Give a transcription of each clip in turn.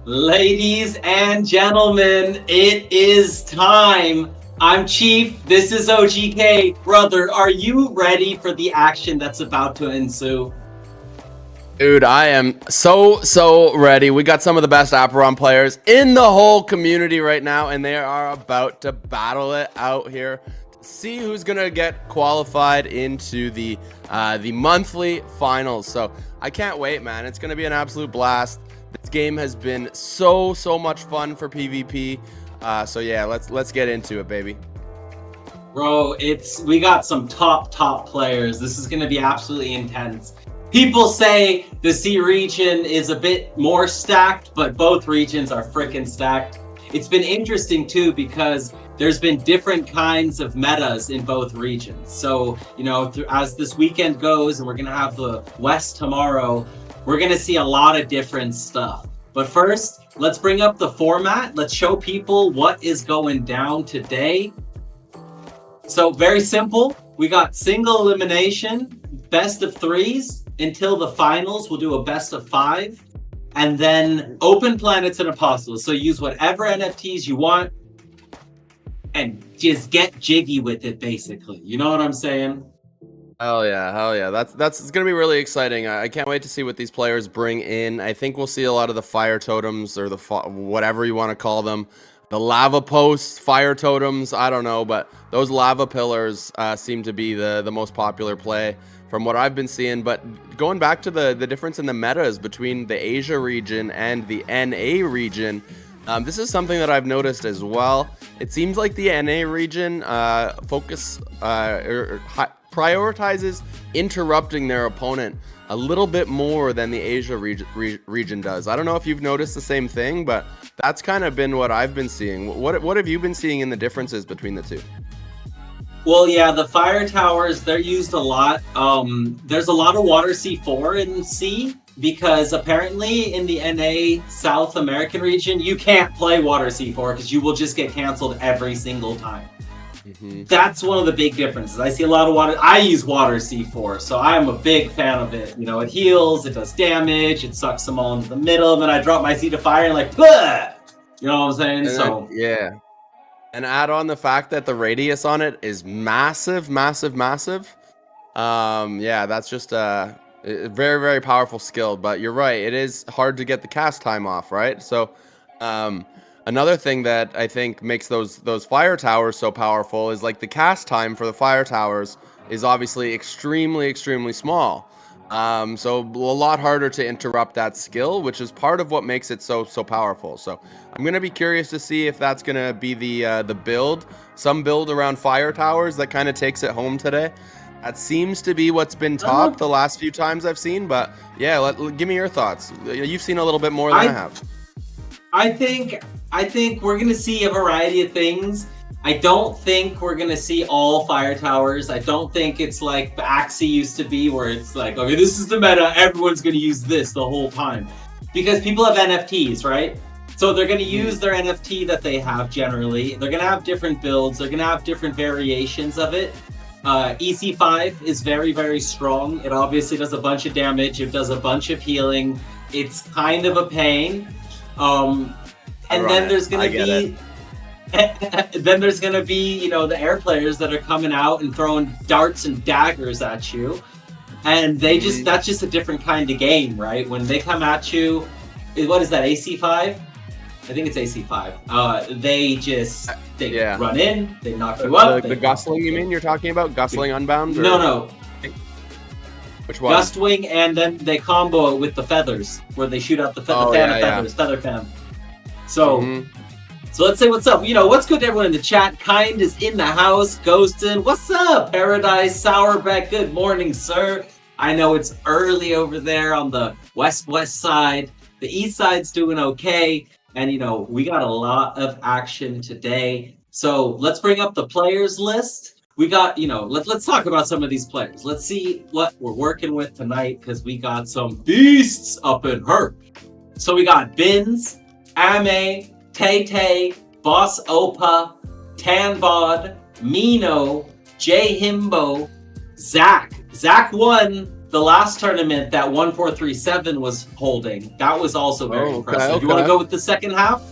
Ladies and gentlemen, it is time. I'm Chief. This is OGK. Brother, are you ready for the action that's about to ensue? Dude, I am so ready. We got some of the best Aperon players in the whole community right now, and they are about to battle it out here to see who's gonna get qualified into the monthly finals. So I can't wait, man. It's gonna be an absolute blast. This game has been so much fun for PvP. So yeah, let's get into it, baby. Bro, we got some top players. This is going to be absolutely intense. People say the C region is a bit more stacked, but both regions are freaking stacked. It's been interesting too because there's been different kinds of metas in both regions. So, as this weekend goes and we're going to have the West tomorrow, we're going to see a lot of different stuff. But first, let's bring up the format. Let's show people what is going down today. So very simple. We got single elimination, best of threes until the finals. We'll do a best of five. And then open planets and apostles. So use whatever NFTs you want and just get jiggy with it, basically. You know what I'm saying? Hell yeah. That's it's gonna be really exciting. I can't wait to see what these players bring in. I think we'll see a lot of the fire totems or the whatever you want to call them. The lava posts, fire totems, I don't know, but those lava pillars seem to be the most popular play from what I've been seeing. But going back to the difference in the metas between the Asia region and the NA region, this is something that I've noticed as well. It seems like the NA region prioritizes interrupting their opponent a little bit more than the Asia region does. I don't know if you've noticed the same thing, but that's kind of been what I've been seeing. What have you been seeing in the differences between the two? Well, yeah, the fire towers, they're used a lot. There's a lot of water C4 in C because apparently in the NA South American region, you can't play water C4 because you will just get canceled every single time. Mm-hmm. That's one of the big differences. I see a lot of water. I use water C4, so I'm a big fan of it. It heals, it does damage, it sucks them all into the middle, and then I drop my C to fire and like, bleh! You know what I'm saying? Yeah. And add on the fact that the radius on it is massive. Yeah, that's just a very powerful skill. But you're right, it is hard to get the cast time off, right? So, another thing that I think makes those fire towers so powerful is like the cast time for the fire towers is obviously extremely small. So a lot harder to interrupt that skill, which is part of what makes it so powerful. So I'm gonna be curious to see if that's gonna be the build, some build around fire towers that kind of takes it home today. That seems to be what's been top the last few times I've seen. But yeah, give me your thoughts. You've seen a little bit more than I have. I think we're gonna see a variety of things. I don't think we're gonna see all fire towers. I don't think it's like Axie used to be, where it's like, okay, this is the meta, everyone's gonna use this the whole time. Because people have NFTs, right? So they're gonna use their NFT that they have generally. They're gonna have different builds, they're gonna have different variations of it. EC5 is very strong. It obviously does a bunch of damage, it does a bunch of healing. It's kind of a pain. And then there's gonna be the air players that are coming out and throwing darts and daggers at you, and that's just a different kind of game, right? When they come at you, what is that, AC5? I think it's AC5. They run in, they knock you up. The Gustling, you mean? You're talking about Gustling Unbound? Or? No. Which one? Gustwing, and then they combo it with the feathers, where they shoot out the feathers, feather fan. So. So let's say what's up. What's good to everyone in the chat. Kind is in the house. Ghostin, what's up? Paradise, Sourbeck, good morning, sir. I know it's early over there on the west side. The east side's doing okay. And, we got a lot of action today. So let's bring up the players list. We got, let's talk about some of these players. Let's see what we're working with tonight, because we got some beasts up in her. So we got Bins, Ame, Tay, Boss Opa, Tanbod, Mino, J Himbo, Zach 1, the last tournament that 1437 was holding. That was also very impressive. Okay. You want to go with the second half?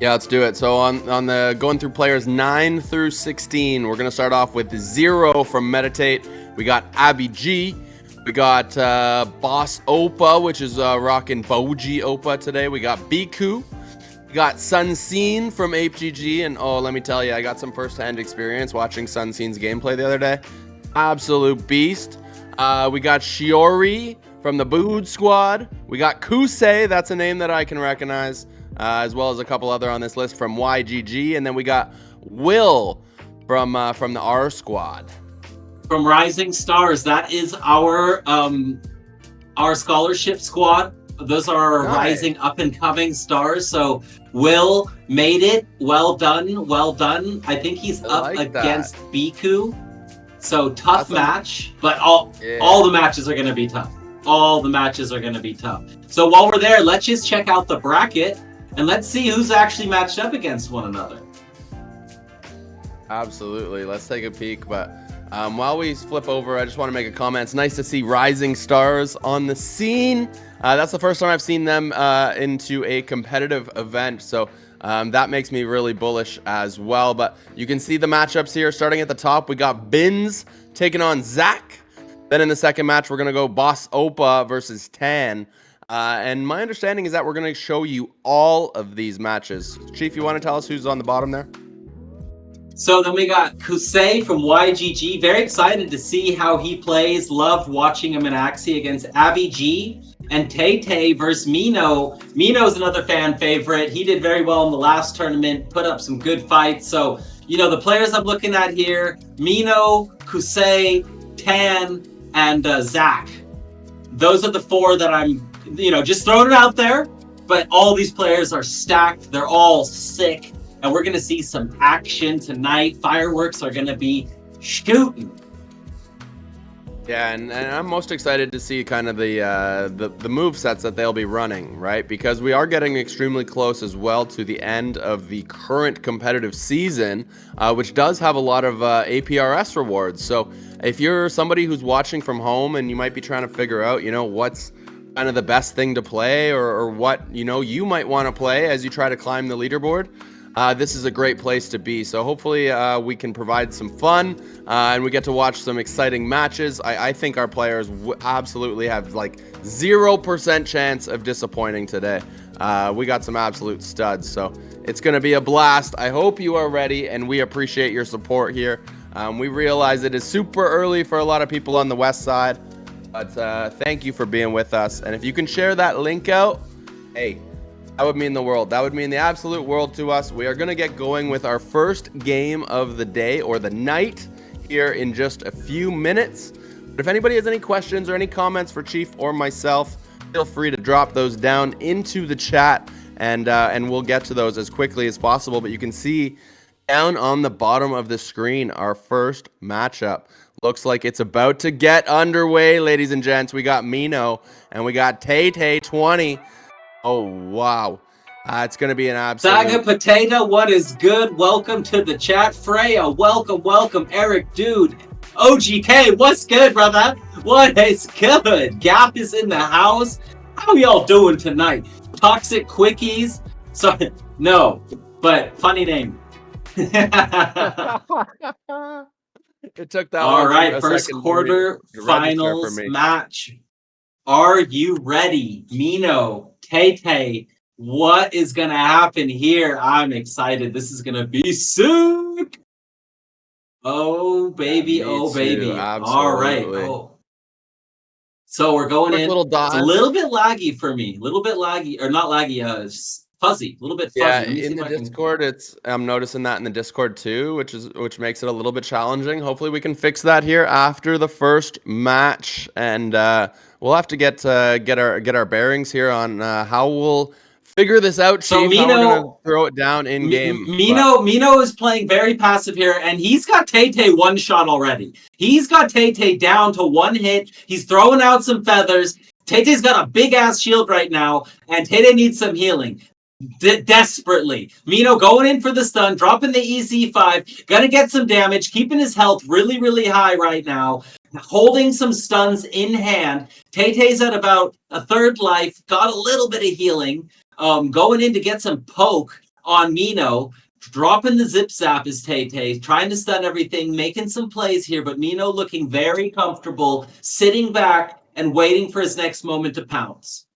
Yeah, let's do it. So on the going through players 9 through 16, we're gonna start off with 0 from Meditate. We got Abby G. We got Boss Opa, which is rocking Boji Opa today. We got Biku. We got Sunseen from ApeGG, and oh, let me tell you, I got some first-hand experience watching Sunseen's gameplay the other day. Absolute beast. We got Shiori from the Bood Squad. We got Kusei, that's a name that I can recognize, as well as a couple other on this list from YGG, and then we got Will from the R Squad. From Rising Stars, that is our scholarship squad. Those are our rising up and coming stars. So Will made it. Well done. Well done. I think he's up against Biku. So tough match, but all the matches are going to be tough. All the matches are going to be tough. So while we're there, let's just check out the bracket and let's see who's actually matched up against one another. Absolutely. Let's take a peek. But while we flip over, I just want to make a comment. It's nice to see Rising Stars on the scene. That's the first time I've seen them into a competitive event. So that makes me really bullish as well. But you can see the matchups here. Starting at the top, we got Bins taking on Zach. Then in the second match, we're going to go Boss Opa versus Tan. And my understanding is that we're going to show you all of these matches. Chief, you want to tell us who's on the bottom there? So then we got Kusei from YGG. Very excited to see how he plays. Loved watching him in Axie against Abby G. And Tay versus Mino. Mino's another fan favorite. He did very well in the last tournament, put up some good fights. So, the players I'm looking at here, Mino, Kusei, Tan, and Zach. Those are the four that I'm, just throwing it out there. But all these players are stacked. They're all sick. And we're going to see some action tonight. Fireworks are going to be shooting. Yeah, and I'm most excited to see kind of the move sets that they'll be running, right? Because we are getting extremely close as well to the end of the current competitive season, which does have a lot of APRS rewards. So if you're somebody who's watching from home and you might be trying to figure out, what's kind of the best thing to play or what, you might want to play as you try to climb the leaderboard, this is a great place to be. So hopefully we can provide some fun and we get to watch some exciting matches. I think our players absolutely have like 0% chance of disappointing today. We got some absolute studs, so it's going to be a blast. I hope you are ready, and we appreciate your support here. We realize it is super early for a lot of people on the west side, but thank you for being with us. And if you can share that link out, hey, that would mean the world. That would mean the absolute world to us. We are going to get going with our first game of the day or the night here in just a few minutes. But if anybody has any questions or any comments for Chief or myself, feel free to drop those down into the chat, and we'll get to those as quickly as possible. But you can see down on the bottom of the screen our first matchup. Looks like it's about to get underway, ladies and gents. We got Mino and we got Tay 20. Oh, wow. It's going to be an absolute... Saga Potato, what is good? Welcome to the chat. Freya, welcome. Eric, dude. OGK, what's good, brother? What is good? Gap is in the house. How y'all doing tonight? Toxic Quickies? Sorry, no, but funny name. It took that all right, first quarter finals match. Are you ready? Mino, Tay, what is going to happen here? I'm excited. This is going to be sick. Oh, baby. Yeah, oh, baby. Absolutely. All right. Oh. So we're going in. It's a little bit laggy for me. A little bit laggy. Or not laggy. Fuzzy. A little bit fuzzy. Yeah, in the Discord, I'm noticing that in the Discord too, which makes it a little bit challenging. Hopefully we can fix that here after the first match, and we'll have to get our bearings here on how we'll figure this out. So Chief, Mino, how we're gonna throw it down in game. Mino is playing very passive here, and he's got Tay one shot already. He's got Tay down to one hit. He's throwing out some feathers. Tay-Tay's got a big ass shield right now, and Tay needs some healing. Desperately. Mino going in for the stun, dropping the EC5, gonna get some damage, keeping his health really, really high right now. holding some stuns in hand. Tay-Tay's at about a third life, got a little bit of healing, going in to get some poke on Mino. Dropping the zip zap is Tay-Tay, trying to stun everything, making some plays here, but Mino looking very comfortable, sitting back and waiting for his next moment to pounce.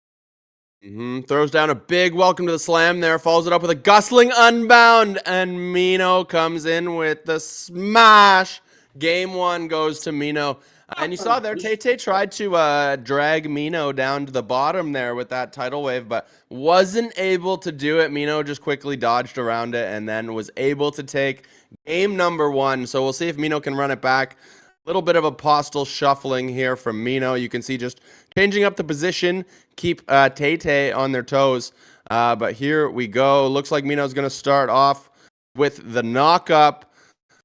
Throws down a big welcome to the slam there, follows it up with a gustling unbound, and Mino comes in with the smash. Game 1 goes to Mino. And you saw there, Tay-Tay tried to drag Mino down to the bottom there with that tidal wave, but wasn't able to do it. Mino just quickly dodged around it and then was able to take game number 1. So we'll see if Mino can run it back. Little bit of apostle shuffling here from Mino. You can see just changing up the position, keep Tay-Tay on their toes. But here we go. Looks like Mino's going to start off with the knock-up.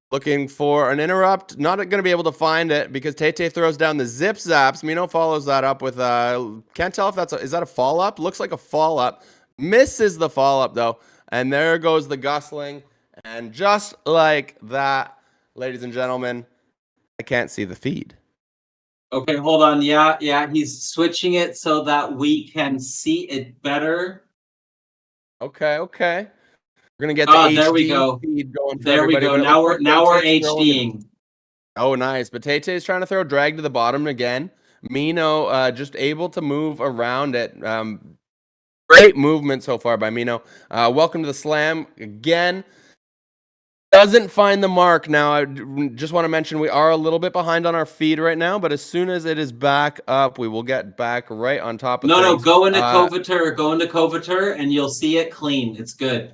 Looking for an interrupt. Not going to be able to find it because Tay-Tay throws down the zip zaps. Mino follows that up with can't tell if that's is that a fall up? Looks like a fall up. Misses the fall up though. And there goes the gustling. And just like that, ladies and gentlemen, I can't see the feed. Okay, hold on. Yeah, he's switching it so that we can see it better. Okay. We're gonna get the HD there we go. feed going for there everybody. we go. Now we're HDing. Oh, nice. But Tay-Tay's trying to throw drag to the bottom again. Mino just able to move around it. Great movement so far by Mino. Welcome to the slam again. Doesn't find the mark. Now, I just want to mention we are a little bit behind on our feed right now, but as soon as it is back up, we will get back right on top of things. No, go into Coveter, and you'll see it clean. It's good.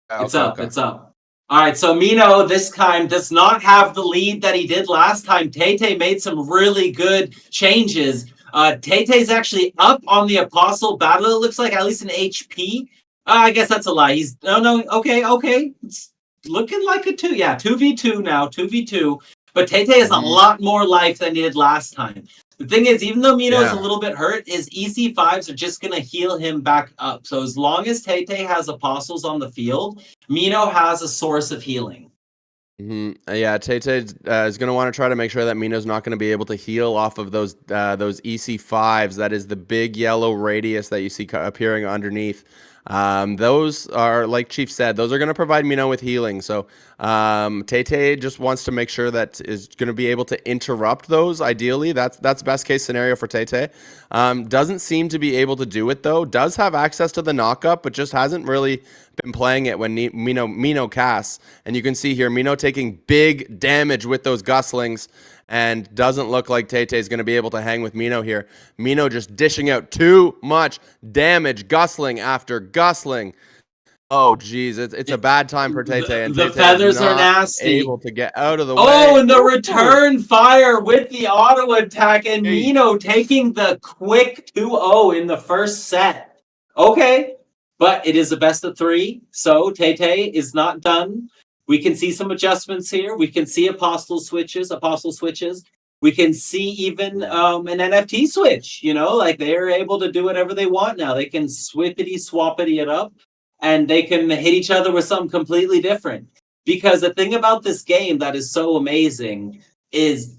It's up. All right, so Mino this time does not have the lead that he did last time. Tay-Tay made some really good changes. Tay-Tay's actually up on the Apostle battle, it looks like, at least an HP. I guess that's a lie. He's, okay. It's looking like a 2v2 now, 2v2. But Tay-Tay has a lot more life than he did last time. The thing is, even though Mino is a little bit hurt, his EC5s are just going to heal him back up. So as long as Tay-Tay has Apostles on the field, Mino has a source of healing. Yeah, Tay-Tay is going to want to try to make sure that Mino's not going to be able to heal off of those EC5s. That is the big yellow radius that you see appearing underneath. Those are, like Chief said, those are going to provide Mino with healing. So Tay-Tay just wants to make sure that is going to be able to interrupt those. Ideally, that's best case scenario for Tay-Tay. Doesn't seem to be able to do it though. Does have access to the knock-up, but just hasn't really been playing it when Mino casts. And you can see here Mino taking big damage with those gustlings. And doesn't look like Tay-Tay is going to be able to hang with Mino here. Mino just dishing out too much damage, gustling after gustling. Oh, geez, it's a bad time for Tay-Tay. And the feathers are nasty. Able to get out of the way. Oh, and the return fire with the auto attack, and Mino taking the quick 2-0 in the first set. Okay, but it is a best of 3, so Tay-Tay is not done. We can see some adjustments here. We can see apostle switches. We can see even an NFT switch. Like they're able to do whatever they want now. They can swappity it up, and they can hit each other with something completely different. Because the thing about this game that is so amazing is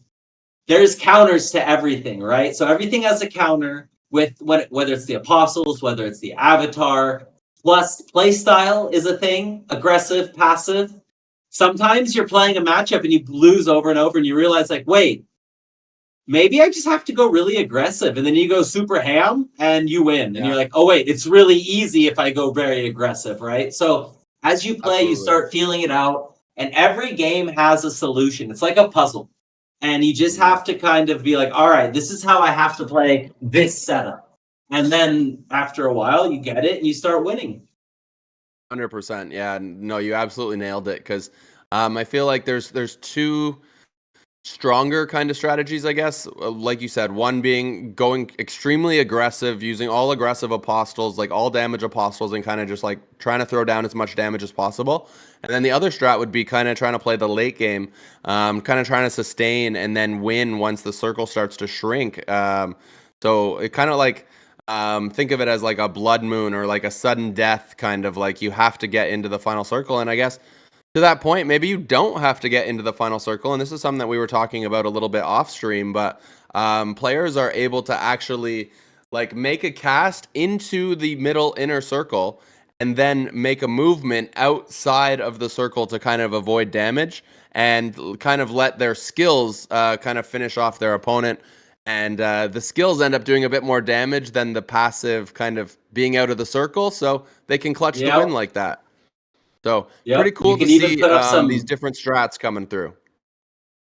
there's counters to everything, right? So everything has a counter with whether it's the apostles, whether it's the avatar. Plus, playstyle is a thing. Aggressive, passive. Sometimes you're playing a matchup and you lose over and over and you realize, like, wait, maybe I just have to go really aggressive. And then you go super ham and you win. And you're like, oh, wait, it's really easy if I go very aggressive, right? So as you play, you start feeling it out. And every game has a solution. It's like a puzzle. And you just have to kind of be like, all right, this is how I have to play this setup. And then after a while, you get it and you start winning. 100%. Yeah, no, you absolutely nailed it. Because I feel like there's two stronger kind of strategies, I guess. Like you said, one being going extremely aggressive, using all aggressive apostles, like all damage apostles, and kind of just like trying to throw down as much damage as possible. And then the other strat would be kind of trying to play the late game, kind of trying to sustain and then win once the circle starts to shrink. So it kind of like think of it as like a blood moon or like a sudden death, kind of like you have to get into the final circle. And I guess to that point, maybe you don't have to get into the final circle. And this is something that we were talking about a little bit off stream, but players are able to actually like make a cast into the middle inner circle and then make a movement outside of the circle to kind of avoid damage and kind of let their skills kind of finish off their opponent. And the skills end up doing a bit more damage than the passive kind of being out of the circle. So they can clutch the win like that. So pretty cool to see these different strats coming through.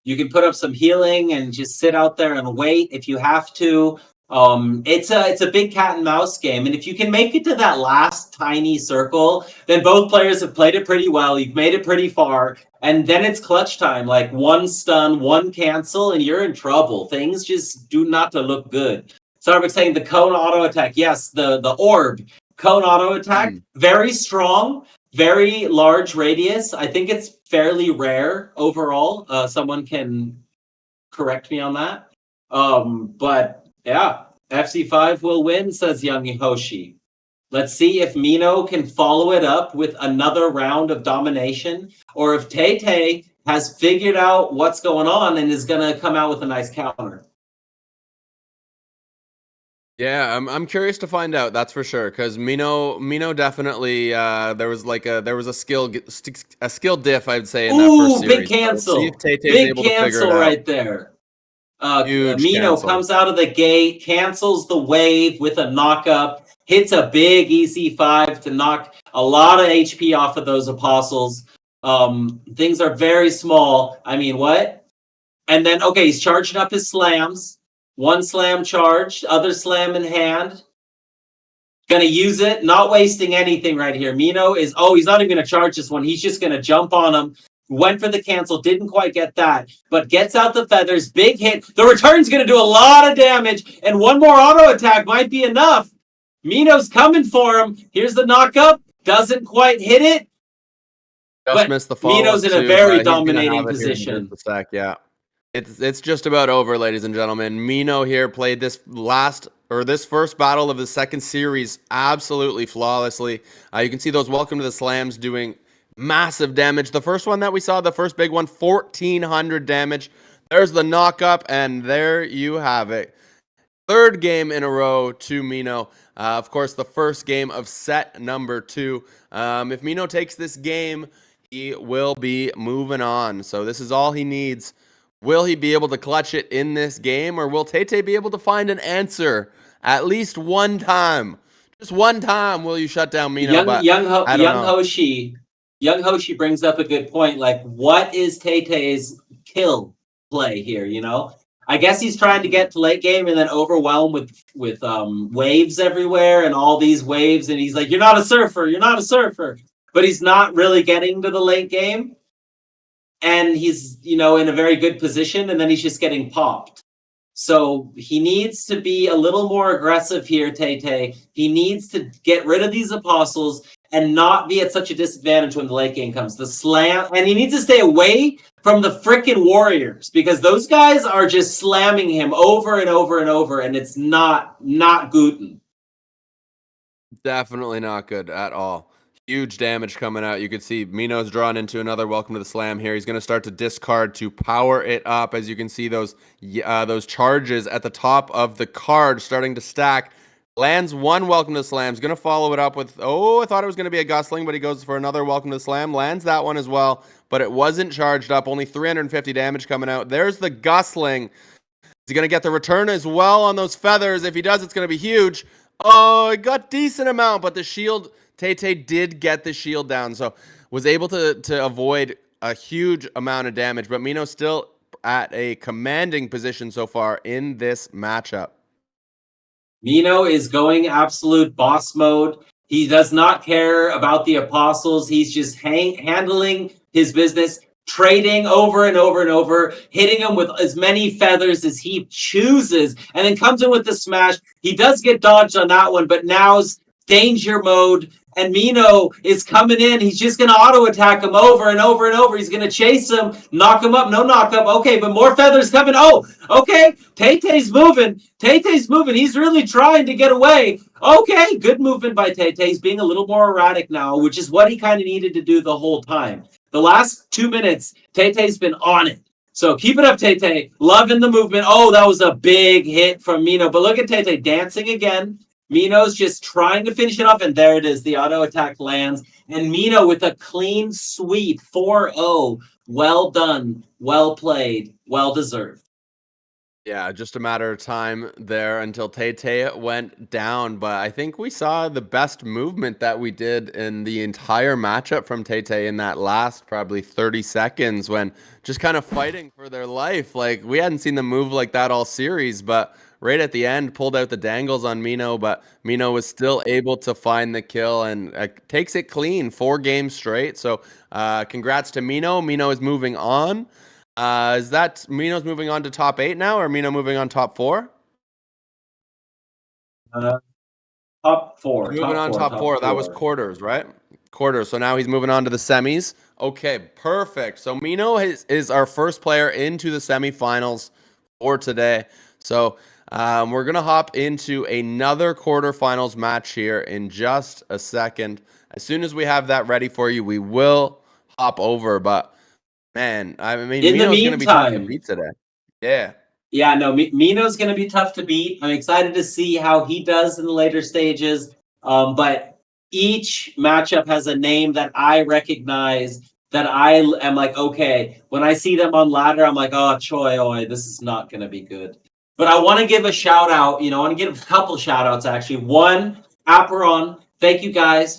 You can put up some healing and just sit out there and wait if you have to. It's a big cat and mouse game, and if you can make it to that last tiny circle, then both players have played it pretty well. You've made it pretty far, and then it's clutch time. Like one stun, one cancel, and you're in trouble. Things just do not to look good. Starbuck saying the cone auto attack. Yes, the orb cone auto attack, very strong, very large radius. I think it's fairly rare overall. Someone can correct me on that. But yeah, FC5 will win, says Young Hoshi. Let's see if Mino can follow it up with another round of domination, or if Tay has figured out what's going on and is going to come out with a nice counter. Yeah, I'm curious to find out. That's for sure. Because Mino definitely there was a skill diff, I'd say, in that first series. Big cancel! So see if Tay-Tay's big able cancel to figure it right out. there. Huge Mino cancel. comes out of the gate, cancels the wave with a knock-up, hits a big EC5 to knock a lot of HP off of those apostles. Things are very small. I mean, what? And then, okay, he's charging up his slams. One slam charged, other slam in hand. Gonna use it, not wasting anything right here. Mino is, he's not even gonna charge this one. He's just gonna jump on him. Went for the cancel, didn't quite get that, but gets out the feathers, big hit. The return's going to do a lot of damage, and one more auto attack might be enough. Mino's coming for him. Here's the knock-up. Doesn't quite hit it. Just missed the follow-up. Mino's in a very dominating position. Yeah. It's just about over, ladies and gentlemen. Mino here played this first battle of the second series absolutely flawlessly. You can see those Welcome to the Slams doing massive damage. The first one that we saw, the first big one, 1,400 damage. There's the knock-up, and there you have it. Third game in a row to Mino. Of course, the first game of set number 2. If Mino takes this game, he will be moving on. So this is all he needs. Will he be able to clutch it in this game, or will Tay-Tay be able to find an answer at least one time? Just one time will you shut down Mino? Young Hoshi brings up a good point. Like, what is Tay-Tay's kill play here, you know? I guess he's trying to get to late game and then overwhelm with waves everywhere and all these waves. And he's like, you're not a surfer. But he's not really getting to the late game. And he's, in a very good position. And then he's just getting popped. So he needs to be a little more aggressive here, Tay-Tay. He needs to get rid of these apostles and not be at such a disadvantage when the late game comes. The slam, and he needs to stay away from the frickin' warriors, because those guys are just slamming him over and over and over, and it's not good. Definitely not good at all. Huge damage coming out. You can see Mino's drawn into another Welcome to the Slam here. He's going to start to discard to power it up. As you can see, those charges at the top of the card starting to stack. Lands one Welcome to the Slam. He's going to follow it up with, I thought it was going to be a Gustling, but he goes for another Welcome to the Slam. Lands that one as well, but it wasn't charged up. Only 350 damage coming out. There's the Gustling. Is he going to get the return as well on those feathers? If he does, it's going to be huge. Oh, it got decent amount, but the shield, Tay-Tay did get the shield down, so was able to avoid a huge amount of damage, but Mino's still at a commanding position so far in this matchup. Mino is going absolute boss mode. He does not care about the apostles. He's just handling his business, trading over and over and over, hitting him with as many feathers as he chooses, and then comes in with the smash. He does get dodged on that one, but now's danger mode, and Mino is coming in. He's just going to auto attack him over and over and over. He's going to chase him, knock him up, no knock up. Okay, but more feathers coming. Oh, okay. Tay-Tay's moving. He's really trying to get away. Okay, good movement by Tay-Tay. He's being a little more erratic now, which is what he kind of needed to do the whole time. The last 2 minutes, Tay-Tay's been on it. So keep it up, Tay-Tay. Loving the movement. Oh, that was a big hit from Mino. But look at Tay-Tay dancing again. Mino's just trying to finish it off, and there it is. The auto attack lands. And Mino with a clean sweep, 4-0. Well done, well played, well deserved. Yeah, just a matter of time there until Tay went down. But I think we saw the best movement that we did in the entire matchup from Tay in that last probably 30 seconds when just kind of fighting for their life. Like, we hadn't seen them move like that all series, but right at the end, pulled out the dangles on Mino, but Mino was still able to find the kill and takes it clean 4 games straight. So congrats to Mino. Mino is moving on. Is that Mino's moving on to top 8 now, or Mino moving on top 4? Top 4. He's moving on top 4. That was quarters, right? Quarters. So now he's moving on to the semis. Okay, perfect. So Mino is our first player into the semifinals for today. So we're going to hop into another quarterfinals match here in just a second. As soon as we have that ready for you, we will hop over. But, man, I mean, in Mino's the going to be tough to meantime, beat today. Yeah. Yeah, no, Mino's going to be tough to beat. I'm excited to see how he does in the later stages. But each matchup has a name that I recognize that I am like, okay, when I see them on ladder, I'm like, oh, Choi, oi, this is not going to be good. But I want to give a shout out. I want to give a couple shout outs, actually. One, Aperon. Thank you guys,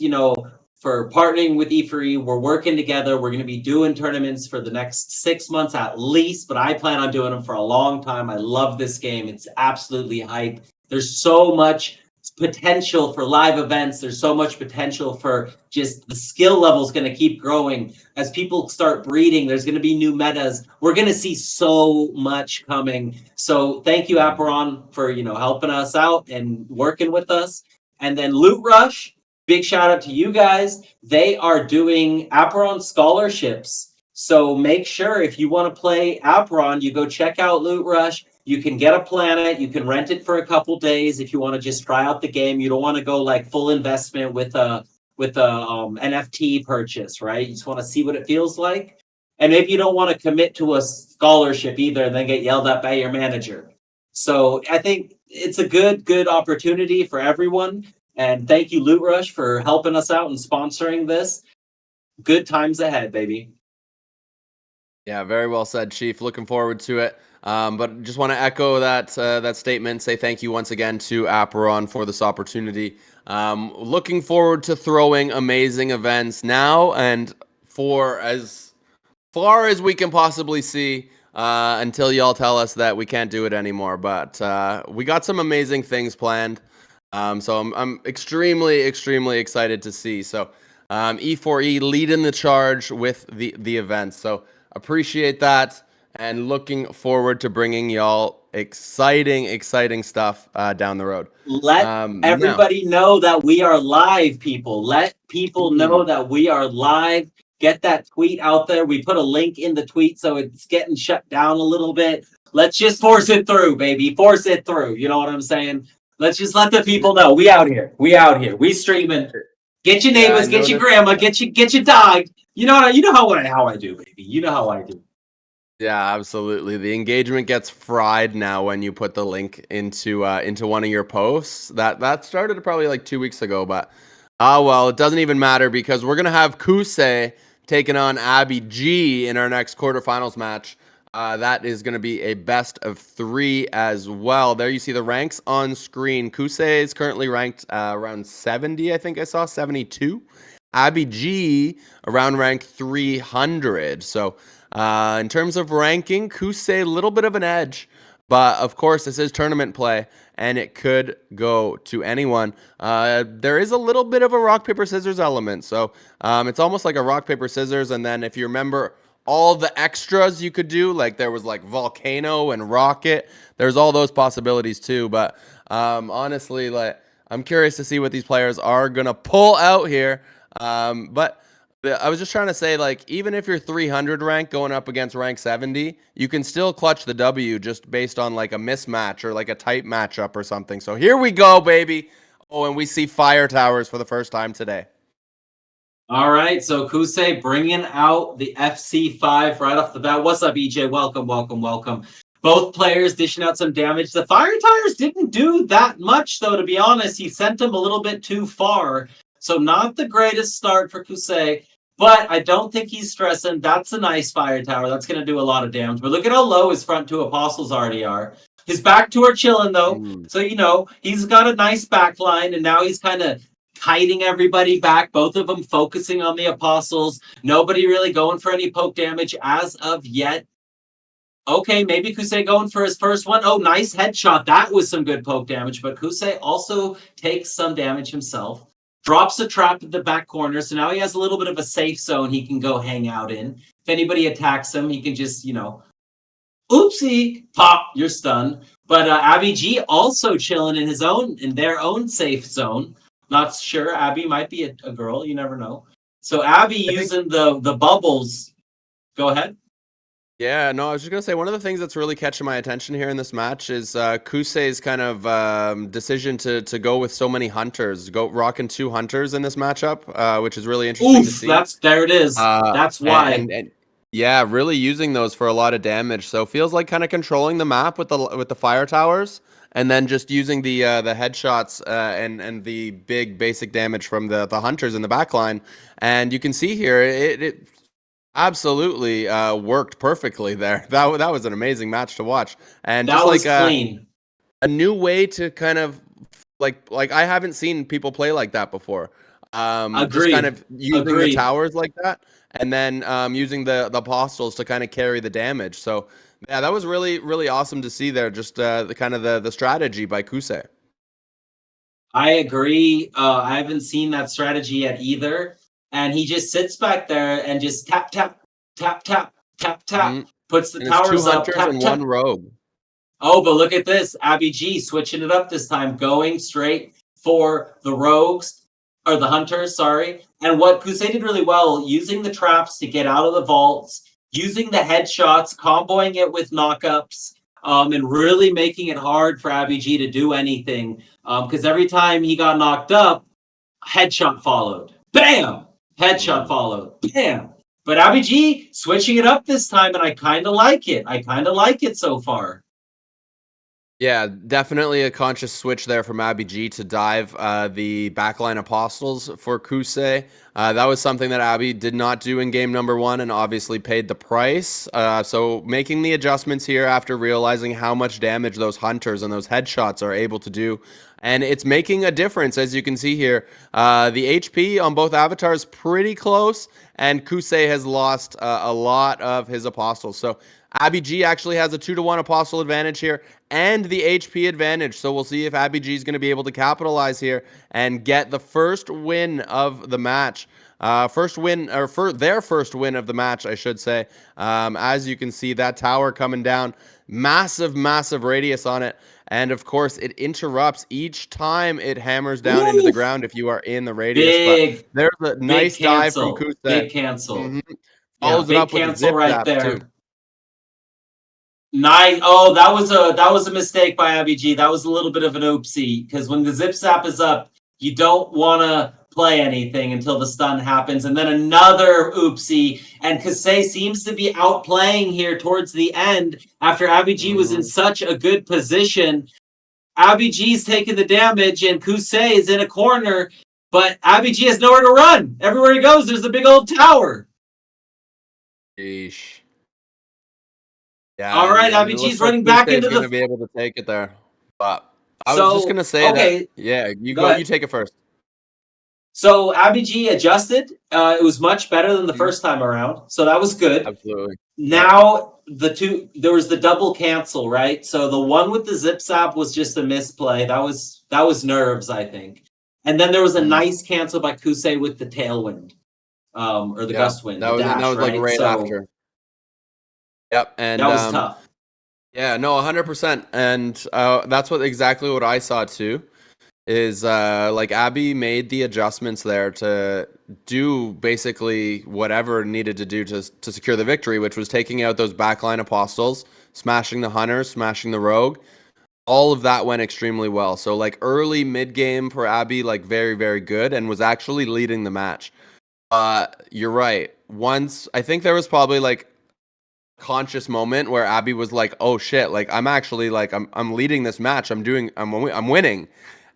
for partnering with E4E. We're working together. We're going to be doing tournaments for the next 6 months at least, but I plan on doing them for a long time. I love this game. It's absolutely hype. There's so much potential for live events. There's so much potential for just the skill level is going to keep growing. As people start breeding, there's going to be new metas. We're going to see so much coming. So thank you, Aperon, for helping us out and working with us. And then Loot Rush, big shout out to you guys. They are doing Aperon scholarships. So make sure if you want to play Aperon, you go check out Loot Rush. You can get a planet. You can rent it for a couple days if you want to just try out the game. You don't want to go like full investment with a NFT purchase, right? You just want to see what it feels like. And maybe you don't want to commit to a scholarship either and then get yelled at by your manager. So I think it's a good opportunity for everyone. And thank you, Loot Rush, for helping us out and sponsoring this. Good times ahead, baby. Yeah, very well said, Chief. Looking forward to it. But just want to echo that statement. Say thank you once again to Aperon for this opportunity. Looking forward to throwing amazing events now and for as far as we can possibly see until y'all tell us that we can't do it anymore. But we got some amazing things planned. So I'm extremely excited to see. So E4E leading the charge with the events. So appreciate that and looking forward to bringing y'all exciting stuff down the road. Let everybody know that we are live, people. Let people know that we are live. Get that tweet out there. We put a link in the tweet, so it's getting shut down a little bit. Let's just force it through, baby. Force it through. You know what I'm saying? Let's just let the people know we out here. We streaming. Get your neighbors, get your grandma, get your dog. You know how I do, baby. You know how I do. Yeah, absolutely. The engagement gets fried now when you put the link into one of your posts. That started probably like 2 weeks ago, but well, it doesn't even matter because we're gonna have Kusei taking on Abby G in our next quarterfinals match. That is going to be a best of 3 as well. There you see the ranks on screen. Kusei is currently ranked around 70, I think I saw, 72. Abby G around rank 300. So in terms of ranking, Kusei a little bit of an edge. But of course, this is tournament play, and it could go to anyone. There is a little bit of a rock, paper, scissors element. So it's almost like a rock, paper, scissors. And then if you remember all the extras you could do, like there was like volcano and rocket, there's all those possibilities too. But honestly, like I'm curious to see what these players are gonna pull out here. But I was just trying to say, like, even if you're 300 rank going up against rank 70, you can still clutch the W just based on like a mismatch or like a tight matchup or something. So here we go, baby. Oh, and we see fire towers for the first time today. All right, so Kusei bringing out the FC5 right off the bat. What's up, EJ? Welcome, welcome, welcome. Both players dishing out some damage. The Fire Tires didn't do that much, though, to be honest. He sent them a little bit too far. So not the greatest start for Kusei, but I don't think he's stressing. That's a nice Fire Tower. That's going to do a lot of damage. But look at how low his front two Apostles already are. His back two are chilling, though. Mm. So, he's got a nice back line, and now he's kind of kiting everybody back, both of them focusing on the Apostles. Nobody really going for any poke damage as of yet. Okay, maybe Kusei going for his first one. Oh, nice headshot. That was some good poke damage, but Kusei also takes some damage himself. Drops a trap in the back corner, so now he has a little bit of a safe zone he can go hang out in. If anybody attacks him, he can just, oopsie, pop, you're stunned. But Abby G also chilling in their own safe zone. Not sure. Abby might be a girl. You never know. So Abby using the bubbles. Go ahead. Yeah, no, I was just gonna say one of the things that's really catching my attention here in this match is Kusei's kind of decision to go with so many hunters, go rocking 2 hunters in this matchup, which is really interesting to see. There it is. That's why. And yeah, really using those for a lot of damage. So feels like kind of controlling the map with the fire towers, and then just using the headshots and the big basic damage from the hunters in the backline. And you can see here it absolutely worked perfectly there. That was an amazing match to watch, and that just was like clean. A new way to kind of like I haven't seen people play like that before. Just kind of using the towers like that, and then using the apostles to kind of carry the damage. So yeah, that was really really awesome to see there. Just the kind of the strategy by Kusei. I agree. I haven't seen that strategy yet either. And he just sits back there and just tap, tap, tap, tap, tap, tap, puts the towers up, tap, and tap. 1 rogue. Oh, but look at this. Abby G switching it up this time, going straight for the rogues, or the hunters, sorry. And what Kusei did really well, using the traps to get out of the vaults, using the headshots, comboing it with knockups, and really making it hard for Abby G to do anything. Because every time he got knocked up, headshot followed. Bam! Headshot followed. Bam! But Abby G switching it up this time, and I kind of like it. I kind of like it so far. Yeah, definitely a conscious switch there from Abby G to dive the backline apostles for Kusei. That was something that Abby did not do in game number 1 and obviously paid the price. So making the adjustments here after realizing how much damage those hunters and those headshots are able to do. And it's making a difference, as you can see here. The HP on both avatars pretty close, and Kusei has lost a lot of his apostles. So Abby G actually has a 2-to-1 apostle advantage here and the HP advantage. So we'll see if Abby G is going to be able to capitalize here and get the first win of the match. First win, or for their first win of the match, I should say. As you can see, that tower coming down, massive, massive radius on it. And of course, it interrupts each time it hammers down into the ground if you are in the radius. But there's a nice dive from Kusei. Big cancel. Mm-hmm. Follows it up with a zip right zap there. too. Nice. Oh, that was a mistake by Abby G. That was a little bit of an oopsie, because when the zip zap is up, you don't want to play anything until the stun happens, and then another oopsie. And Kusei seems to be outplaying here towards the end after Abby G was in such a good position. Abby G's taking the damage, and Kusei is in a corner, but Abby G has nowhere to run. Everywhere he goes, there's a big old tower. Sheesh. Yeah. All right, Abby G's running back into the. Going to be able to take it there, but I was just going to say that. Yeah, you go. You take it first. So Abby G adjusted. It was much better than the first time around, so that was good. Absolutely. Now there was the double cancel, right? So the one with the zip zap was just a misplay. That was nerves, I think. And then there was a nice cancel by Kusei with the tailwind, or the gust wind. That was like right after. Yep, and that was tough. Yeah, no, 100%, and that's exactly what I saw too. Is like Abby made the adjustments there to do basically whatever needed to do to secure the victory, which was taking out those backline apostles, smashing the hunters, smashing the rogue. All of that went extremely well. So like early mid game for Abby, like very very good, and was actually leading the match. You're right. Once I think there was probably like a conscious moment where Abby was like, "Oh shit! Like I'm actually like I'm leading this match. I'm winning,"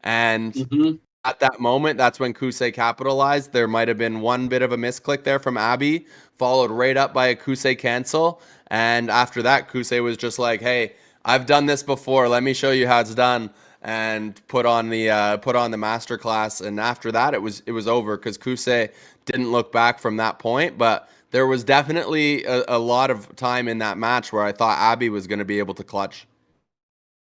and Mm-hmm. at that moment, that's when Kusei capitalized. There might have been one bit of a misclick there from Abby, followed right up by a Kusei cancel. And after that, Kusei was just like, "Hey, I've done this before. Let me show you how it's done." And put on the masterclass. And after that, it was over because Kusei didn't look back from that point. But there was definitely a lot of time in that match where I thought Abby was going to be able to clutch.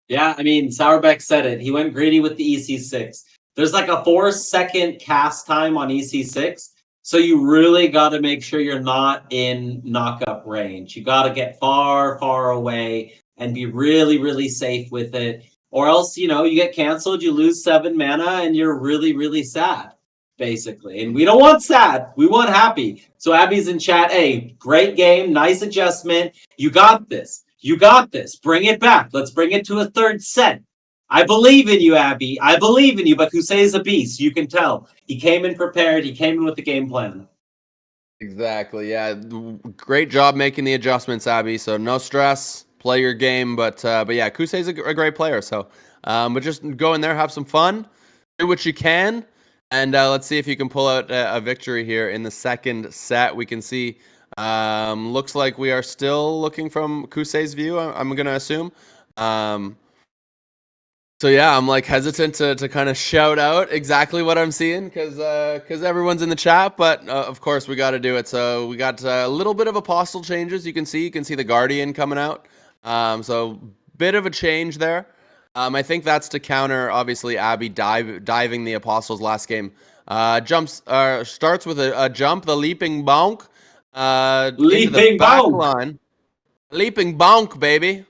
Yeah, I mean, Sauerbeck said it. He went greedy with the EC6. There's like a 4-second cast time on EC6. So you really got to make sure you're not in knockup range. You got to get far, far away and be really, really safe with it. Or else, you get canceled, you lose 7 mana, and you're really, really sad, basically. And we don't want sad. We want happy. So Abby's in chat. Hey, great game. Nice adjustment. You got this. You got this. Bring it back. Let's bring it to a third set. I believe in you, Abby. I believe in you, but Kusei is a beast. You can tell. He came in prepared. He came in with the game plan. Exactly. Yeah. Great job making the adjustments, Abby. So no stress. Play your game. But yeah, Kusei's a great player. So, but just go in there, have some fun, do what you can, and let's see if you can pull out a victory here in the second set. We can see. Looks like we are still looking from Kusei's view. I'm gonna assume. So yeah, I'm like hesitant to kind of shout out exactly what I'm seeing because everyone's in the chat, but of course we got to do it. So we got a little bit of apostle changes. You can see the Guardian coming out. So bit of a change there. I think that's to counter obviously Abby diving the apostles last game. Starts with a jump, the leaping bonk into the Leaping back bonk. line. Leaping bonk, baby.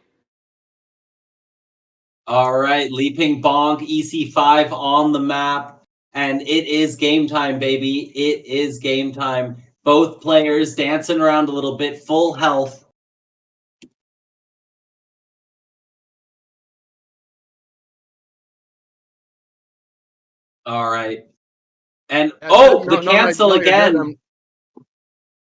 All right, leaping bonk, EC5 on the map, and it is game time, baby. It is game time. Both players dancing around a little bit, full health. All right. And Yeah, good. the cancel You're good. again.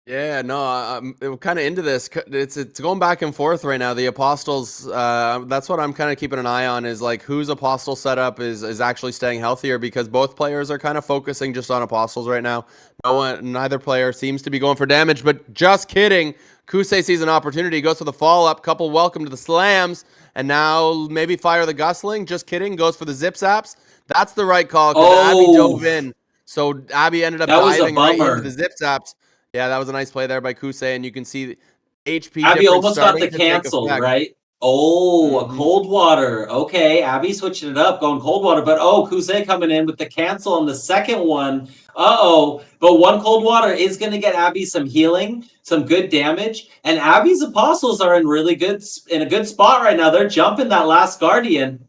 Yeah, no, I'm kind of into this. It's going back and forth right now. The apostles, that's what I'm kind of keeping an eye on. Is like whose apostle setup is actually staying healthier because both players are kind of focusing just on apostles right now. Neither player seems to be going for damage. But just kidding. Kusei sees an opportunity, goes for the follow up. Couple welcome to the slams, and now maybe fire the gusling. Just kidding. Goes for the zip zaps. That's the right call because Abby dove in. So Abby ended up That was a diving right into bummer. the zip zaps. Yeah, that was a nice play there by Kusei, and you can see the HP Abby difference almost got the starting to take cancel, effect. right? Oh, a Mm-hmm. cold water. Okay, Abby switching it up, going cold water, but Kusei coming in with the cancel on the second one. But one cold water is going to get Abby some healing, some good damage, and Abby's apostles are in a good spot right now. They're jumping that last guardian.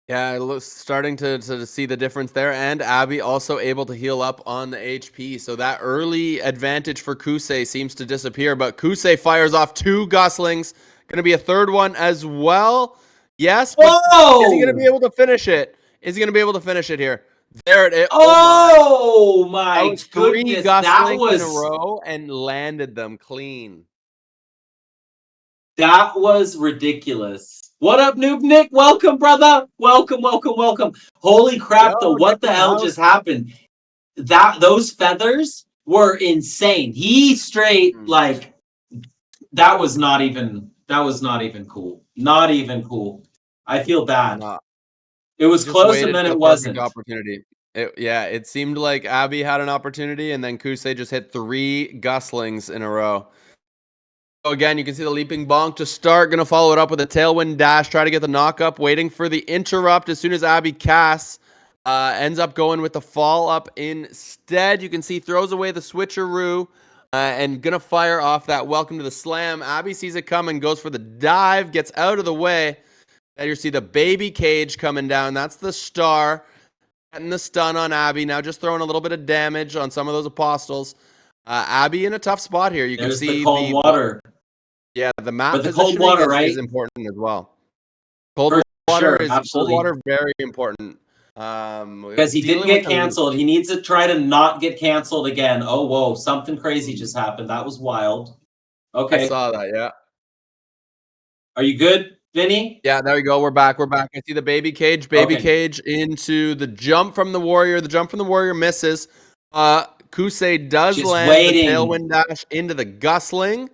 Yeah, starting to see the difference there, and Abby also able to heal up on the HP. So that early advantage for Kusei seems to disappear, but Kusei fires off 2 guslings. Going to be a third one as well. Yes, but is he going to be Whoa! able to finish it? Is he going to be able to finish it here? There it is. Oh That my was 3 goodness, that guslings in a was row and landed them clean. That was ridiculous. What up, Noob Nick? Welcome, brother. Welcome, welcome, welcome. Holy crap, though. Yo, What Nick the in the hell house. just happened? Those feathers were insane. He straight that was not even cool. Not even cool. I feel bad. No, It was just close and waited then for the it perfect wasn't. opportunity. It seemed like Abby had an opportunity, and then Kusei just hit 3 guslings in a row. So again, you can see the leaping bonk to start. Going to follow it up with a tailwind dash. Try to get the knock up. Waiting for the interrupt as soon as Abby casts. Ends up going with the fall up instead. You can see throws away the switcheroo. And going to fire off that welcome to the slam. Abby sees it coming. Goes for the dive. Gets out of the way. And you see the baby cage coming down. That's the star. Getting the stun on Abby. Now just throwing a little bit of damage on some of those apostles. Abby in a tough spot here. You can There's the see cold water. yeah, the map But the cold positioning water, is right? important as well. Cold For water sure, cold absolutely. water very important. Because he did dealing get with canceled. He needs to try to not get canceled again. Oh, whoa, something crazy just happened. That was wild. I Okay. saw that, yeah. Are you good, Vinny? Yeah, there we go. We're back. We're back. I see the baby cage. Baby Okay. cage into the jump from the warrior. The jump from the warrior misses. Kusei does Just land the waiting. tailwind dash into the gusling.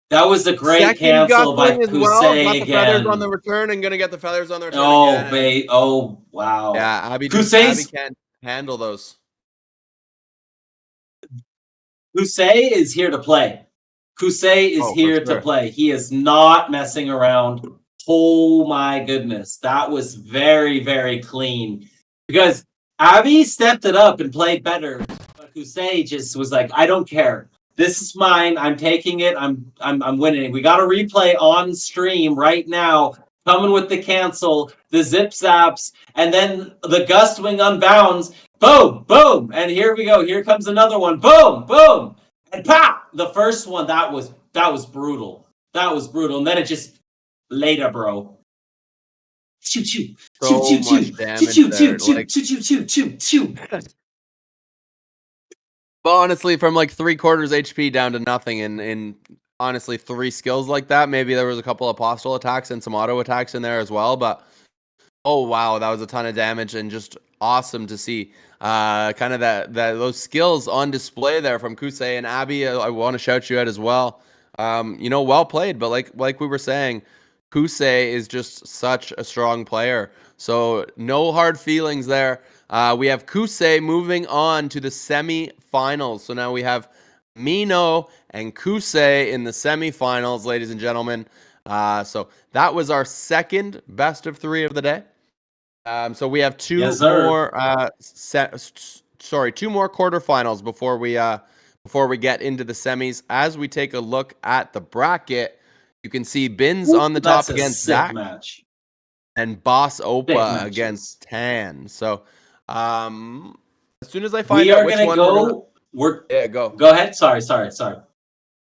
That was a great Second cancel by gusling as well. Got Kusei the feathers on the again. return and gonna get the feathers on the return Oh, again. oh, wow. Yeah, Abby Kusei's can't handle those. Kusei is here to play. Kusei is Oh, for here to sure. play. He is not messing around. Oh my goodness. That was very, very clean. Because Abby stepped it up and played better. But Kusei just was like, I don't care. This is mine. I'm taking it. I'm winning. We got a replay on stream right now. Coming with the cancel, the zip zaps, and then the gust wing unbounds. Boom, boom, and here we go. Here comes another one. Boom, boom, and pop. The first one that was brutal. That was brutal, and then it just later, bro. Choo choo, choo So choo choo, much choo damage choo there. choo Like, choo choo choo choo choo. but honestly, from like 3/4 HP down to nothing in honestly 3 skills like that. Maybe there was a couple apostle attacks and some auto attacks in there as well. But oh wow, that was a ton of damage and just awesome to see. Kind of that those skills on display there from Kusei and Abby. I want to shout you out as well. Well played. But like we were saying, Kusei is just such a strong player. So no hard feelings there. We have Kusei moving on to the semi-finals. So now we have Mino and Kusei in the semi-finals, ladies and gentlemen. So that was our second best of 3 of the day. So we have two Yes, sir. more two more quarterfinals before we get into the semis. As we take a look at the bracket, you can see Bins on the top That's a against sick Zach match. and Boss Sick Opa matches. against Tan. So as soon as I find We out are which gonna one go. go. Go ahead. Sorry.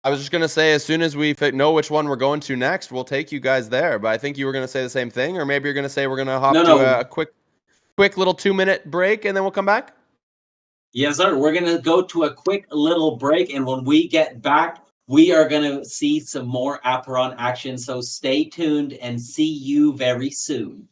I was just gonna say, as soon as we know which one we're going to next, we'll take you guys there. But I think you were gonna say the same thing, or maybe you're gonna say we're gonna hop to a quick little 2-minute break and then we'll come back. Yes, sir. We're gonna go to a quick little break, and when we get back, we are gonna see some more Aperon action. So stay tuned and see you very soon.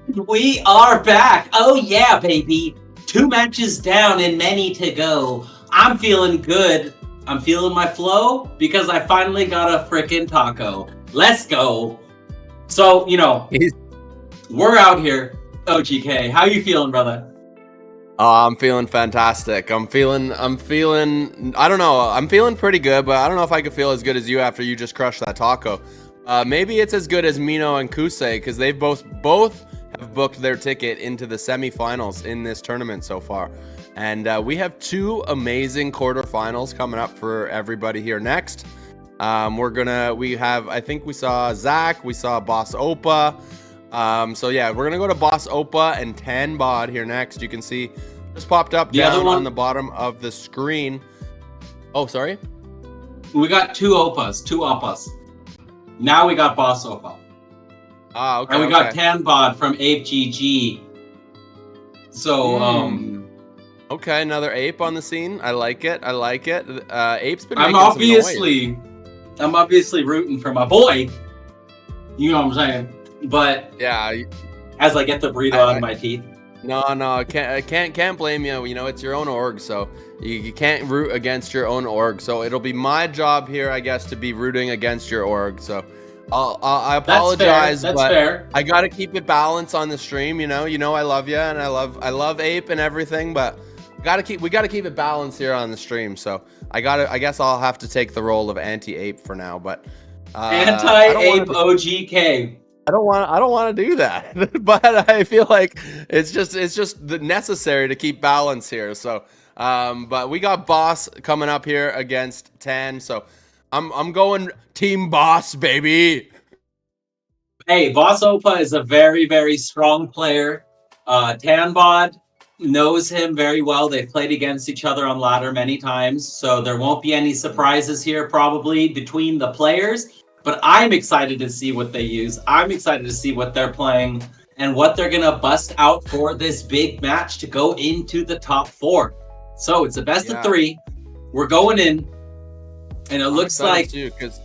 We are back. Oh yeah, baby. 2 matches down and many to go. I'm feeling good. I'm feeling my flow because I finally got a freaking taco. Let's go. So, we're out here. OGK, how you feeling, brother? I'm feeling fantastic. I'm feeling, I don't know. I'm feeling pretty good, but I don't know if I could feel as good as you after you just crushed that taco. Maybe it's as good as Mino and Kusei because they've both have booked their ticket into the semifinals in this tournament so far. And we have 2 amazing quarterfinals coming up for everybody here next. I think we saw Zach, we saw Boss Opa. So yeah, we're gonna go to Boss Opa and Tan Bod here next. You can see just popped up down on the bottom of the screen. Oh, sorry. We got 2 Oppas. Now we got Boss Opa. Ah, okay. And we got Tan Bod from Ape GG. So okay, another ape on the scene. I like it. Ape's been I'm making some noise. I'm obviously rooting for my boy. You know what I'm saying? But yeah, as I get the burrito out of my teeth. No, I can't blame you. You know, it's your own org, so you can't root against your own org. So it'll be my job here, I guess, to be rooting against your org. So I apologize, That's but fair. I gotta keep it balanced on the stream. You know, I love you and I love Ape and everything, but we gotta keep it balanced here on the stream. So I guess I'll have to take the role of anti-Ape for now, but anti-Ape OGK. I don't want to do that, but I feel like it's just necessary to keep balance here. So, but we got Boss coming up here against Tan. So, I'm going Team Boss, baby. Hey, Boss Opa is a very, very strong player. Tanbod knows him very well. They've played against each other on ladder many times, so there won't be any surprises here probably between the players. But I'm excited to see what they use. I'm excited to see what they're playing and what they're going to bust out for this big match to go into the top 4. So it's a best of 3. We're going in, and it looks like... Too, cause...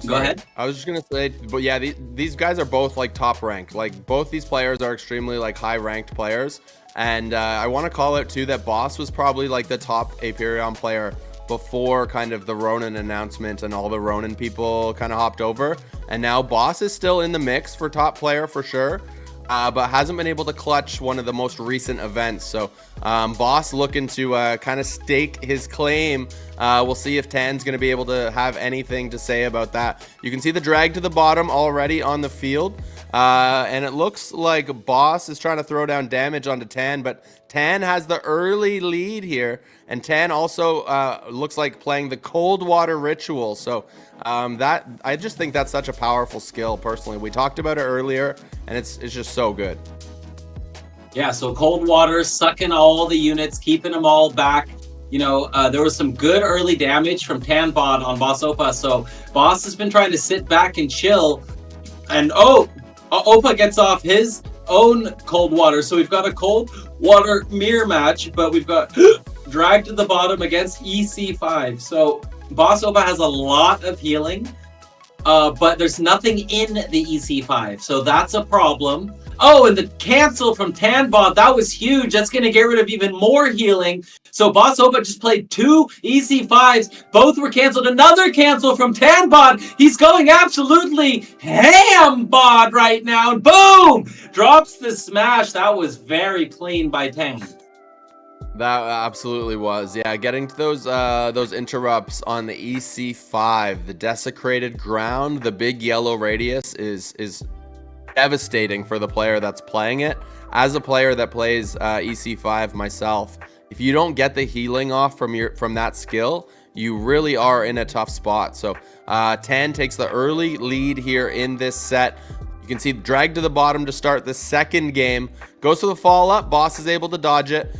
Go ahead. I was just going to say, but yeah, these guys are both like top ranked. Like both these players are extremely like high ranked players. And I want to call out too that Boss was probably like the top Aperion player before kind of the Ronin announcement and all the Ronin people kind of hopped over. And now Boss is still in the mix for top player for sure, but hasn't been able to clutch one of the most recent events. So Boss looking to kind of stake his claim. We'll see if Tan's going to be able to have anything to say about that. You can see the drag to the bottom already on the field. And it looks like Boss is trying to throw down damage onto Tan, but Tan has the early lead here, and Tan also looks like playing the cold water ritual. So that I just think that's such a powerful skill personally. We talked about it earlier, and it's just so good. Yeah, so cold water, sucking all the units, keeping them all back. You know, there was some good early damage from Tanbot on Boss Opa, so Boss has been trying to sit back and chill, and Opa gets off his own cold water. So we've got a cold water mirror match, but we've got drag to the bottom against EC5. So Boss Opa has a lot of healing, but there's nothing in the EC5. So that's a problem. Oh, and the cancel from Tanbot, that was huge. That's going to get rid of even more healing. So Boss Opa just played 2 EC5s. Both were canceled. Another cancel from Tanbot. He's going absolutely ham bod right now. And boom! Drops the smash. That was very clean by Tan. That absolutely was. Yeah, getting to those interrupts on the EC5, the desecrated ground, the big yellow radius is devastating for the player that's playing it. As a player that plays EC5 myself, if you don't get the healing off from that skill, you really are in a tough spot. So Tan takes the early lead here in this set. You can see drag to the bottom to start the second game. Goes to the fall up. Boss is able to dodge it.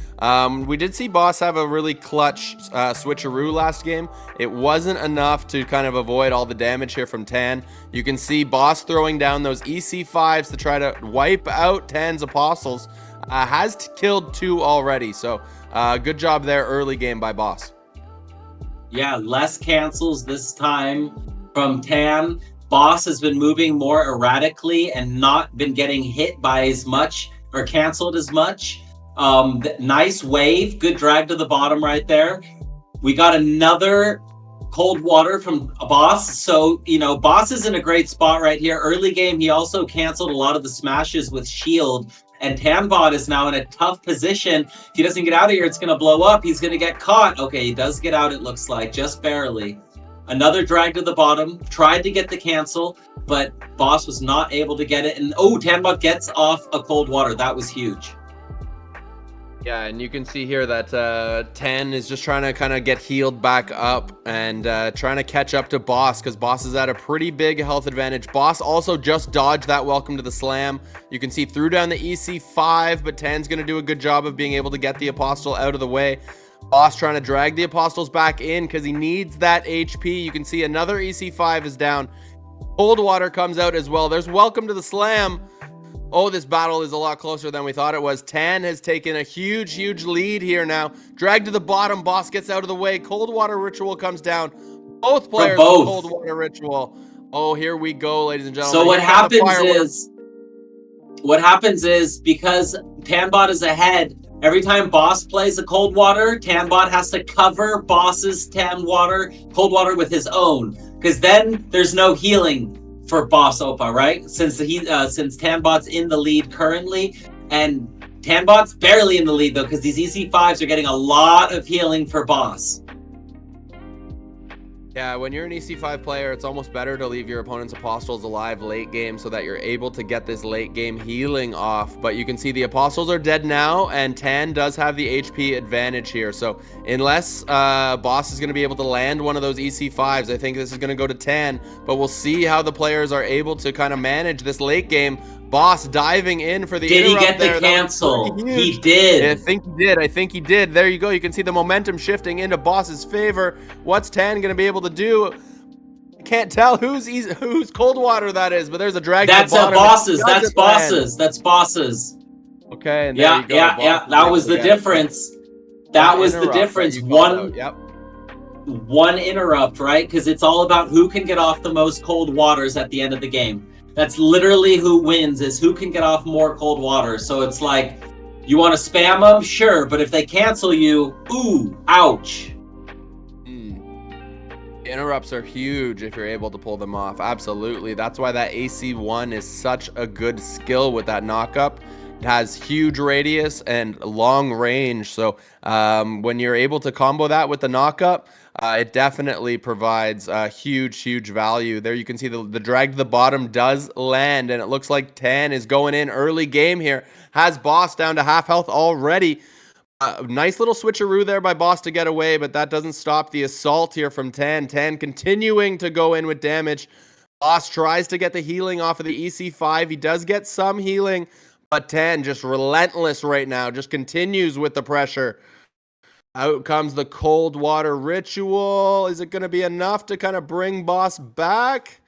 We did see Boss have a really clutch switcheroo last game. It wasn't enough to kind of avoid all the damage here from Tan. You can see Boss throwing down those EC5s to try to wipe out Tan's apostles. Has killed 2 already. So good job there early game by Boss. Yeah, less cancels this time from Tan. Boss has been moving more erratically and not been getting hit by as much or canceled as much. Nice wave, good drag to the bottom right there. We got another cold water from a Boss. So, Boss is in a great spot right here. Early game, he also canceled a lot of the smashes with shield. And Tanbot is now in a tough position. If he doesn't get out of here, it's going to blow up. He's going to get caught. Okay, he does get out, it looks like, just barely. Another drag to the bottom. Tried to get the cancel, but Boss was not able to get it. And, Tanbot gets off a cold water. That was huge. Yeah, and you can see here that 10 is just trying to kind of get healed back up and trying to catch up to Boss, because Boss is at a pretty big health advantage. Boss also just dodged that welcome to the slam. You can see threw down the EC5, but 10's going to do a good job of being able to get the Apostle out of the way. Boss trying to drag the Apostles back in because he needs that HP. You can see another EC5 is down. Cold water comes out as well. There's welcome to the slam. Oh, this battle is a lot closer than we thought it was. Tan has taken a huge lead here now. Dragged to the bottom. Boss gets out of the way. Cold water ritual comes down. Both players with cold water ritual. Oh, here we go, ladies and gentlemen. So what happens is because Tanbot is ahead, every time Boss plays a cold water, Tanbot has to cover Boss's cold water with his own, because then there's no healing for Boss Opa, right? Since Tanbot's in the lead currently, and Tanbot's barely in the lead though, because these EC5s are getting a lot of healing for Boss. Yeah, when you're an EC5 player, it's almost better to leave your opponent's Apostles alive late game so that you're able to get this late game healing off. But you can see the Apostles are dead now, and Tan does have the HP advantage here. So unless Boss is going to be able to land one of those EC5s, I think this is going to go to Tan. But we'll see how the players are able to kind of manage this late game. Boss diving in for the interrupt. Did he get the cancel? He did. I think he did. There you go. You can see the momentum shifting into Boss's favor. What's Tan going to be able to do? I can't tell who's cold water that is, but there's a drag. That's to the bottom. That's Bosses. That's Bosses. Okay. And yeah. That was the difference. That was the difference. One interrupt, right? Because it's all about who can get off the most cold waters at the end of the game. That's literally who wins, is who can get off more cold water. So it's like, you want to spam them? Sure. But if they cancel you, ooh, ouch. Interrupts are huge if you're able to pull them off. Absolutely. That's why that AC1 is such a good skill with that knockup. It has huge radius and long range. So when you're able to combo that with the knockup, it definitely provides huge value. There you can see the drag to the bottom does land, and it looks like Tan is going in early game here. Has Boss down to half health already. Nice little switcheroo there by Boss to get away, but that doesn't stop the assault here from Tan. Tan continuing to go in with damage. Boss tries to get the healing off of the EC5. He does get some healing, but Tan just relentless right now. Just continues with the pressure. Out comes the cold water ritual. Is it going to be enough to kind of bring Boss back?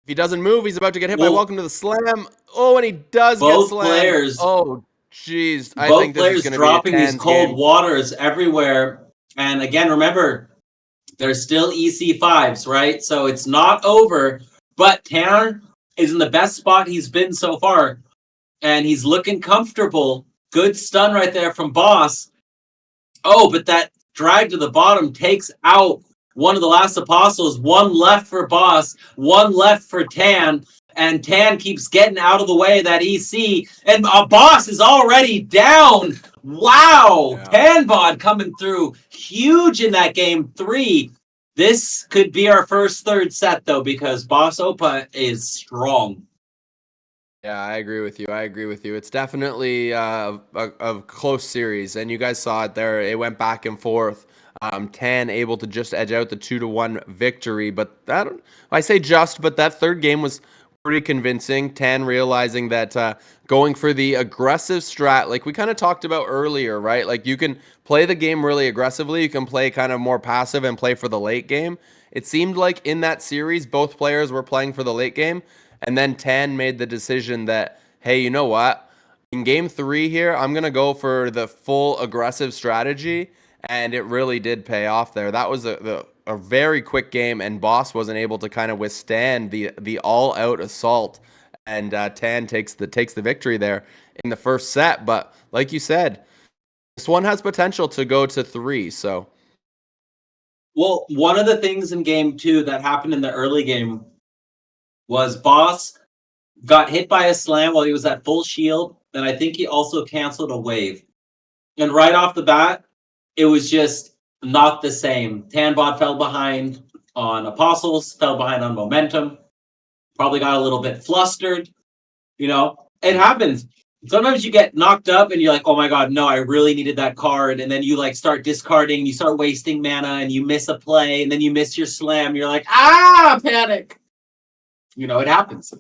If he doesn't move, he's about to get hit by welcome to the slam. Oh, and he does get slammed. Both players. Oh, jeez. I think this is going to be dropping these cold waters everywhere. And again, remember, there's still EC5s, right? So it's not over. But Tan is in the best spot he's been so far. And he's looking comfortable. Good stun right there from Boss. Oh, but that drag to the bottom takes out one of the last Apostles. One left for Boss, one left for Tan, and Tan keeps getting out of the way of that EC, and Boss is already down. Wow, yeah. Tanbot coming through huge in that game 3. This could be our first third set, though, because Boss Opa is strong. Yeah, I agree with you. It's definitely a close series, and you guys saw it there. It went back and forth. Tan able to just edge out the 2-1 victory, but that third game was pretty convincing. Tan realizing that going for the aggressive strat, like we kind of talked about earlier, right? Like you can play the game really aggressively. You can play kind of more passive and play for the late game. It seemed like in that series, both players were playing for the late game. And then Tan made the decision that, hey, you know what? In game 3 here, I'm going to go for the full aggressive strategy. And it really did pay off there. That was the a very quick game, and Boss wasn't able to kind of withstand the all out assault, and Tan takes the victory there in the first set. But like you said, this one has potential to go to 3. So Well, one of the things in game 2 that happened in the early game was Boss got hit by a slam while he was at full shield, and I think he also canceled a wave. And right off the bat, it was just not the same. Tanbot fell behind on Apostles, fell behind on Momentum, probably got a little bit flustered. It happens. Sometimes you get knocked up and you're like, oh my God, no, I really needed that card. And then you like start discarding, you start wasting mana and you miss a play and then you miss your slam. You're like, panic. It happens.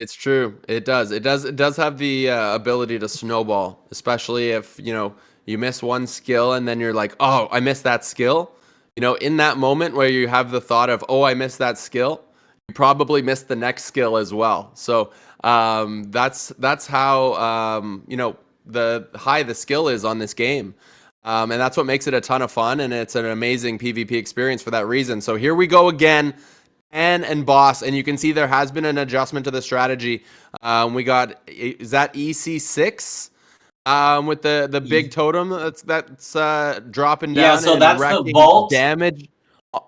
it's true. It does. It does have the ability to snowball, especially if, you miss one skill and then you're like, oh, I missed that skill. In that moment where you have the thought of, oh, I missed that skill, you probably missed the next skill as well. So that's how the high the skill is on this game. And that's what makes it a ton of fun, and it's an amazing PvP experience for that reason. So here we go again. And Boss, and you can see there has been an adjustment to the strategy. We got, is that EC6 with the big totem that's dropping down? Yeah, so and that's the wrecking vault. damage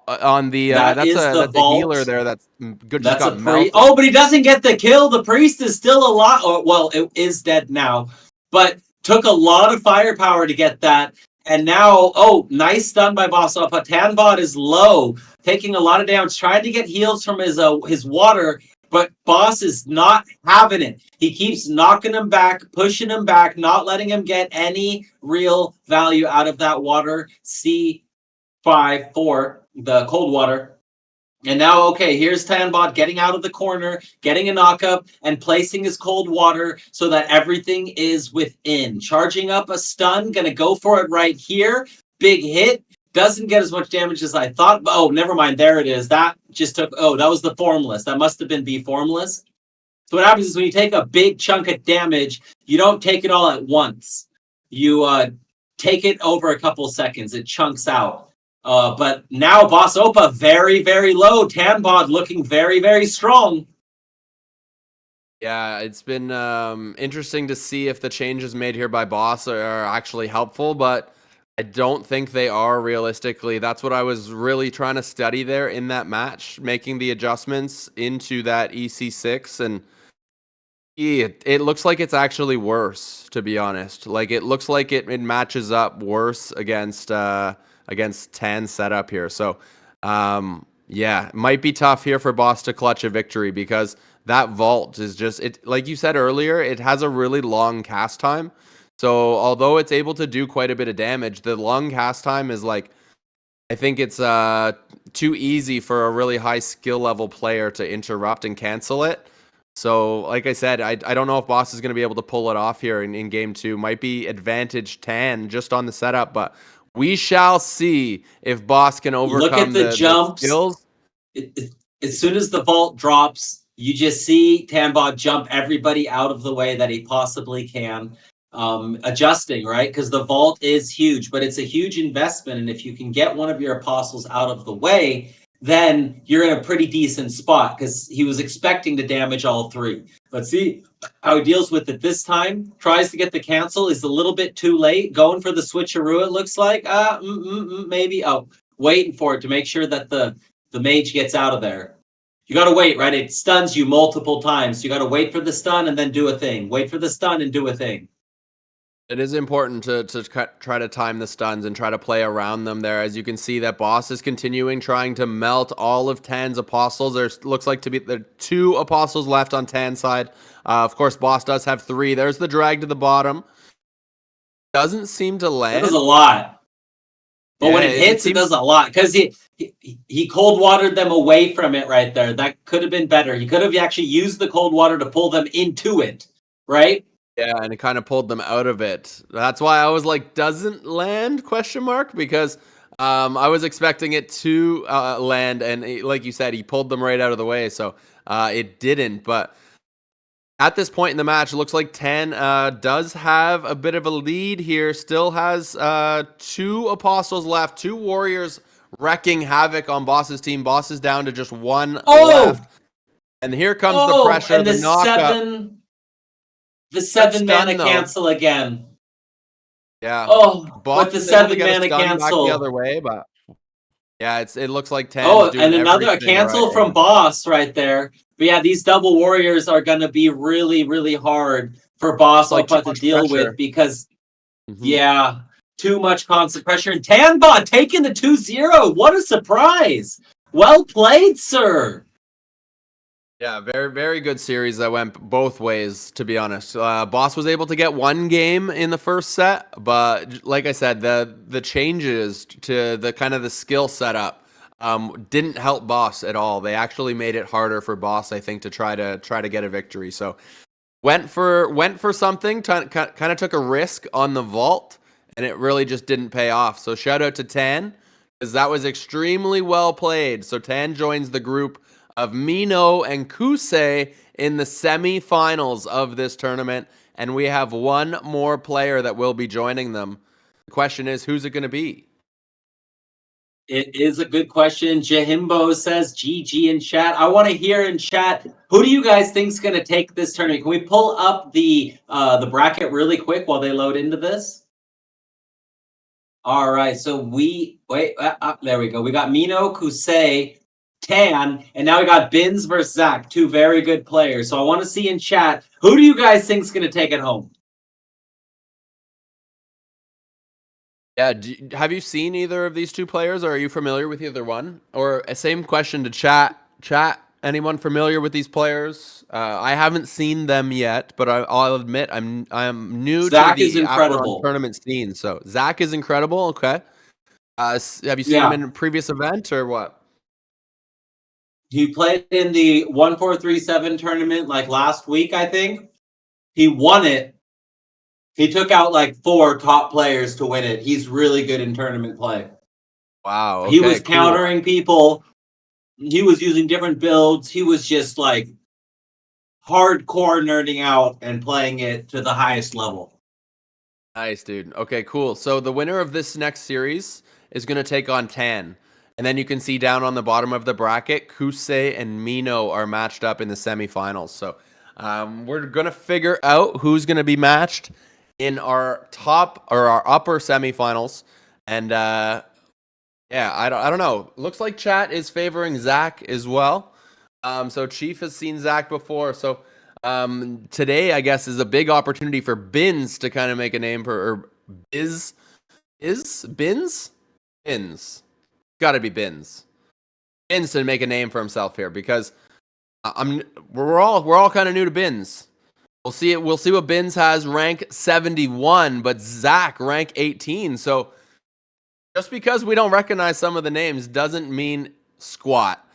on the That's a vault. healer there that's good. That's Just a got priest. melted. Oh, but he doesn't get the kill. The priest is still alive. Well, it is dead now, but took a lot of firepower to get that. And now, nice stun by Boss Alpha. Tanbot is low, taking a lot of damage, trying to get heals from his water, but Boss is not having it. He keeps knocking him back, pushing him back, not letting him get any real value out of that water. C5-4, the cold water. And now, okay, here's Tanbot getting out of the corner, getting a knockup, and placing his cold water so that everything is within. Charging up a stun, gonna go for it right here. Big hit. Doesn't get as much damage as I thought. Oh, never mind. There it is. That just took... Oh, that was the Formless. That must have been B Formless. So what happens is when you take a big chunk of damage, you don't take it all at once. You take it over a couple seconds. It chunks out. But now Boss Opa very, very low. Tanbot looking very, very strong. Yeah, it's been interesting to see if the changes made here by Boss are actually helpful, but I don't think they are realistically. That's what I was really trying to study there in that match, making the adjustments into that EC6, and it looks like it's actually worse, to be honest. Like, it looks like it matches up worse against Tan's setup here. So, yeah, it might be tough here for Boss to clutch a victory because that vault is just, it, like you said earlier, it has a really long cast time. So although it's able to do quite a bit of damage, the long cast time is like, I think it's too easy for a really high skill level player to interrupt and cancel it. So, like I said, I don't know if Boss is going to be able to pull it off here in game 2. Might be advantage Tan just on the setup, but we shall see if Boss can overcome Look at the jumps. The skills. As soon as the vault drops, you just see Tanbot jump everybody out of the way that he possibly can. Adjusting, right? Because the vault is huge, but it's a huge investment. And if you can get one of your apostles out of the way, then you're in a pretty decent spot because he was expecting to damage all 3. Let's see how he deals with it this time. Tries to get the cancel. Is a little bit too late. Going for the switcheroo, it looks like. Maybe. Oh, waiting for it to make sure that the mage gets out of there. You got to wait, right? It stuns you multiple times. You got to wait for the stun and then do a thing. Wait for the stun and do a thing. It is important to try to time the stuns and try to play around them there. As you can see, that Boss is continuing trying to melt all of Tan's apostles. There looks like to be 2 apostles left on Tan's side. Of course, Boss does have 3. There's the drag to the bottom. Doesn't seem to land. That does a lot. But when it hits, it does a lot. Because he cold watered them away from it right there. That could have been better. He could have actually used the cold water to pull them into it, right? Yeah, and it kind of pulled them out of it. That's why I was like, doesn't land, question mark? Because I was expecting it to land, and like you said, he pulled them right out of the way, so it didn't. But at this point in the match, it looks like Tan does have a bit of a lead here, still has 2 apostles left, 2 warriors wrecking havoc on Boss's team. Boss is down to just one Oh, left. And here comes the pressure, and the knockup. the Good 7 mana stun, though. cancel again. Yeah. Oh, Boss but the was able to 7 get a mana stun back the cancel. other way, but yeah, it looks like Tan's Oh, and doing another everything right. cancel from Boss right there. But yeah, these double warriors are going to be really, really hard for Boss Like too Oppa to much deal with pressure. because, Mhm. yeah, too much constant pressure. And Tanbot taking the 2-0. What a surprise. Well played, sir. Yeah, very, very good series that went both ways, to be honest. Boss was able to get one game in the first set, but like I said, the changes to the kind of the skill setup didn't help Boss at all. They actually made it harder for Boss, I think, to try to get a victory. So went for something, kind of took a risk on the vault, and it really just didn't pay off. So shout out to Tan, because that was extremely well played. So Tan joins the group of Mino and Kusei in the semifinals of this tournament, and we have one more player that will be joining them. The question is, who's it going to be? It is a good question. Jahimbo says GG in chat. I want to hear in chat, who do you guys think is going to take this tournament? Can we pull up the bracket really quick while they load into this? All right, so there we go. We got Mino, Kusei, Tan, and now we got Bins versus Zach, two very good players. So I want to see in chat, who do you guys think is going to take it home? Yeah, have you seen either of these two players, or are you familiar with either one? Or same question to chat. Chat, anyone familiar with these players? I haven't seen them yet, but I'll admit I'm new to Zach is the Aperon incredible. tournament scene. So Zach is incredible. Okay, have you seen him Yeah. in a previous event or what? He played in the 1437 tournament like last week, I think. He won it. He took out like 4 top players to win it. He's really good in tournament play. Wow. He Okay. was Cool. countering people. He was using different builds. He was just like hardcore nerding out and playing it to the highest level. Nice, dude. Okay, cool. So the winner of this next series is going to take on Tan. And then you can see down on the bottom of the bracket, Kusei and Mino are matched up in the semifinals. So we're going to figure out who's going to be matched in our top or our upper semifinals. And yeah, I don't know. Looks like chat is favoring Zach as well. So Chief has seen Zach before. So today, I guess, is a big opportunity for Bins to kind of make a name for, or Bins? Bins. Got to be Bins. Bins to make a name for himself here, because we're all kind of new to Bins. We'll see what Bins has rank 71, but Zach rank 18. So just because we don't recognize some of the names doesn't mean squat.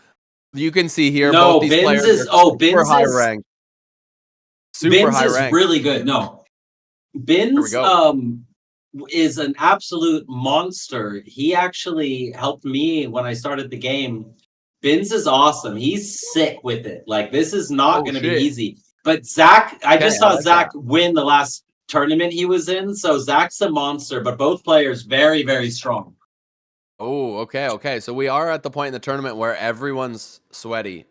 You can see here both No, these players are super high ranked. Super Bins high is ranked. really good. No. There we Bins go. is an absolute monster. He actually helped me when I started the game. Bins is awesome. He's sick with it. Like, this is not Oh going to be shit. easy. But Zach, I Okay, just I saw like that. Zach win the last tournament he was in. So Zach's a monster, but both players very, very strong. Oh, okay. So we are at the point in the tournament where everyone's sweaty,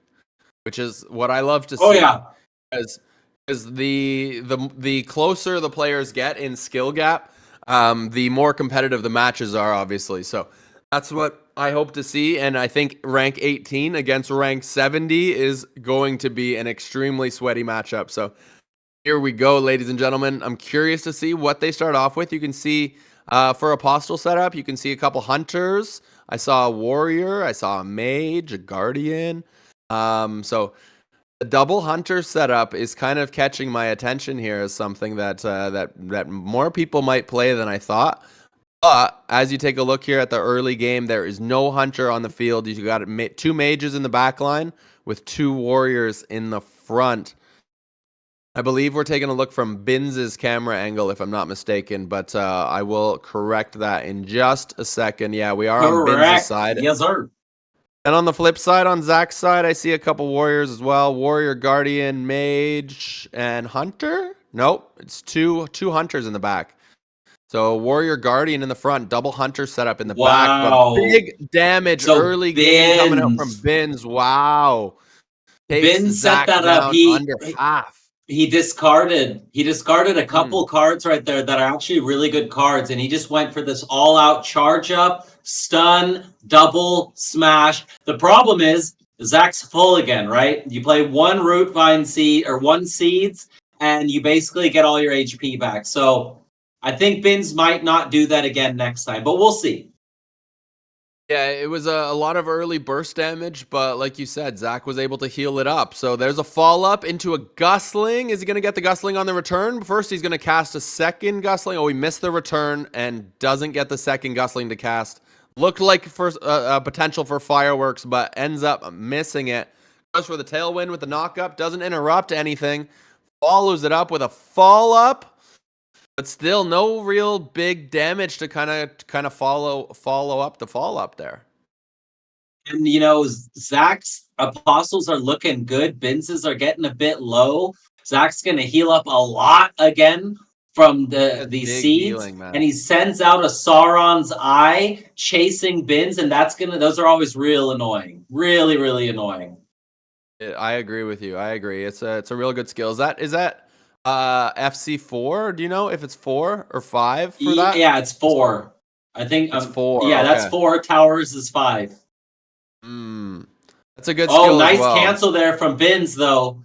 which is what I love to Oh, see. yeah. Because the closer the players get in skill gap, the more competitive the matches are, obviously. So that's what I hope to see. And I think rank 18 against rank 70 is going to be an extremely sweaty matchup. So here we go, ladies and gentlemen. I'm curious to see what they start off with. You can see for Apostle setup, you can see a couple hunters. I saw a warrior. I saw a mage, a guardian. So the double hunter setup is kind of catching my attention here as something that that more people might play than I thought. But as you take a look here at the early game, there is no hunter on the field. You got 2 mages in the back line with 2 warriors in the front. I believe we're taking a look from Bins' camera angle, if I'm not mistaken, but I will correct that in just a second. Yeah, we are on Bins' Correct. side. Yes, sir. And on the flip side, on Zach's side, I see a couple warriors as well. Warrior, guardian, mage, and hunter? Nope, it's two hunters in the back. So Warrior Guardian in the front, double Hunter setup in the back, but Wow. big damage So early game coming out from Bins. Bins. Wow. Takes Bins set Zach that up. down under half. He discarded a Hmm. couple cards right there that are actually really good cards, and he just went for this all-out charge up, stun, double, smash. The problem is Zach's full again, right? You play one root vine seed or one seeds, and you basically get all your HP back. So I think Bins might not do that again next time, but we'll see. Yeah, it was a lot of early burst damage, but like you said, Zach was able to heal it up. So there's a fall up into a Gustling. Is he going to get the Gustling on the return? First, he's going to cast a second Gustling. Oh, he missed the return and doesn't get the second Gustling to cast. Looked like first potential for fireworks, but ends up missing it. Goes for the tailwind with the knock up. Doesn't interrupt anything. Follows it up with a fall up. But still, no real big damage to kind of follow up the fall up there. And Zach's apostles are looking good. Binz's are getting a bit low. Zach's gonna heal up a lot again from these seeds, healing, man. and he sends out a Sauron's Eye chasing Binz, and those are always real annoying, really, really annoying. I agree with you. I agree. It's a real good skill. Is that FC4? Do you know if it's 4 or 5 for that? Yeah, it's 4. I think it's 4. Yeah, okay. That's 4. Towers is 5. That's a good skill. Oh, nice as well. cancel there from Binz, though.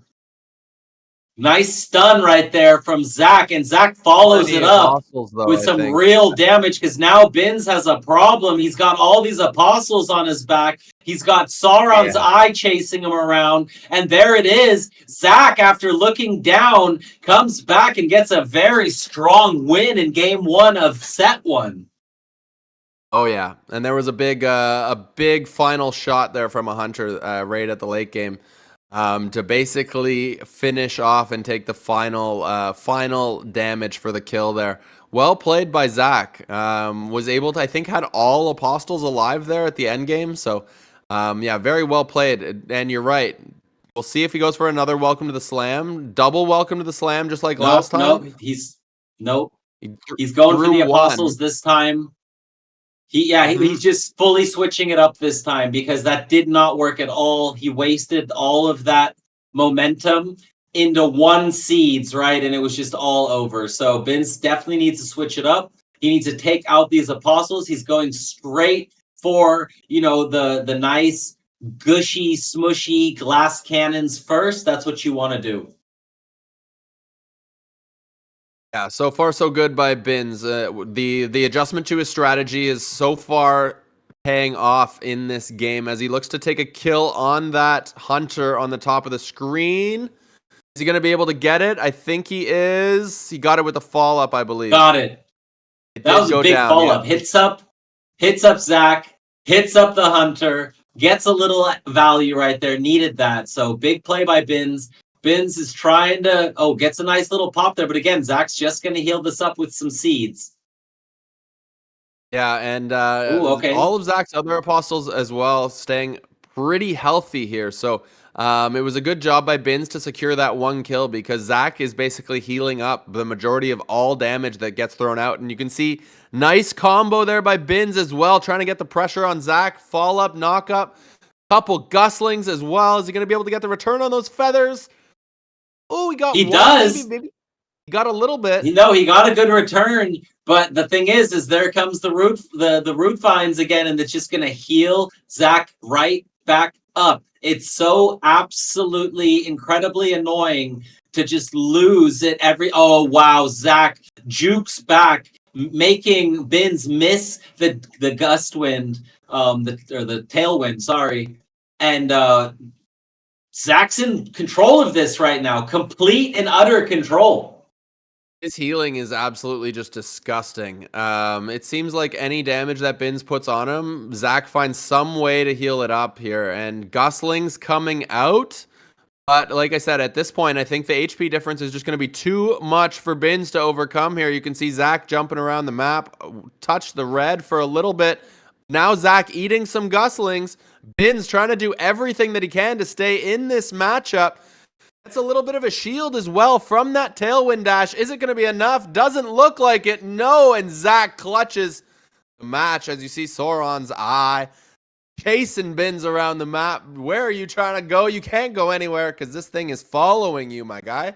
Nice stun right there from Zach, and Zach follows it up with some real damage, because now Binz has a problem. He's got all these apostles on his back. He's got Sauron's Eye chasing him around, and there it is. Zach, after looking down, comes back and gets a very strong win in game 1 of set 1. Oh yeah, and there was a big final shot there from a Hunter right at the late game. To basically finish off and take the final damage for the kill there. Well played by Zach. Was able to, I think, had all apostles alive there at the end game. So, yeah, very well played. And you're right. We'll see if he goes for another welcome to the slam. Double welcome to the slam, just like last time. He's going for the apostles this time. He's just fully switching it up this time, because that did not work at all. He wasted all of that momentum into one seeds, right? And it was just all over. So Binz definitely needs to switch it up. He needs to take out these apostles. He's going straight for, the nice, gushy, smushy glass cannons first. That's what you want to do. Yeah, so far so good by Binz. The adjustment to his strategy is so far paying off in this game as he looks to take a kill on that Hunter on the top of the screen. Is he going to be able to get it? I think he is. He got it with the fall up, I believe. Got it. That was a big fall up. Hits up Zach, hits up the Hunter, gets a little value right there. Needed that. So big play by Binz. Binz is trying to, gets a nice little pop there. But again, Zach's just going to heal this up with some seeds. Yeah, and all of Zach's other apostles as well staying pretty healthy here. So it was a good job by Binz to secure that one kill, because Zach is basically healing up the majority of all damage that gets thrown out. And you can see nice combo there by Binz as well, trying to get the pressure on Zach. Fall up, knock up, couple Guslings as well. Is he going to be able to get the return on those feathers? Oh, he got one. Does. Maybe. He got a little bit. He got a good return. But the thing is there comes the root vines again, and it's just going to heal Zach right back up. It's so absolutely incredibly annoying to just lose it oh, wow. Zach jukes back, making Binz miss the gust wind, the tailwind, sorry. And Zach's in control of this right now. Complete and utter control. His healing is absolutely just disgusting. It seems like any damage that Binz puts on him, Zach finds some way to heal it up here. And Gusling's coming out. But like I said, at this point, I think the HP difference is just going to be too much for Binz to overcome here. You can see Zach jumping around the map, touch the red for a little bit. Now Zach eating some Guslings. Binz trying to do everything that he can to stay in this matchup. That's a little bit of a shield as well from that tailwind dash. Is it going to be enough? Doesn't look like it. No, and Zach clutches the match as you see Sauron's eye chasing Bins around the map. Where are you trying to go? You can't go anywhere because this thing is following you, my guy.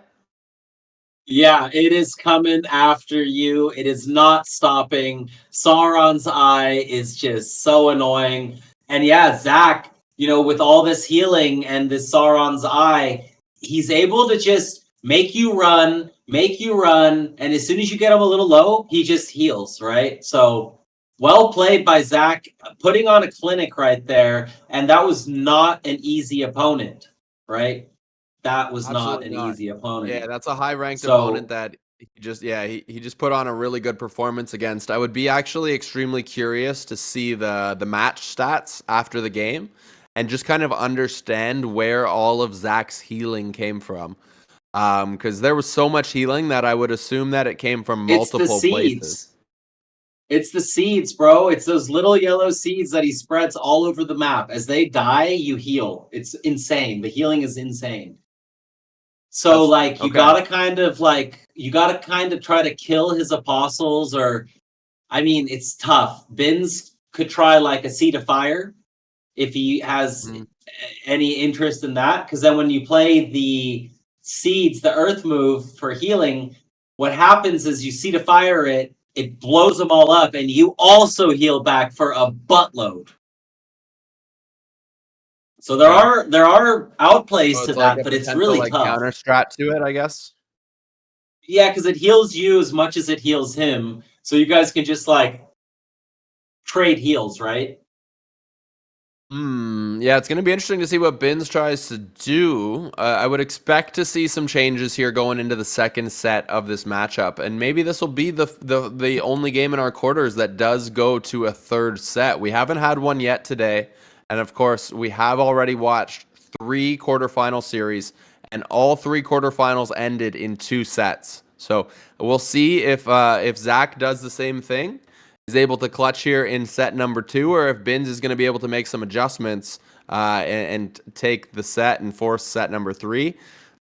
Yeah, it is coming after you. It is not stopping. Sauron's eye is just so annoying. And yeah, Zach, with all this healing and this Sauron's eye, he's able to just make you run, and as soon as you get him a little low, he just heals, right? So well played by Zach, putting on a clinic right there, and that was not an easy opponent, right? That was not Absolutely an not. easy opponent. Yeah, that's a high-ranked opponent So that he just put on a really good performance against. I would be actually extremely curious to see the match stats after the game and just kind of understand where all of Zach's healing came from. Because there was so much healing that I would assume that it came from it's the multiple places. seeds. It's the seeds, bro. It's those little yellow seeds that he spreads all over the map. As they die, you heal. It's insane. The healing is insane. So That's like okay. you gotta kind of try to kill his apostles, or I mean it's tough. Bins could try like a seed of fire if he has any interest in that, because then when you play the seeds, the earth move for healing, what happens is you seed of fire it blows them all up, and you also heal back for a buttload. So there Okay. are outplays So to it's like that, a but it's potential really like tough. counter strat to it, I guess. Yeah, because it heals you as much as it heals him. So you guys can just like trade heals, right? Yeah, it's going to be interesting to see what Bins tries to do. I would expect to see some changes here going into the second set of this matchup, and maybe this will be the only game in our quarters that does go to a third set. We haven't had one yet today, and of course, we have already watched 3 quarterfinal series, and all 3 quarterfinals ended in 2 sets. So we'll see if Zach does the same thing, is able to clutch here in set number 2, or if Bins is going to be able to make some adjustments and take the set and force set number 3.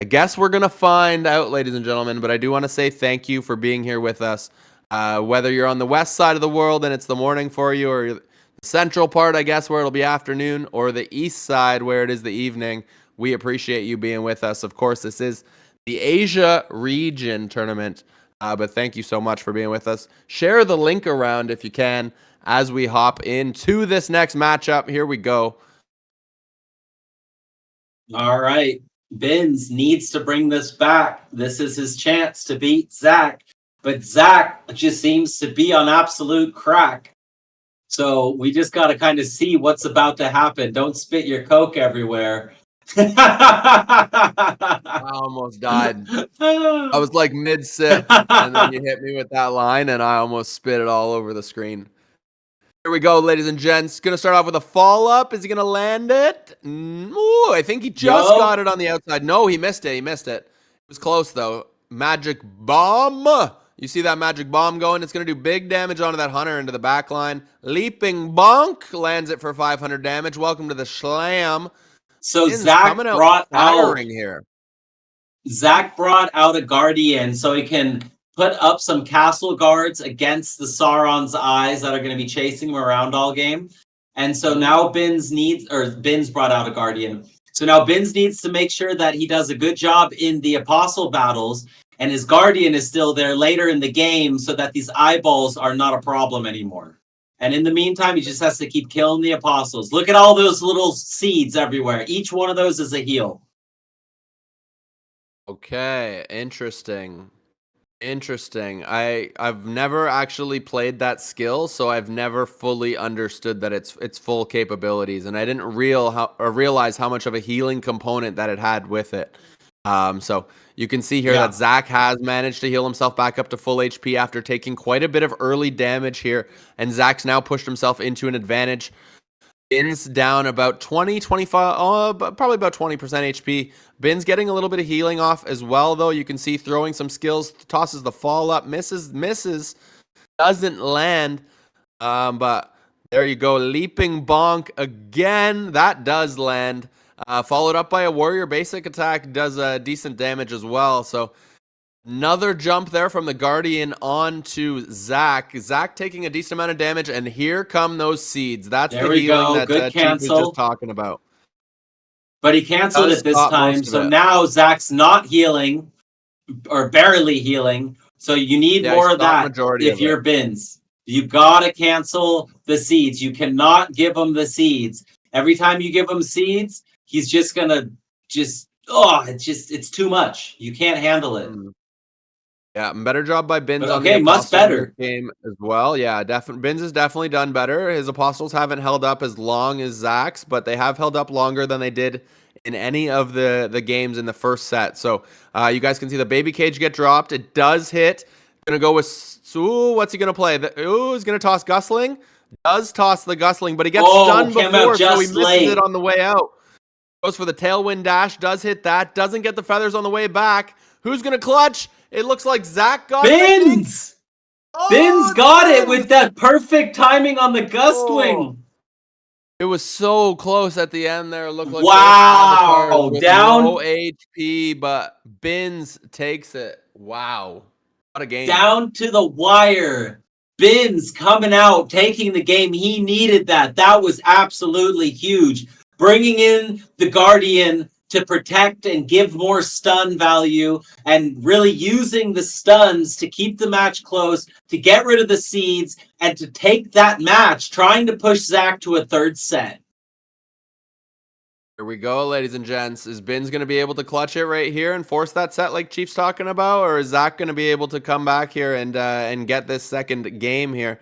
I guess we're going to find out, ladies and gentlemen, but I do want to say thank you for being here with us. Whether you're on the west side of the world and it's the morning for you, or the central part, I guess, where it'll be afternoon, or the east side where it is the evening, we appreciate you being with us. Of course, this is the Asia region tournament. But thank you so much for being with us. Share the link around if you can as we hop into this next matchup. Here we go. All right. Bins needs to bring this back. This is his chance to beat Zach. But Zach just seems to be on absolute crack. So we just got to kind of see what's about to happen. Don't spit your Coke everywhere. I almost died. I was like mid-sip, and then you hit me with that line, and I almost spit it all over the screen. Here we go, ladies and gents. Going to start off with a fall-up. Is he going to land it? Ooh, I think he just got it on the outside. No, he missed it. He missed it. It was close, though. Magic bomb. You see that magic bomb going? It's going to do big damage onto that hunter into the back line. Leaping bonk lands it for 500 damage. Welcome to the slam. So Zach brought out here. Zach brought out a guardian so he can put up some castle guards against the Sauron's eyes that are going to be chasing him around all game. And so now Bins brought out a guardian. So now Bins needs to make sure that he does a good job in the apostle battles, and his guardian is still there later in the game so that these eyeballs are not a problem anymore. And in the meantime, he just has to keep killing the apostles. Look at all those little seeds everywhere. Each one of those is a heal. Okay, interesting. I've never actually played that skill, so I've never fully understood that its full capabilities, and I didn't realize how much of a healing component that it had with it. So you can see here that Zach has managed to heal himself back up to full HP after taking quite a bit of early damage here, and Zach's now pushed himself into an advantage. Bins down about 20, 25, probably about 20% HP. Bins getting a little bit of healing off as well, though. You can see throwing some skills, tosses the fall up, misses, doesn't land. But there you go. Leaping bonk again. That does land. Followed up by a warrior basic attack, does decent damage as well. So another jump there from the Guardian onto Zach. Zach taking a decent amount of damage, and here come those seeds. That's There the we healing go. that Good Chief was just cancel. talking about. But he canceled Does it this stop time. most of So it. now Zach's not healing or barely healing. So you need Yeah, he more of stopped that majority if of it. you're Bins. You gotta cancel the seeds. You cannot give him the seeds. Every time you give him seeds, he's just gonna it's too much. You can't handle it. Yeah, better job by Bins But on the okay, much Apostle in this better. game as well. Yeah, definitely. Bins has definitely done better. His Apostles haven't held up as long as Zach's, but they have held up longer than they did in any of the games in the first set. So you guys can see the baby cage get dropped. It does hit. Gonna go with what's he gonna play? He's gonna toss Gusling. Does toss the Gusling, but he gets Oh, stunned came out before, so he just misses it late. on the way out. Goes for the tailwind dash. Does hit that. Doesn't get the feathers on the way back. Who's gonna clutch? It looks like Zach got it, I think. Bins! Oh, Bins it's got it Bins! with that perfect timing on the gust Oh. wing. It was so close at the end there. It looked like both avatars Wow. with Down low HP, but Bins takes it. Wow. What a game. down to the wire. Bins coming out, taking the game. He needed that. That was absolutely huge. Bringing in the Guardian to protect and give more stun value, and really using the stuns to keep the match close, to get rid of the seeds, and to take that match, trying to push Zach to a third set. Here we go, ladies and gents. Is Bins going to be able to clutch it right here and force that set like Chief's talking about? Or is Zach going to be able to come back here and get this second game here?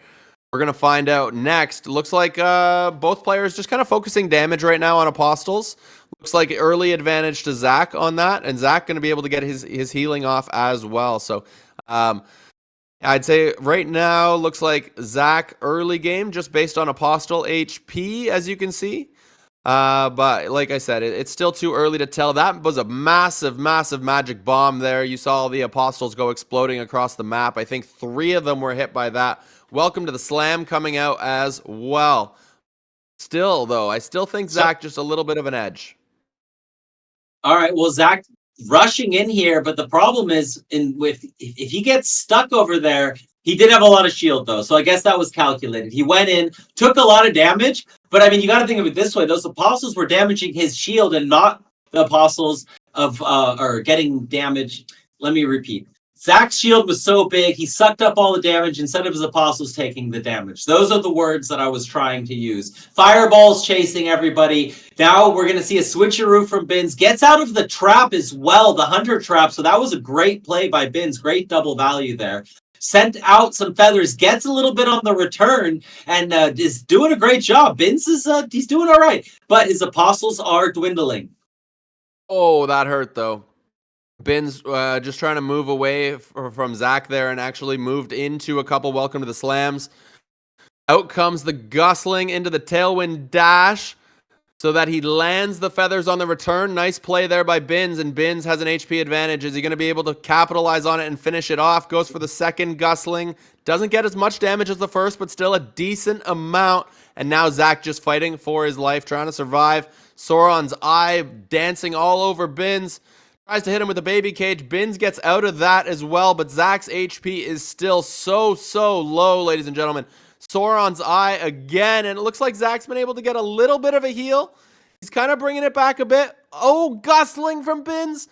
We're going to find out next. Looks like both players just kind of focusing damage right now on Apostles. Looks like early advantage to Zach on that. And Zach going to be able to get his healing off as well. So I'd say right now looks like Zach early game just based on Apostle HP, as you can see. But like I said, it's still too early to tell. That was a massive, massive magic bomb there. You saw the Apostles go exploding across the map. I think 3 of them were hit by that. Welcome to the slam coming out as well. Still, though, I still think Zach just a little bit of an edge. All right, well, Zach rushing in here, but the problem is if he gets stuck over there, he did have a lot of shield though, so I guess that was calculated. He went in, took a lot of damage, but I mean, you got to think of it this way: those apostles were damaging his shield, and not the apostles of or getting damage. Let me repeat. Zach's shield was so big, he sucked up all the damage instead of his apostles taking the damage. Those are the words that I was trying to use. Fireballs chasing everybody. Now we're going to see a switcheroo from Bins. Gets out of the trap as well, the hunter trap. So that was a great play by Bins. Great double value there. Sent out some feathers, gets a little bit on the return, and is doing a great job. Bins is he's doing all right, but his apostles are dwindling. Oh, that hurt though. Bins just trying to move away from Zach there and actually moved into a couple welcome to the slams. Out comes the Gusling into the tailwind dash so that he lands the feathers on the return. Nice play there by Bins, and Bins has an HP advantage. Is he going to be able to capitalize on it and finish it off? Goes for the second Gusling. Doesn't get as much damage as the first, but still a decent amount. And now Zach just fighting for his life, trying to survive. Sauron's eye dancing all over Bins. Tries to hit him with a baby cage. Bins gets out of that as well, but Zach's HP is still so low, ladies and gentlemen. Sauron's eye again, and it looks like Zach's been able to get a little bit of a heal. He's kind of bringing it back a bit. Oh, Gusling from Bins.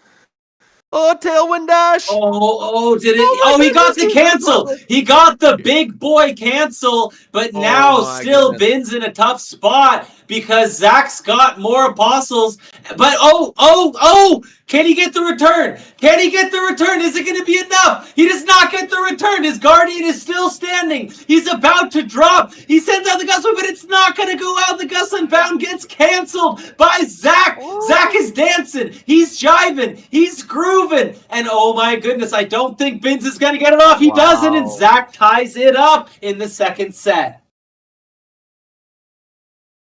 Oh, tailwind dash. Did it? Oh, he got the cancel. He got the big boy cancel, but now still Bins in a tough spot because Zach's got more apostles. But can he get the return? Can he get the return? Is it going to be enough? He does not get the return. His Guardian is still standing. He's about to drop. He sends out the Gusling, but it's not going to go out. The Gusling bound gets canceled by Zach. Oh. Zach is dancing. He's jiving. He's grooving. And oh my goodness, I don't think Bins is going to get it off. He doesn't, and Zach ties it up in the second set.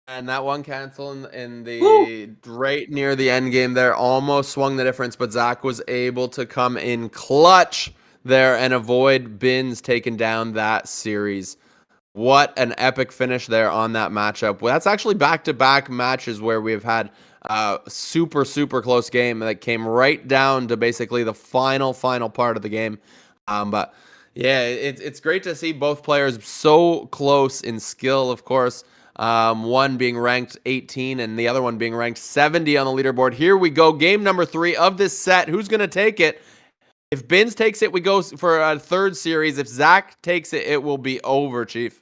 And that one cancel in the right near the end game there almost swung the difference, but Zach was able to come in clutch there and avoid Bins taking down that series. What an epic finish there on that matchup. Well, that's actually back-to-back matches where we've had Super, super close game that came right down to basically the final part of the game. But yeah, it's great to see both players so close in skill, of course. One being ranked 18 and the other one being ranked 70 on the leaderboard. Here we go. Game number 3 of this set. Who's going to take it? If Bins takes it, we go for a third series. If Zach takes it, it will be over, Chief.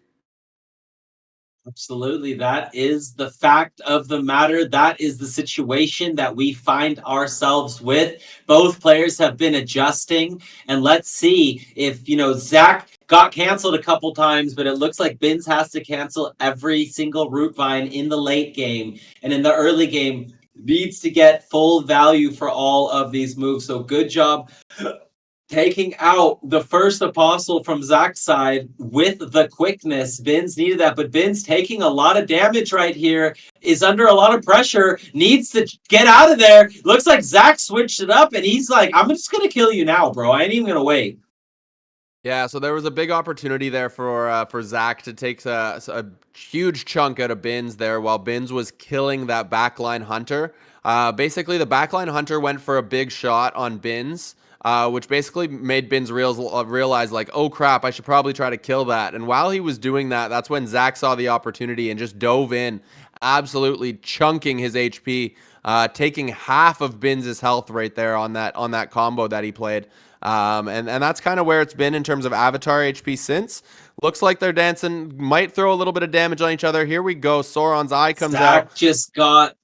Absolutely. That is the fact of the matter. That is the situation that we find ourselves with. Both players have been adjusting. And let's see if, Zach got canceled a couple times, but it looks like Bins has to cancel every single root vine in the late game. And in the early game, needs to get full value for all of these moves. So good job taking out the first apostle from Zach's side with the quickness. Bins needed that, but Bins taking a lot of damage right here, is under a lot of pressure, needs to get out of there. Looks like Zach switched it up, and he's like, I'm just going to kill you now, bro. I ain't even going to wait. Yeah, so there was a big opportunity there for Zach to take a huge chunk out of Bins there while Bins was killing that backline hunter. Basically, the backline hunter went for a big shot on Bins, which basically made Bins realize, like, oh crap, I should probably try to kill that. And while he was doing that, that's when Zach saw the opportunity and just dove in, absolutely chunking his HP, taking half of Bins' health right there on that combo that he played. And that's kind of where it's been in terms of Avatar HP since. Looks like they're dancing, might throw a little bit of damage on each other. Here we go. Sauron's eye comes out. Zach just got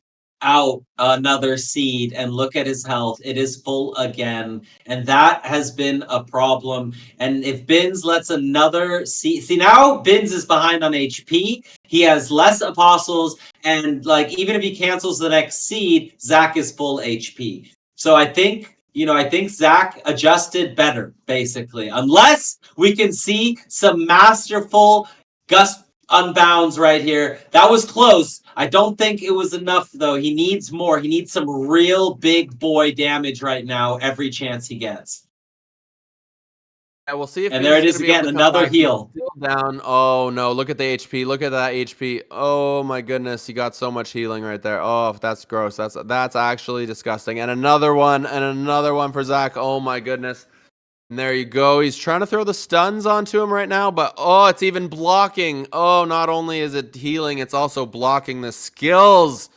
out another seed, and look at his health. It is full again, and that has been a problem. And if Bins lets another see now Bins is behind on HP. He has less apostles, and like even if he cancels the next seed, Zach is full HP. So I think Zach adjusted better, basically. Unless we can see some masterful Gus Unbounds right here. That was close. I don't think it was enough, though. He needs more. He needs some real big boy damage right now, every chance he gets. Yeah, we'll see if. And there it is again, another heal. Still down. Oh no! Look at the HP. Look at that HP. Oh my goodness! He got so much healing right there. Oh, that's gross. That's actually disgusting. And another one for Zach. Oh my goodness! And there you go. He's trying to throw the stuns onto him right now, but oh, it's even blocking. Oh, not only is it healing, it's also blocking the skills.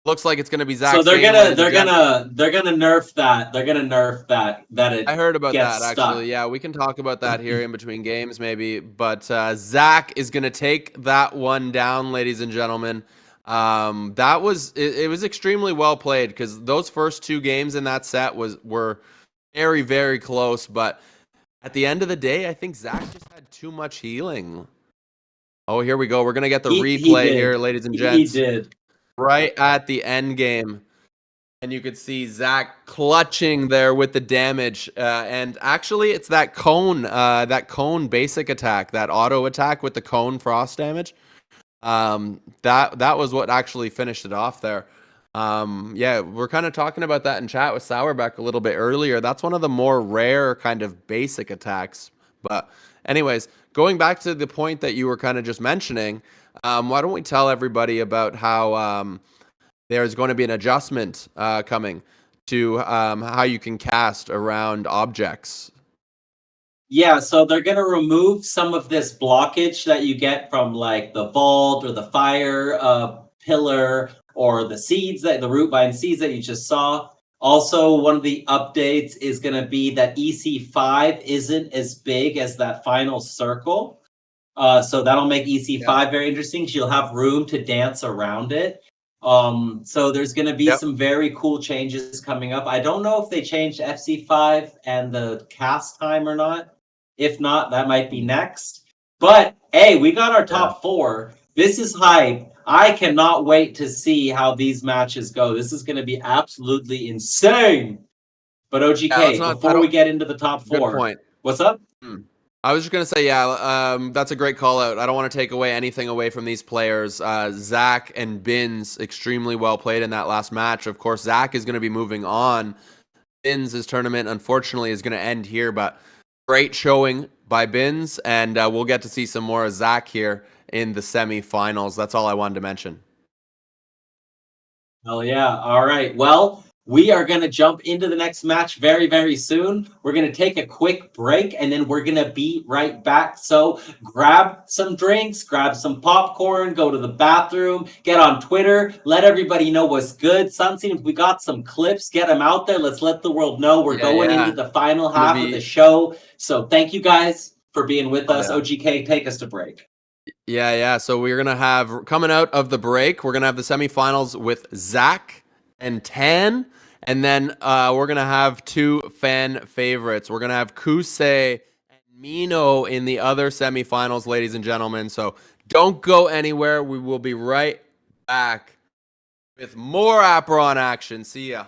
Looks like it's gonna be Zach. So they're gonna nerf that. They're gonna nerf that. I heard about that stuck. actually. Yeah, we can talk about that here in between games maybe. But Zach is gonna take that one down, ladies and gentlemen. That was it was extremely well played because those first 2 games in that set were very, very close. But at the end of the day, I think Zach just had too much healing. Oh, here we go. We're gonna get the replay here, ladies and gents. He did. Right at the end game. And you could see Zach clutching there with the damage. And actually, it's that cone basic attack, that auto attack with the cone frost damage. That was what actually finished it off there. Yeah, we're kind of talking about that in chat with Sourbeck a little bit earlier. That's one of the more rare kind of basic attacks. But anyways, going back to the point that you were kind of just mentioning, why don't we tell everybody about how there's going to be an adjustment coming to how you can cast around objects. Yeah, so they're going to remove some of this blockage that you get from like the vault or the fire pillar or the root vine seeds that you just saw. Also, one of the updates is going to be that EC5 isn't as big as that final circle. So that'll make EC5 very interesting because you'll have room to dance around it. So there's going to be some very cool changes coming up. I don't know if they changed FC5 and the cast time or not. If not, that might be next. But hey, we got our top 4. This is hype. I cannot wait to see how these matches go. This is going to be absolutely insane. But OGK, before we get into the top 4, good point. What's up? I was just going to say, that's a great call out. I don't want to take anything away from these players. Zach and Bins, extremely well played in that last match. Of course, Zach is going to be moving on. Bins' tournament, unfortunately, is going to end here, but great showing by Bins, and we'll get to see some more of Zach here in the semifinals. That's all I wanted to mention. Hell yeah. All right. Well, we are going to jump into the next match very, very soon. We're going to take a quick break and then we're going to be right back. So grab some drinks, grab some popcorn, go to the bathroom, get on Twitter, let everybody know what's good. Sunseed, if we got some clips, get them out there. Let's let the world know we're Yeah, going into yeah. the final Gonna half of the be show. So thank you guys for being with us. yeah. OGK, take us to break. Yeah, yeah. So we're gonna have coming out of the break, we're gonna have the semifinals with Zach and Tan, and then we're gonna have two fan favorites. We're gonna have Kusei and Mino in the other semifinals, ladies and gentlemen. So don't go anywhere. We will be right back with more Apron action. See ya.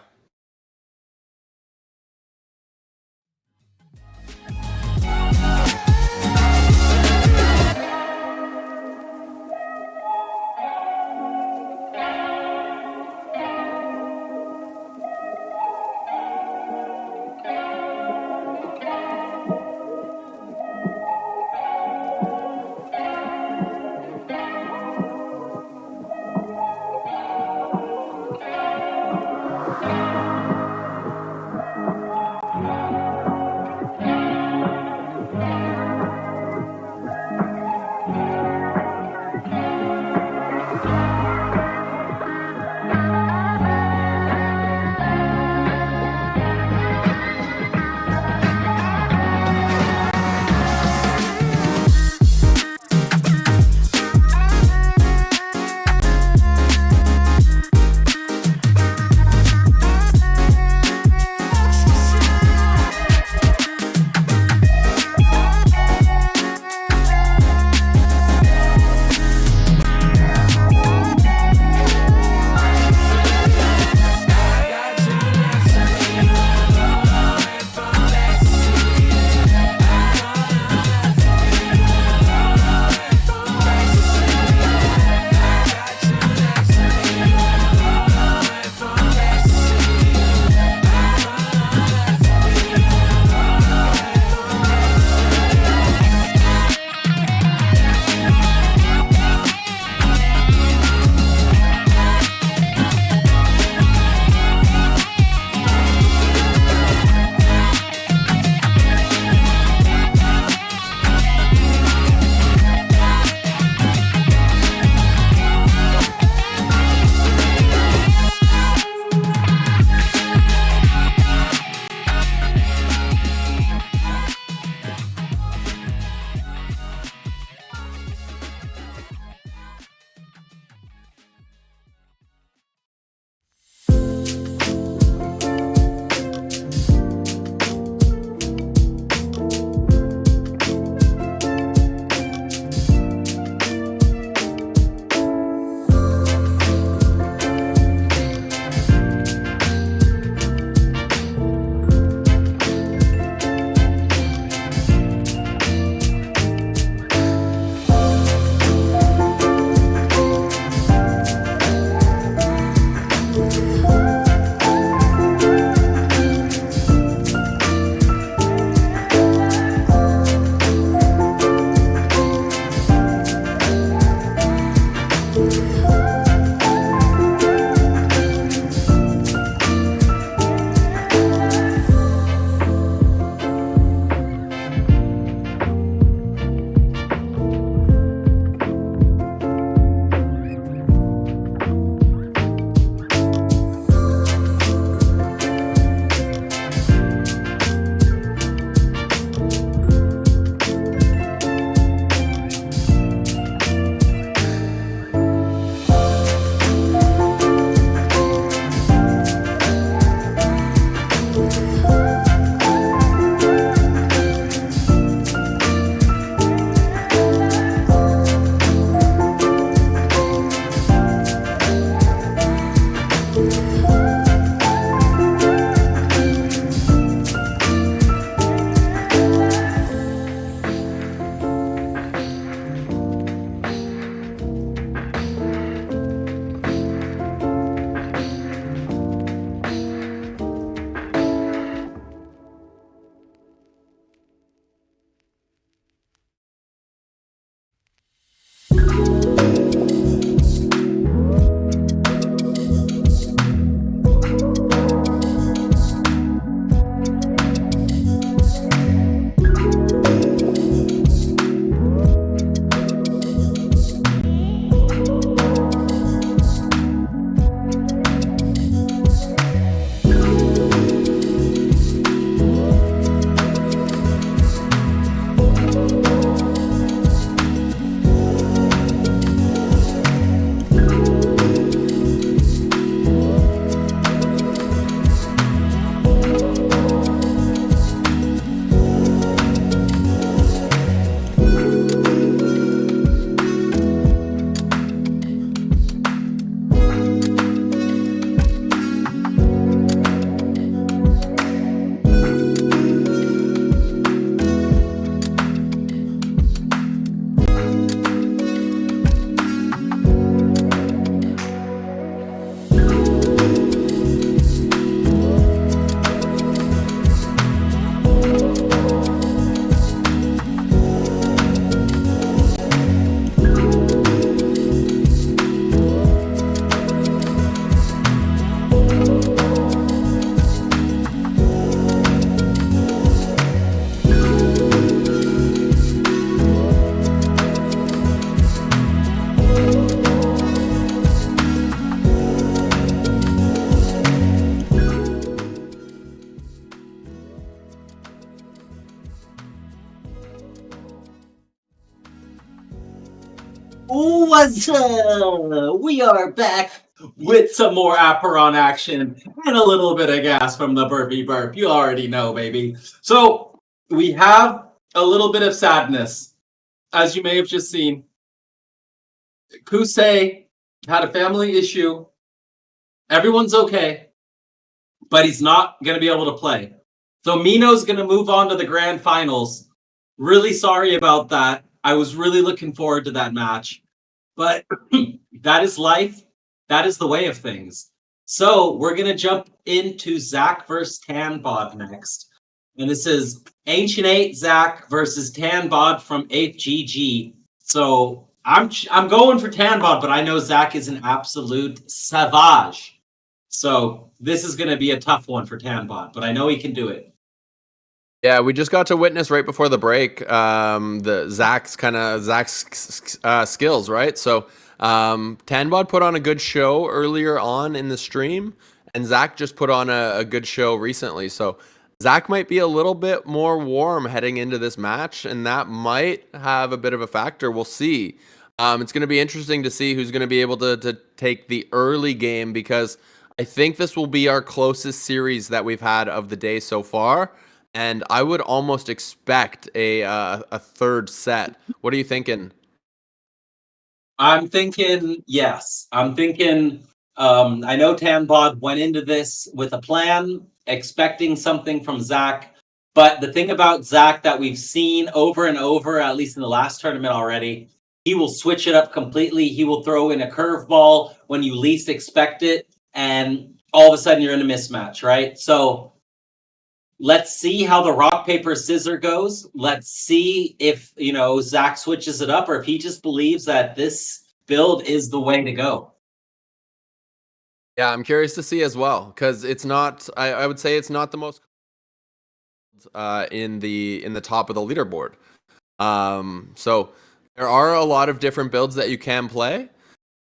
What's up? We are back with some more Aperon action and a little bit of gas from the burpee burp. You already know, baby. So we have a little bit of sadness, as you may have just seen. Kusei had a family issue. Everyone's okay, but he's not going to be able to play. So Mino's going to move on to the grand finals. Really sorry about that. I was really looking forward to that match. But that is life. That is the way of things. So we're going to jump into Zach versus Tanbod next. And this is Ancient 8 Zach versus Tanbod from 8th GG. So I'm going for Tanbod, but I know Zach is an absolute savage. So this is going to be a tough one for Tanbod, but I know he can do it. Yeah, we just got to witness right before the break the Zach's skills, right? So Tanbod put on a good show earlier on in the stream, and Zach just put on a good show recently. So Zach might be a little bit more warm heading into this match, and that might have a bit of a factor. We'll see. It's going to be interesting to see who's going to be able to take the early game, because I think this will be our closest series that we've had of the day so far. And I would almost expect a third set. What are you thinking? I'm thinking, yes. I'm thinking, I know Tanbod went into this with a plan, expecting something from Zach. But the thing about Zach that we've seen over and over, at least in the last tournament already, he will switch it up completely. He will throw in a curveball when you least expect it. And all of a sudden you're in a mismatch, right? So let's see how the rock, paper, scissor goes. Let's see if, Zach switches it up or if he just believes that this build is the way to go. Yeah, I'm curious to see as well, because it's not. I would say it's not the most in the top of the leaderboard. So there are a lot of different builds that you can play.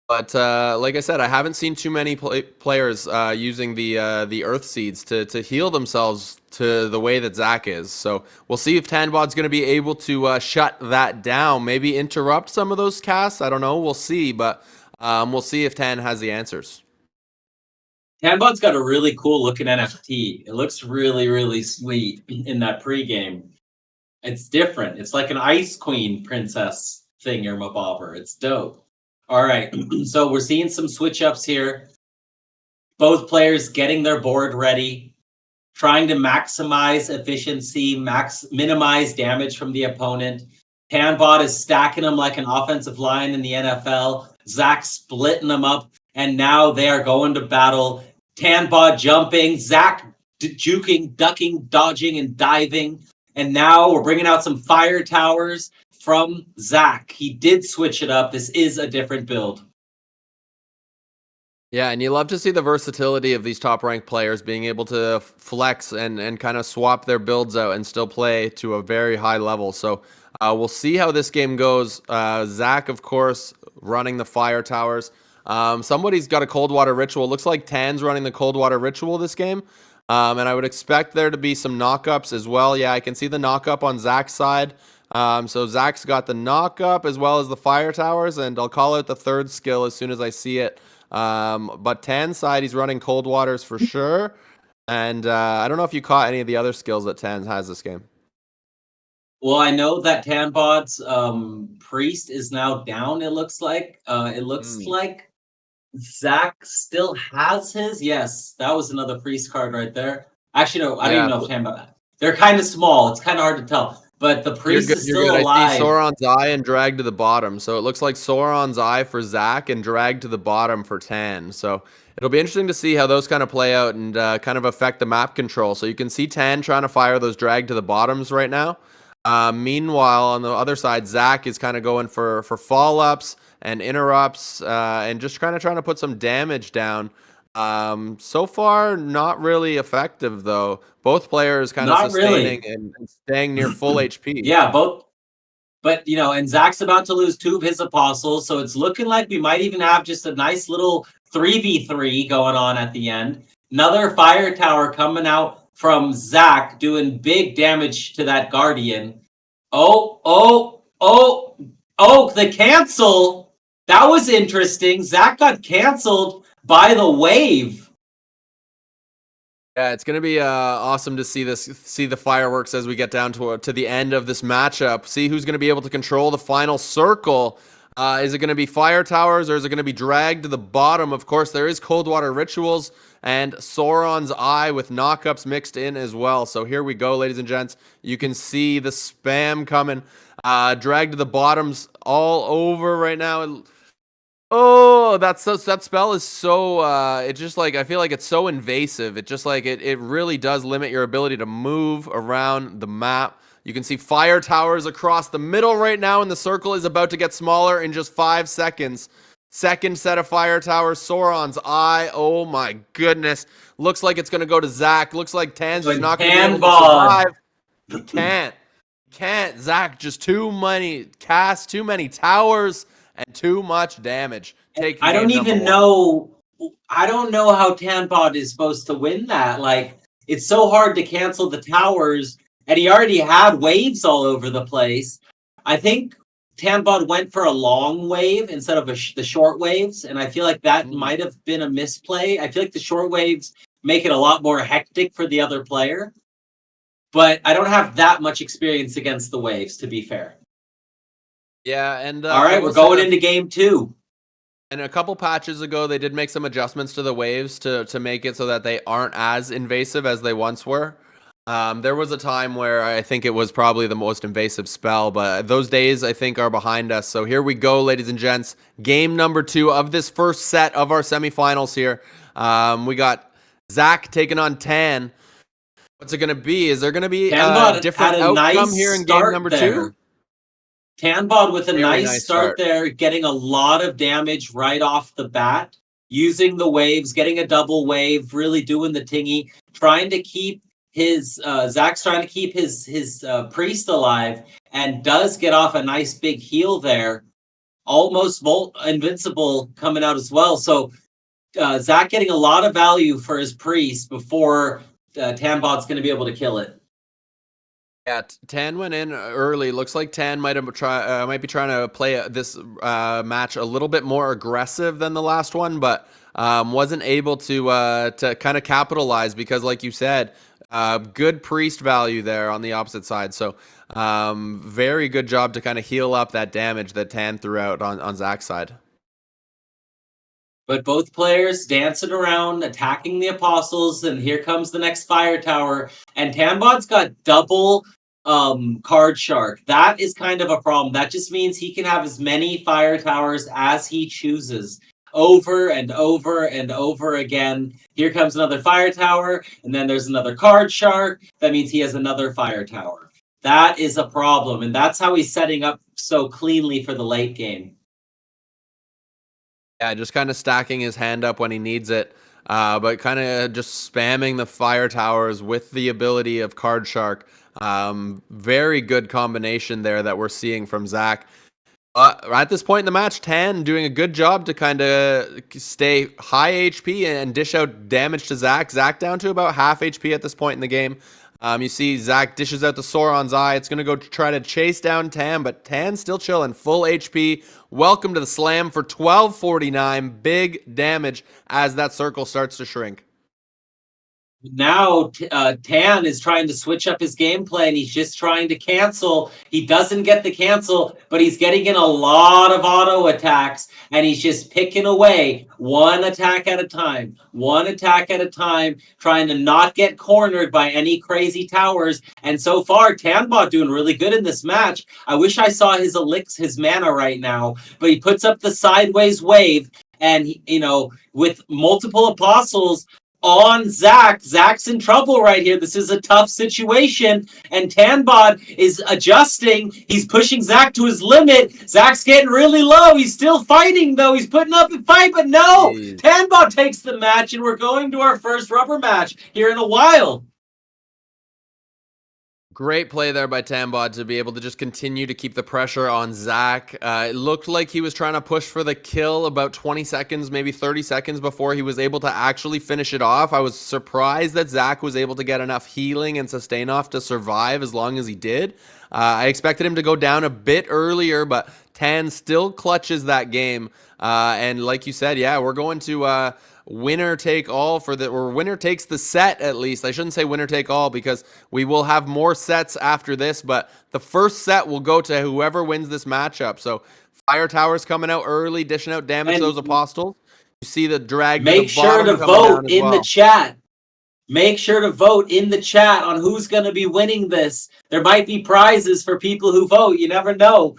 But like I said, I haven't seen too many players using the Earth Seeds to heal themselves to the way that Zach is. So we'll see if Tanbod's going to be able to shut that down, maybe interrupt some of those casts. I don't know. We'll see. But we'll see if Tan has the answers. Tanbod's got a really cool looking NFT. It looks really, really sweet in that pregame. It's different. It's like an Ice Queen princess thingamabobber. It's dope. All right. So we're seeing some switch ups here. Both players getting their board ready, trying to maximize efficiency, minimize damage from the opponent. Tanbod is stacking them like an offensive line in the NFL. Zach splitting them up, and now they are going to battle. Tanbod jumping, Zach juking, ducking, dodging, and diving. And now we're bringing out some fire towers from Zach. He did switch it up. This is a different build. Yeah, and you love to see the versatility of these top-ranked players being able to flex and kind of swap their builds out and still play to a very high level. So we'll see how this game goes. Zach, of course, running the fire towers. Somebody's got a cold water ritual. Looks like Tan's running the cold water ritual this game. And I would expect there to be some knockups as well. Yeah, I can see the knockup on Zach's side. So Zach's got the knockup as well as the fire towers, and I'll call out the third skill as soon as I see it. But Tan's side, he's running cold waters for sure. And I don't know if you caught any of the other skills that Tan has this game. Well, I know that Tanbod's priest is now down, it looks like. It looks like Zach still has his. Yes, that was another priest card right there. Actually, no, I don't even know if Tanbod. They're kind of small. It's kind of hard to tell. But the priest is still alive. I see Sauron's eye and drag to the bottom. So it looks like Sauron's eye for Zach and drag to the bottom for Tan. So it'll be interesting to see how those kind of play out and kind of affect the map control. So you can see Tan trying to fire those drag to the bottoms right now. Meanwhile, on the other side, Zach is kind of going for fall-ups and interrupts and just kind of trying to put some damage down. So far, not really effective, though. Both players kind of sustaining and staying near full HP. Yeah, both. But, and Zach's about to lose 2 of his apostles, so it's looking like we might even have just a nice little 3v3 going on at the end. Another fire tower coming out from Zach, doing big damage to that Guardian. Oh, the cancel! That was interesting. Zach got canceled by the wave. Yeah, it's gonna be awesome to see the fireworks as we get down to the end of this matchup. See who's gonna be able to control the final circle. Is it gonna be fire towers or is it gonna be dragged to the bottom? Of course, there is cold water rituals and Sauron's eye with knockups mixed in as well. So here we go, ladies and gents. You can see the spam coming. Dragged to the bottoms all over right now. Oh, that spell is so it just like I feel like it's so invasive. It just like it really does limit your ability to move around the map. You can see fire towers across the middle right now, and the circle is about to get smaller in just 5 seconds. Second set of fire towers, Sauron's eye. Oh my goodness. Looks like it's gonna go to Zach. Looks like Tan's just not gonna be able to survive. He can't. Zach, just too many casts, too many towers, and too much damage. I don't even know. I don't know how Tanbot is supposed to win that. Like, it's so hard to cancel the towers, and he already had waves all over the place. I think Tanbot went for a long wave instead of the short waves, and I feel like that might have been a misplay. I feel like the short waves make it a lot more hectic for the other player, but I don't have that much experience against the waves, to be fair. Yeah, and all right, we're going into game 2. And a couple patches ago, they did make some adjustments to the waves to make it so that they aren't as invasive as they once were. There was a time where I think it was probably the most invasive spell, but those days I think are behind us. So here we go, ladies and gents. Game number 2 of this first set of our semifinals here. We got Zach taking on Tan. What's it going to be? Is there going to be a different outcome here in game number 2? Tanbot with a nice start there, getting a lot of damage right off the bat, using the waves, getting a double wave, really doing the tingy, trying to keep his Zach's trying to keep his priest alive, and does get off a nice big heal there, almost invincible coming out as well. So Zach getting a lot of value for his priest before Tanbot's going to be able to kill it. Yeah, Tan went in early. Looks like Tan might be trying to play this match a little bit more aggressive than the last one, but wasn't able to kind of capitalize because, like you said, good priest value there on the opposite side. So very good job to kind of heal up that damage that Tan threw out on Zach's side. But both players dancing around, attacking the apostles, and here comes the next fire tower. And Tanbot's got double card shark. That is kind of a problem. That just means he can have as many fire towers as he chooses, over and over and over again. Here comes another fire tower, and then there's another card shark. That means he has another fire tower. That is a problem, and that's how he's setting up so cleanly for the late game. Yeah, just kind of stacking his hand up when he needs it, but kind of just spamming the fire towers with the ability of Card Shark. Very good combination there that we're seeing from Zach. At this point in the match, Tan doing a good job to kind of stay high HP and dish out damage to Zach. Zach down to about half HP at this point in the game. You see Zach dishes out the Sauron's eye. It's going to go try to chase down Tan, but Tan's still chilling, full HP. Welcome to the slam for 1249. Big damage as that circle starts to shrink. Now Tan is trying to switch up his gameplay, and he's just trying to cancel. He doesn't get the cancel, but he's getting in a lot of auto attacks, and he's just picking away one attack at a time, trying to not get cornered by any crazy towers. And so far, Tanbot doing really good in this match. I wish I saw his elixir, his mana right now, but he puts up the sideways wave, and with multiple apostles on Zach. Zach's in trouble right here. This is a tough situation, and Tanbot is adjusting. He's pushing Zach to his limit. Zach's getting really low. He's still fighting, though. He's putting up a fight, but no! Jeez. Tanbot takes the match, and we're going to our first rubber match here in a while. Great play there by Tanbot to be able to just continue to keep the pressure on Zach. It looked like he was trying to push for the kill about 20 seconds, maybe 30 seconds before he was able to actually finish it off. I was surprised that Zach was able to get enough healing and sustain off to survive as long as he did. I expected him to go down a bit earlier, but Tan still clutches that game. And like you said, yeah, we're going to winner take all or winner takes the set at least. I shouldn't say winner take all because we will have more sets after this, but the first set will go to whoever wins this matchup. So Fire Tower's coming out early, dishing out damage to And those apostles. You see the drag to the make sure bottom to coming down vote as in the well. chat. Make sure to vote in the chat on who's going to be winning this. There might be prizes for people who vote. You never know.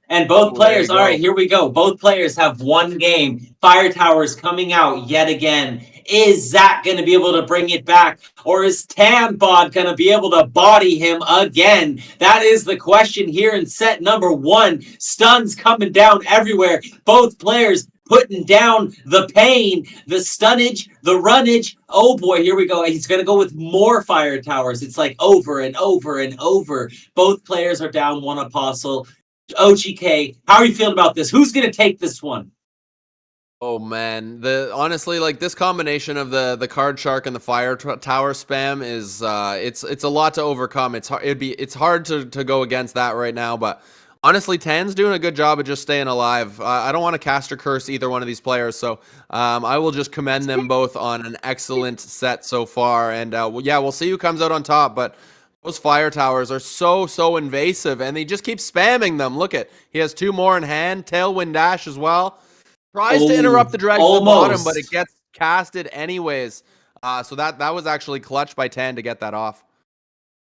And both players, all right, here we go. Both players have one game. Fire Tower's coming out yet again. Is Zach going to be able to bring it back? Or is Tanbot going to be able to body him again? That is the question here in set number 1. Stuns coming down everywhere. Both players putting down the pain, the stunnage, the runnage. Oh boy, here we go. He's going to go with more Fire Towers. It's like over and over and over. Both players are down one apostle. OGK, how are you feeling about this? Who's going to take this one? Oh man, honestly, like this combination of the card shark and the fire tower spam is it's a lot to overcome. It's hard to go against that right now, but honestly, Tan's doing a good job of just staying alive. I don't want to caster curse either one of these players, so I will just commend them both on an excellent set so far. And yeah, we'll see who comes out on top, but those fire towers are so invasive, and they just keep spamming them. Look at, he has 2 more in hand, tailwind dash as well. Tries to interrupt the drag to the bottom, but it gets casted anyways. So that was actually clutch by Tan to get that off.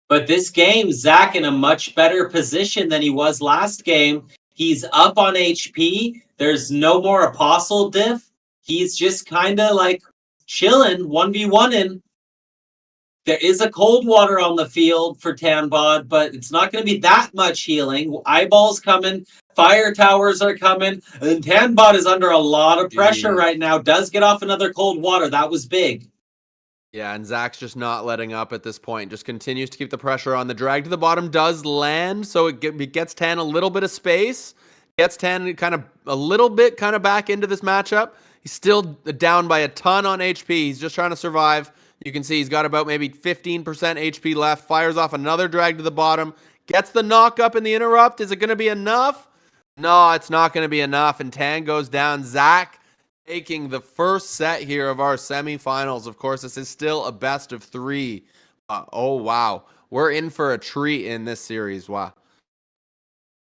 But this game, Zach in a much better position than he was last game. He's up on HP. There's no more apostle diff. He's just kind of like chilling, 1v1ing. There is a cold water on the field for Tanbod, but it's not going to be that much healing. Eyeballs coming, fire towers are coming, and Tanbod is under a lot of pressure right now. Does get off another cold water. That was big. Yeah, and Zach's just not letting up at this point. Just continues to keep the pressure on. The drag to the bottom does land, so it gets Tan a little bit of space. Gets Tan kind of a little bit back into this matchup. He's still down by a ton on HP. He's just trying to survive. You can see he's got about maybe 15% HP left. Fires off another drag to the bottom. Gets the knock up in the interrupt. Is it going to be enough? No, it's not going to be enough. And Tan goes down. Zach taking the first set here of our semifinals. Of course, this is still a best of 3. Oh, wow. We're in for a treat in this series. Wow.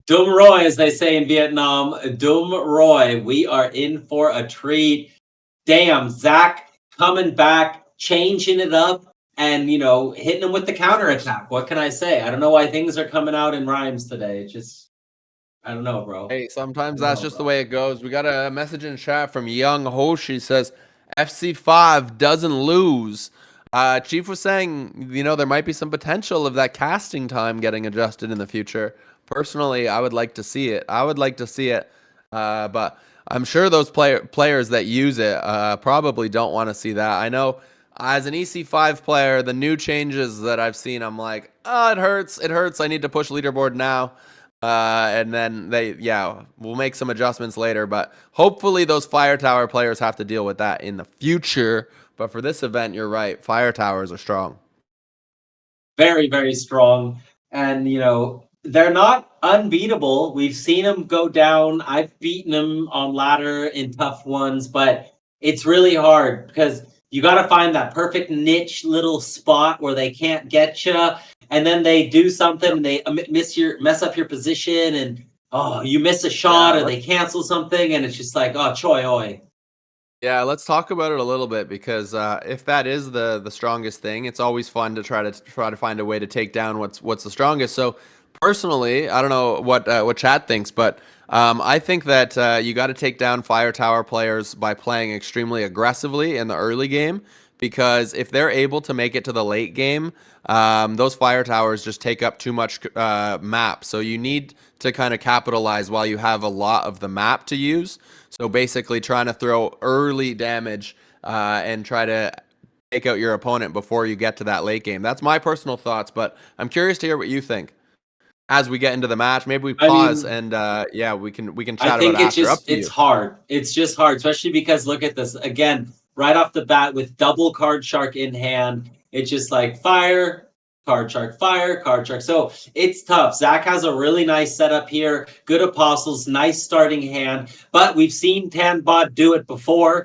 Dum Roy, as they say in Vietnam. Dum Roy. We are in for a treat. Damn, Zach coming back, changing it up, and, hitting him with the counterattack. What can I say? I don't know why things are coming out in rhymes today. It's just, I don't know, bro. Hey, sometimes that's just the way it goes. We got a message in chat from Young Hoshi. Says, FC5 doesn't lose. Chief was saying, there might be some potential of that casting time getting adjusted in the future. Personally, I would like to see it. But I'm sure those players that use it probably don't want to see that. I know as an EC5 player, the new changes that I've seen, I'm like, oh, it hurts. It hurts. I need to push leaderboard now. And then we'll make some adjustments later. But hopefully those Fire Tower players have to deal with that in the future. But for this event, you're right. Fire Towers are strong. Very, very strong. And, they're not unbeatable. We've seen them go down. I've beaten them on ladder in tough ones, but it's really hard because you got to find that perfect niche little spot where they can't get you, and then they do something and they mess up your position, and you miss a shot or they cancel something, and it's just like, choi oi. Yeah, let's talk about it a little bit because if that is the strongest thing, it's always fun to try to find a way to take down what's the strongest. So personally, I don't know what Chad thinks, but I think that you got to take down Fire Tower players by playing extremely aggressively in the early game, because if they're able to make it to the late game, those Fire Towers just take up too much map. So you need to kind of capitalize while you have a lot of the map to use. So basically trying to throw early damage and try to take out your opponent before you get to that late game. That's my personal thoughts, but I'm curious to hear what you think. As we get into the match, maybe we pause and we can chat about it after. It's hard. It's just hard, especially because look at this again, right off the bat with double card shark in hand. It's just like fire, Card Shark Fire, Card Shark. So it's tough. Zach has a really nice setup here. Good Apostles, nice starting hand. But we've seen Tanbot do it before.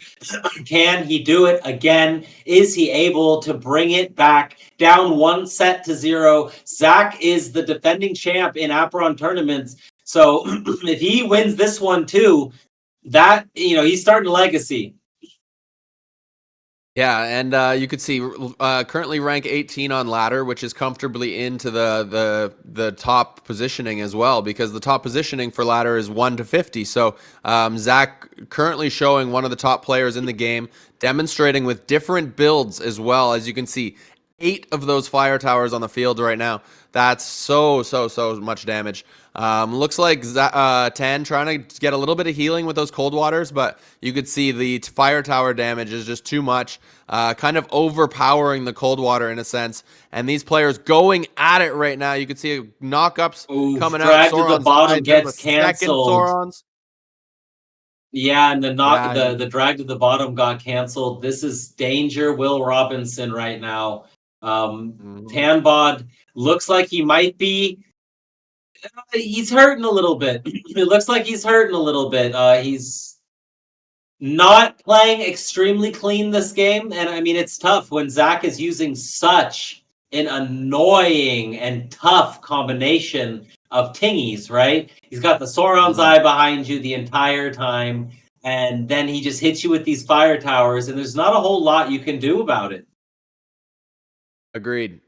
Can he do it again? Is he able to bring it back down 1-0? Zach is the defending champ in Aperon tournaments. So if he wins this one too, that, he's starting a legacy. Yeah, and you could see currently rank 18 on ladder, which is comfortably into the top positioning as well, because the top positioning for ladder is 1 to 50. So Zach currently showing one of the top players in the game, demonstrating with different builds as well. As you can see, 8 of those fire towers on the field right now. That's so much damage. Looks like Tan trying to get a little bit of healing with those cold waters, but you could see the fire tower damage is just too much, kind of overpowering the cold water in a sense. And these players going at it right now. You could see knockups coming out. Drag to the bottom gets canceled. Saurons. Yeah, and the drag to the bottom got canceled. This is danger Will Robinson right now. Tanbod looks like he might be. He's hurting a little bit. It looks like he's hurting a little bit. He's not playing extremely clean this game, and I mean it's tough when Zach is using such an annoying and tough combination of tingies, right? He's got the Sauron's Eye behind you the entire time, and then he just hits you with these fire towers, and there's not a whole lot you can do about it. Agreed.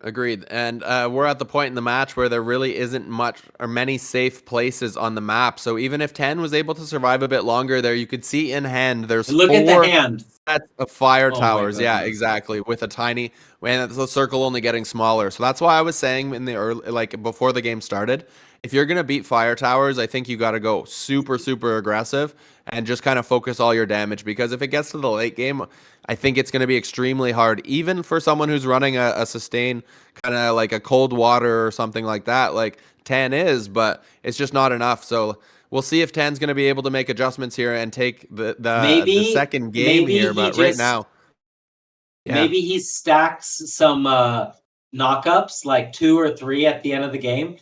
And we're at the point in the match where there really isn't much or many safe places on the map. So even if 10 was able to survive a bit longer there, you could see in hand there's Look 4 at the hand. sets of fire towers. Yeah, exactly. With a tiny, and the circle only getting smaller. So that's why I was saying in the early, like before the game started, if you're gonna beat fire towers, I think you got to go super aggressive and just kind of focus all your damage, because if it gets to the late game, I think it's going to be extremely hard, even for someone who's running a sustain, kind of like a cold water or something like that, like Tan is, but it's just not enough. So we'll see if Tan's going to be able to make adjustments here and take the second game here, but right now. Yeah. Maybe he stacks some knockups, like 2 or 3 at the end of the game,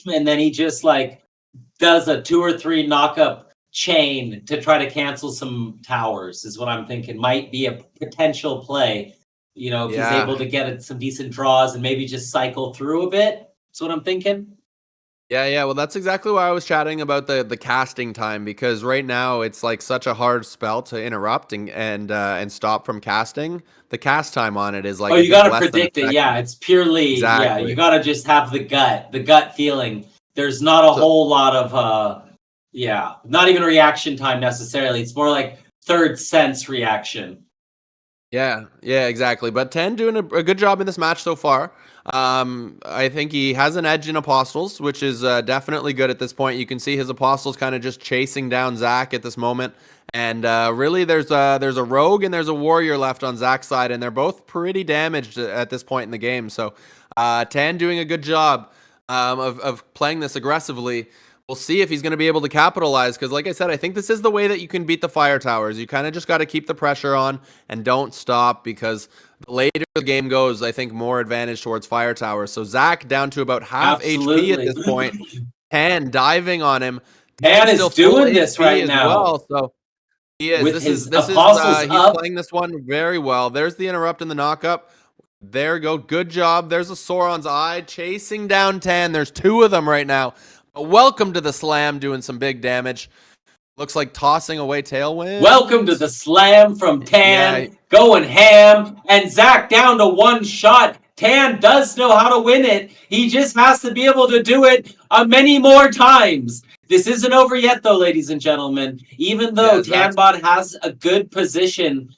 and then he just like does a 2 or 3 knockup chain to try to cancel some towers, is what I'm thinking. Might be a potential play, if he's able to get some decent draws and maybe just cycle through a bit. That's what I'm thinking. Yeah. Well, that's exactly why I was chatting about the casting time, because right now it's like such a hard spell to interrupt and stop from casting. The cast time on it is like, you got to predict it. Yeah, it's purely you got to just have the gut feeling. There's not a whole lot of not even reaction time necessarily. It's more like third sense reaction. Yeah, exactly. But 10 doing a good job in this match so far. I think he has an edge in Apostles, which is definitely good at this point. You can see his Apostles kind of just chasing down Zach at this moment. And really, there's a Rogue and there's a Warrior left on Zach's side, and they're both pretty damaged at this point in the game. So 10 doing a good job of playing this aggressively. We'll see if he's going to be able to capitalize, because like I said, I think this is the way that you can beat the fire towers. You kind of just got to keep the pressure on and don't stop, because the later the game goes, I think more advantage towards fire towers. So Zach down to about half HP at this point. Tan diving on him. Tan is doing this right now. Well, so he is. With he's playing this one very well. There's the interrupt and the knockup. There you go. Good job. There's a Sauron's Eye chasing down Tan. There's 2 of them right now. Welcome to the slam, doing some big damage. Looks like tossing away Tailwind. Welcome to the slam from Tan, going ham, and Zach down to 1 shot. Tan does know how to win it. He just has to be able to do it many more times. This isn't over yet, though, ladies and gentlemen. Even though Tanbot has a good position,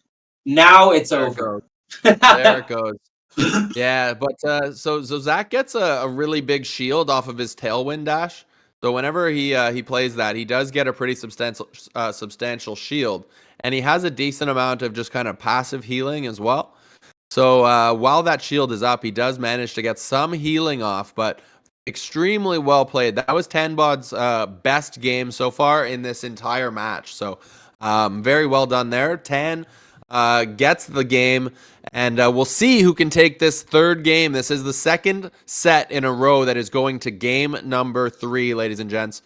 now it's over. There it goes. Yeah, but so Zach gets a really big shield off of his Tailwind dash. So whenever he plays that, he does get a pretty substantial shield, and he has a decent amount of just kind of passive healing as well. So while that shield is up, he does manage to get some healing off, but extremely well played. That was Tanbod's best game so far in this entire match. So very well done there. Tan gets the game, and we'll see who can take this third game. This is the second set in a row that is going to game number 3, ladies and gents.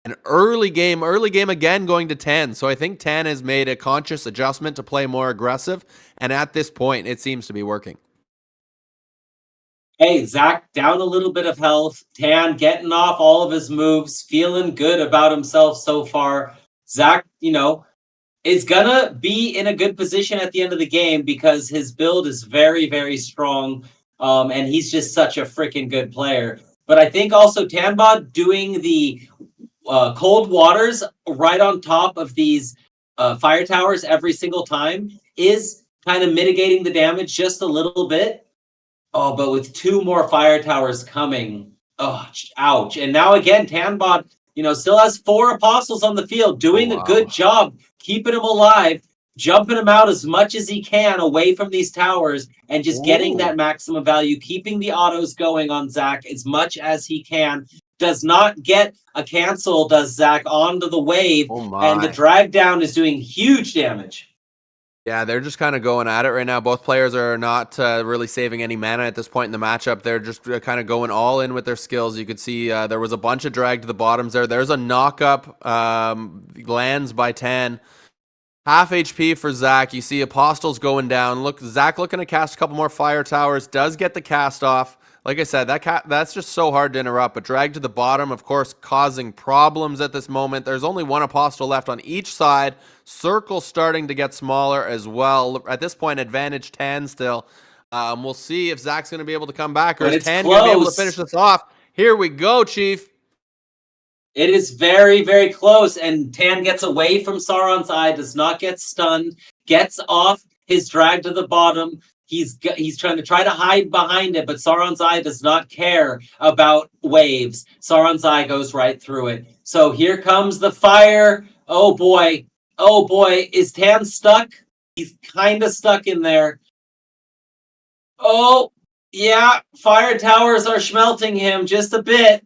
An early game again going to Tan. So I think Tan has made a conscious adjustment to play more aggressive, and at this point, it seems to be working. Hey, Zach down a little bit of health. Tan getting off all of his moves, feeling good about himself so far. Zach, is gonna be in a good position at the end of the game because his build is very, very strong. And he's just such a freaking good player. But I think also Tanbot doing the cold waters right on top of these fire towers every single time is kind of mitigating the damage just a little bit. Oh, but with 2 more fire towers coming, oh, ouch. And now again, Tanbot, still has 4 apostles on the field, doing a good job keeping him alive, jumping him out as much as he can away from these towers, and just getting that maximum value, keeping the autos going on Zach as much as he can. Does not get a cancel, does Zach, onto the wave, and the drag down is doing huge damage. Yeah, they're just kind of going at it right now. Both players are not really saving any mana at this point in the matchup. They're just kind of going all in with their skills. You could see there was a bunch of drag to the bottoms there. There's a knock-up, lands by Tan. Half HP for Zach. You see Apostles going down. Look, Zach looking to cast a couple more fire towers. Does get the cast off. Like I said, that's just so hard to interrupt. But drag to the bottom, of course, causing problems at this moment. There's only 1 Apostle left on each side. Circle starting to get smaller as well. At this point, advantage Tan still. We'll see if Zach's going to be able to come back, or is Tan going to be able to finish this off. Here we go, Chief. It is very, very close, and Tan gets away from Sauron's eye, does not get stunned, gets off his drag to the bottom. He's trying to hide behind it, but Sauron's eye does not care about waves. Sauron's eye goes right through it. So here comes the fire. Oh boy. Oh boy. Is Tan stuck? He's kind of stuck in there. Oh, yeah. Fire towers are smelting him just a bit.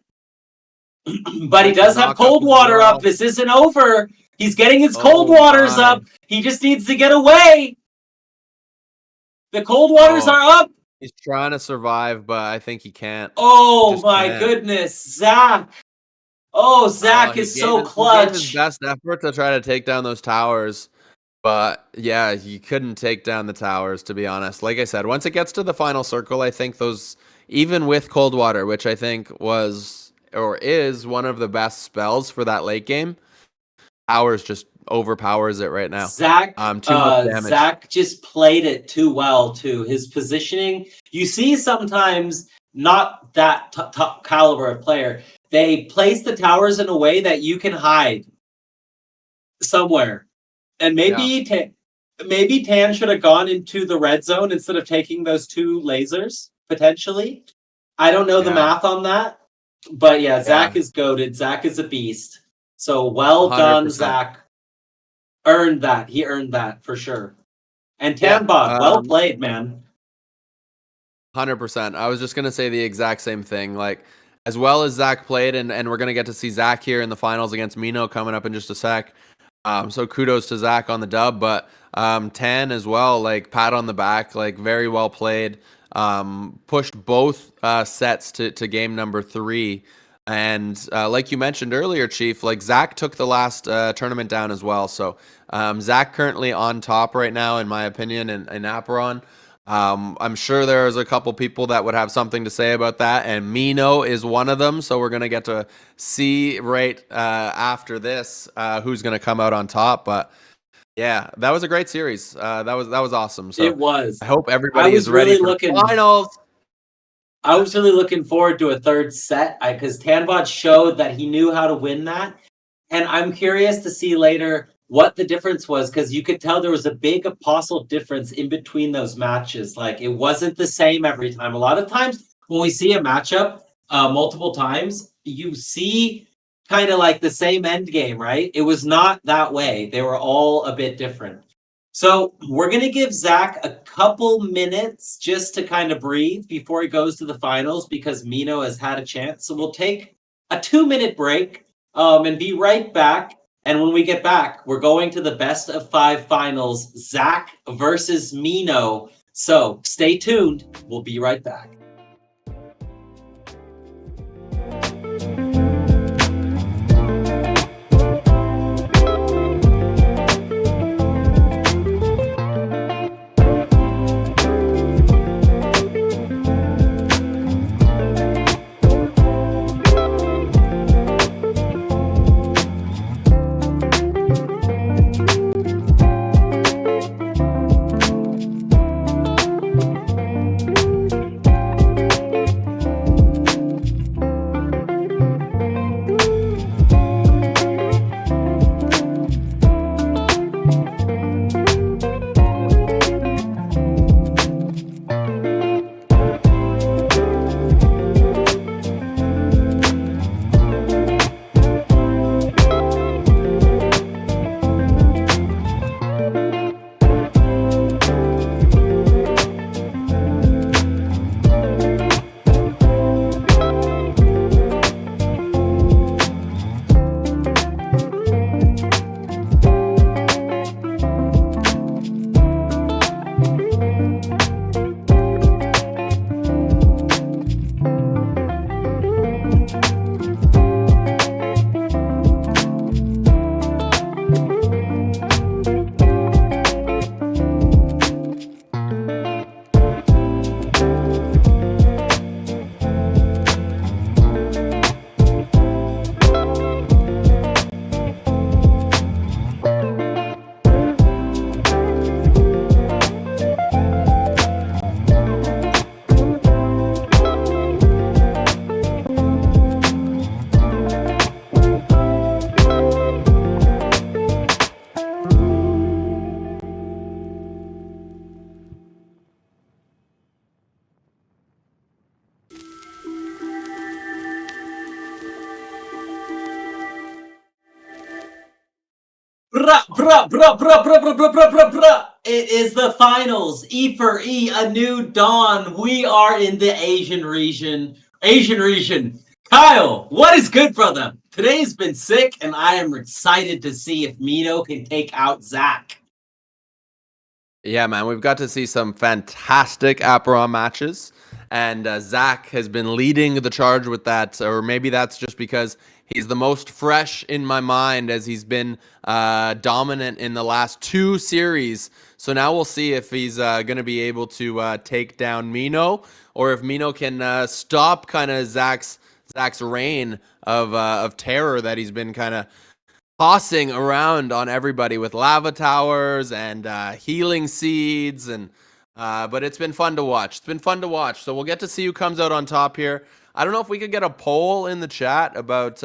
But he does have cold water up. This isn't over. He's getting his cold waters up. He just needs to get away. The cold waters are up. He's trying to survive, but I think he can't. Oh my goodness, Zach. Oh, Zach is so clutch. He gave his best effort to try to take down those towers. But yeah, he couldn't take down the towers, to be honest. Like I said, once it gets to the final circle, I think those, even with cold water, which I think was or is one of the best spells for that late game, towers just overpowers it right now. Zach just played it too well too. His positioning, you see sometimes not that top caliber of player, they place the towers in a way that you can hide somewhere. And maybe Tan should have gone into the red zone instead of taking those 2 lasers, potentially. I don't know the math on that. But yeah, Zach is goated. Zach is a beast. So well 100%. Done, Zach. Earned that. He earned that for sure. And Tanbot, well played, man. 100%. I was just going to say the exact same thing. Like, as well as Zach played, and we're going to get to see Zach here in the finals against Mino coming up in just a sec. So kudos to Zach on the dub, but Tan as well, like pat on the back, like very well played. Pushed both sets to game number 3. And like you mentioned earlier, Chief, like Zach took the last tournament down as well. So Zach currently on top right now, in my opinion, in Aperon. I'm sure there's a couple people that would have something to say about that, and Mino is one of them. So we're gonna get to see right after this who's gonna come out on top. But yeah, that was a great series. That was awesome. So it was. I hope everybody is ready for the finals. I was really looking forward to a third set because Tanbot showed that he knew how to win that, and I'm curious to see later what the difference was, because you could tell there was a big apostle difference in between those matches. Like, it wasn't the same every time. A lot of times when we see a matchup multiple times, you see kind of like the same end game, right? It was not that way. They were all a bit different. So we're going to give Zach a couple minutes just to kind of breathe before he goes to the finals, because Mino has had a chance. So we'll take a 2-minute break and be right back. And when we get back, we're going to the best of 5 finals, Zach versus Mino. So stay tuned. We'll be right back. It is the finals. E4E A New Dawn. We are in the Asian region. Kyle, what is good, brother? Today's been sick, and I am excited to see if Mino can take out Zach. Yeah, man, we've got to see some fantastic Aperon matches, and Zach has been leading the charge with that, or maybe that's just because he's the most fresh in my mind as he's been dominant in the last 2 series. So now we'll see if he's going to be able to take down Mino, or if Mino can stop kind of Zach's reign of terror that he's been kind of tossing around on everybody with lava towers and healing seeds, and but it's been fun to watch. So we'll get to see who comes out on top here. I don't know if we could get a poll in the chat about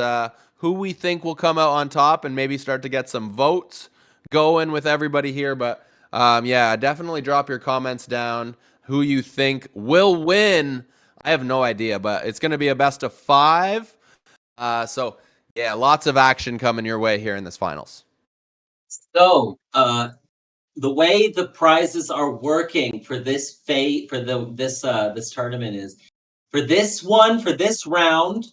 who we think will come out on top, and maybe start to get some votes going with everybody here. But yeah, definitely drop your comments down who you think will win. I have no idea, but it's going to be a best of 5. So yeah, lots of action coming your way here in this finals. So, the way the prizes are working for this this tournament is for this round,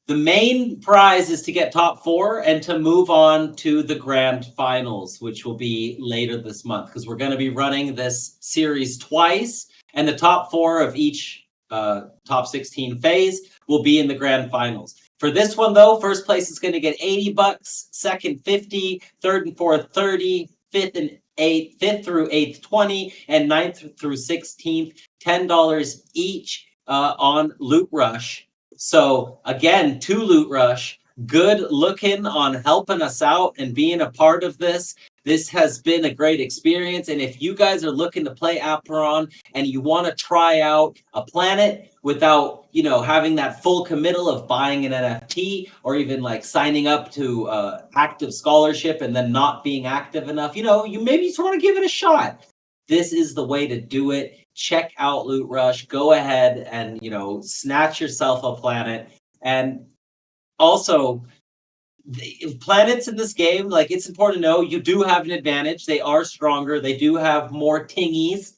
the main prize is to get top 4 and to move on to the grand finals, which will be later this month, because we're going to be running this series twice, and the top 4 of each top 16 phase will be in the grand finals. For this one, though, first place is going to get $80, second 50, third and fourth 30, fifth through 8th 20, and 9th through 16th $10 each on Loot Rush. So again, to Loot Rush, good looking on helping us out and being a part of this. This has been a great experience, and if you guys are looking to play Aperon and you want to try out a planet without, having that full committal of buying an NFT or even like signing up to active scholarship and then not being active enough, you maybe just want to give it a shot. This is the way to do it. Check out Loot Rush. Go ahead and, snatch yourself a planet. And also, planets in this game, like, it's important to know you do have an advantage. They are stronger. They do have more tingies.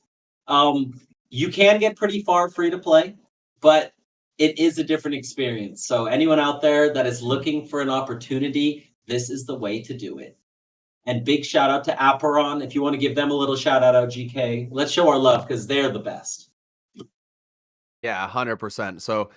You can get pretty far free to play, but it is a different experience. So anyone out there that is looking for an opportunity, this is the way to do it. And big shout out to Aperon. If you want to give them a little shout out, GK, let's show our love because they're the best. Yeah, 100%. So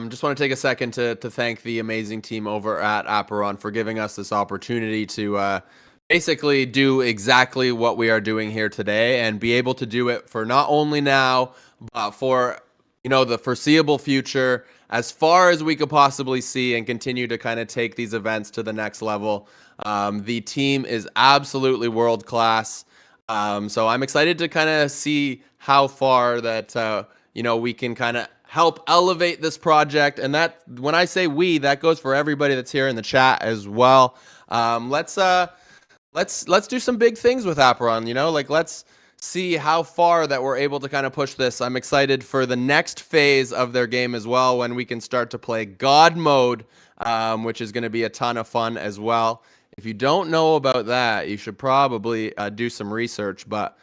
just want to take a second to thank the amazing team over at Aperon for giving us this opportunity to basically do exactly what we are doing here today and be able to do it for not only now, but for the foreseeable future, as far as we could possibly see, and continue to kind of take these events to the next level. The team is absolutely world class. So I'm excited to kind of see how far that we can kind of help elevate this project. And that, when I say we, that goes for everybody that's here in the chat as well. Let's do some big things with Aperon. Let's see how far that we're able to kind of push this. I'm excited for the next phase of their game as well, when we can start to play God mode, which is going to be a ton of fun as well. If you don't know about that, you should probably do some research, but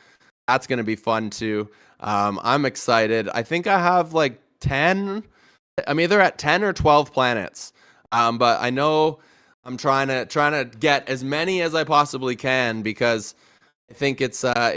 that's going to be fun too. I'm excited. I think I have like 10. I'm either at 10 or 12 planets. But I know I'm trying to get as many as I possibly can, because I think it's I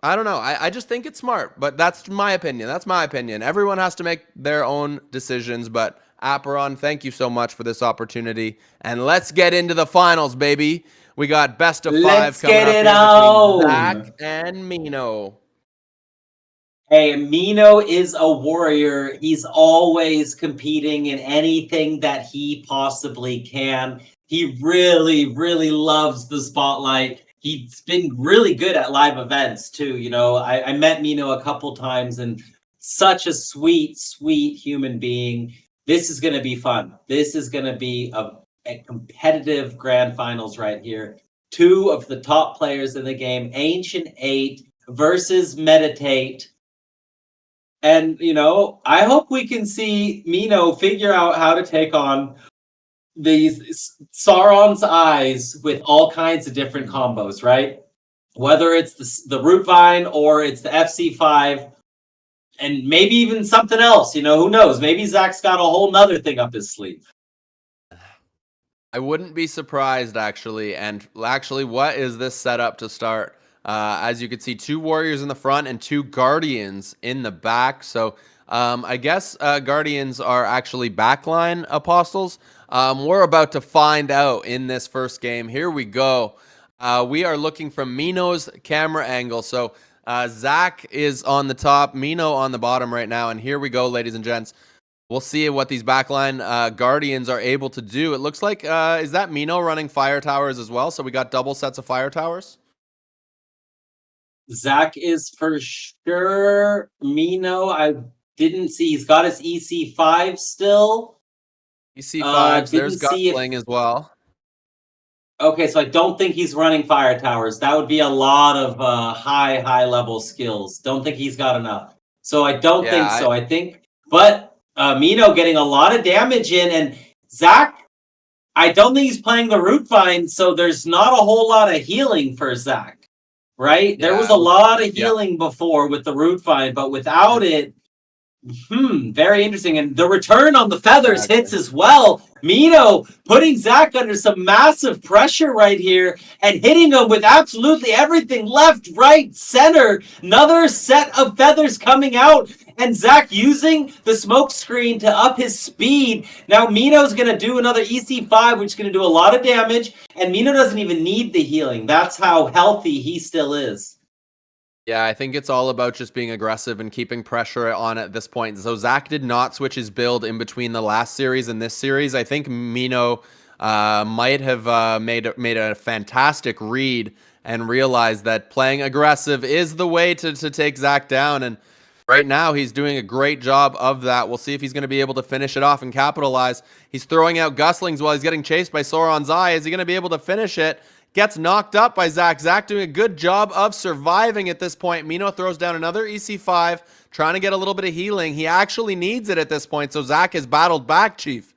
don't know. I just think it's smart, but that's my opinion. Everyone has to make their own decisions, but Aperon, thank you so much for this opportunity. And let's get into the finals, baby. We got best of 5 Let's coming get up it here on. between Zach and Mino. Hey, Mino is a warrior. He's always competing in anything that he possibly can. He really, really loves the spotlight. He's been really good at live events too. I met Mino a couple times, and such a sweet, sweet human being. This is going to be fun. This is going to be a competitive grand finals right here. 2 of the top players in the game, Ancient 8 versus Meditate. And, I hope we can see Mino figure out how to take on these Sauron's eyes with all kinds of different combos, right? Whether it's the Root Vine or it's the FC5, and maybe even something else, who knows? Maybe Zach's got a whole nother thing up his sleeve. I wouldn't be surprised, actually. And actually, what is this setup to start? As you can see, 2 warriors in the front and 2 guardians in the back. So I guess guardians are actually backline apostles. We're about to find out in this first game. Here we go. We are looking from Mino's camera angle. So Zach is on the top, Mino on the bottom right now. And here we go, ladies and gents. We'll see what these backline guardians are able to do. It looks like, is that Mino running fire towers as well? So we got double sets of fire towers? Zach is for sure. Mino, I didn't see. He's got his EC5 still. EC5s, there's Gustling as well. Okay, so I don't think he's running fire towers. That would be a lot of high level skills. Don't think he's got enough. So I don't think so. I think, but Mino getting a lot of damage in, and Zach, I don't think he's playing the Root Vine, so there's not a whole lot of healing for Zach. Right? There was a lot of healing before with the Root Vine, but without it, very interesting. And the return on the feathers hits as well. Mino putting Zach under some massive pressure right here and hitting him with absolutely everything, left, right, center. Another set of feathers coming out, and Zach using the smoke screen to up his speed. Now Mino's going to do another EC5, which is going to do a lot of damage, and Mino doesn't even need the healing. That's how healthy he still is. Yeah, I think it's all about just being aggressive and keeping pressure on at this point. So Zach did not switch his build in between the last series and this series. I think Mino might have made a fantastic read and realized that playing aggressive is the way to take Zach down. And right now, he's doing a great job of that. We'll see if he's going to be able to finish it off and capitalize. He's throwing out Guslings while he's getting chased by Sauron's Eye. Is he going to be able to finish it? Gets knocked up by Zach. Zach doing a good job of surviving at this point. Mino throws down another EC5, trying to get a little bit of healing. He actually needs it at this point, so Zach has battled back, Chief.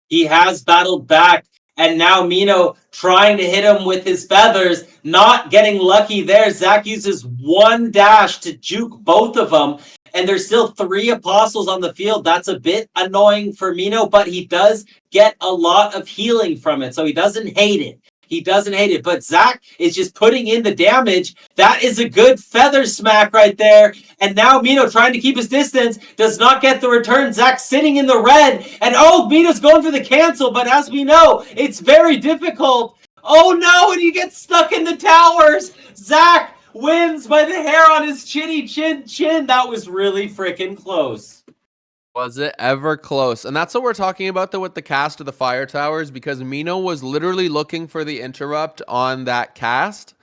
He has battled back, and now Mino trying to hit him with his feathers, not getting lucky there. Zach uses one dash to juke both of them, and there's still 3 apostles on the field. That's a bit annoying for Mino, but he does get a lot of healing from it, so he doesn't hate it. He doesn't hate it, but Zach is just putting in the damage. That is a good feather smack right there. And now Mino, trying to keep his distance, does not get the return. Zach sitting in the red, and oh, Mino's going for the cancel, but as we know, it's very difficult. Oh no, and he gets stuck in the towers. Zach wins by the hair on his chinny chin. That was really freaking close. Was it ever close? And that's what we're talking about, though, with the cast of the Fire Towers, because Mino was literally looking for the interrupt on that cast.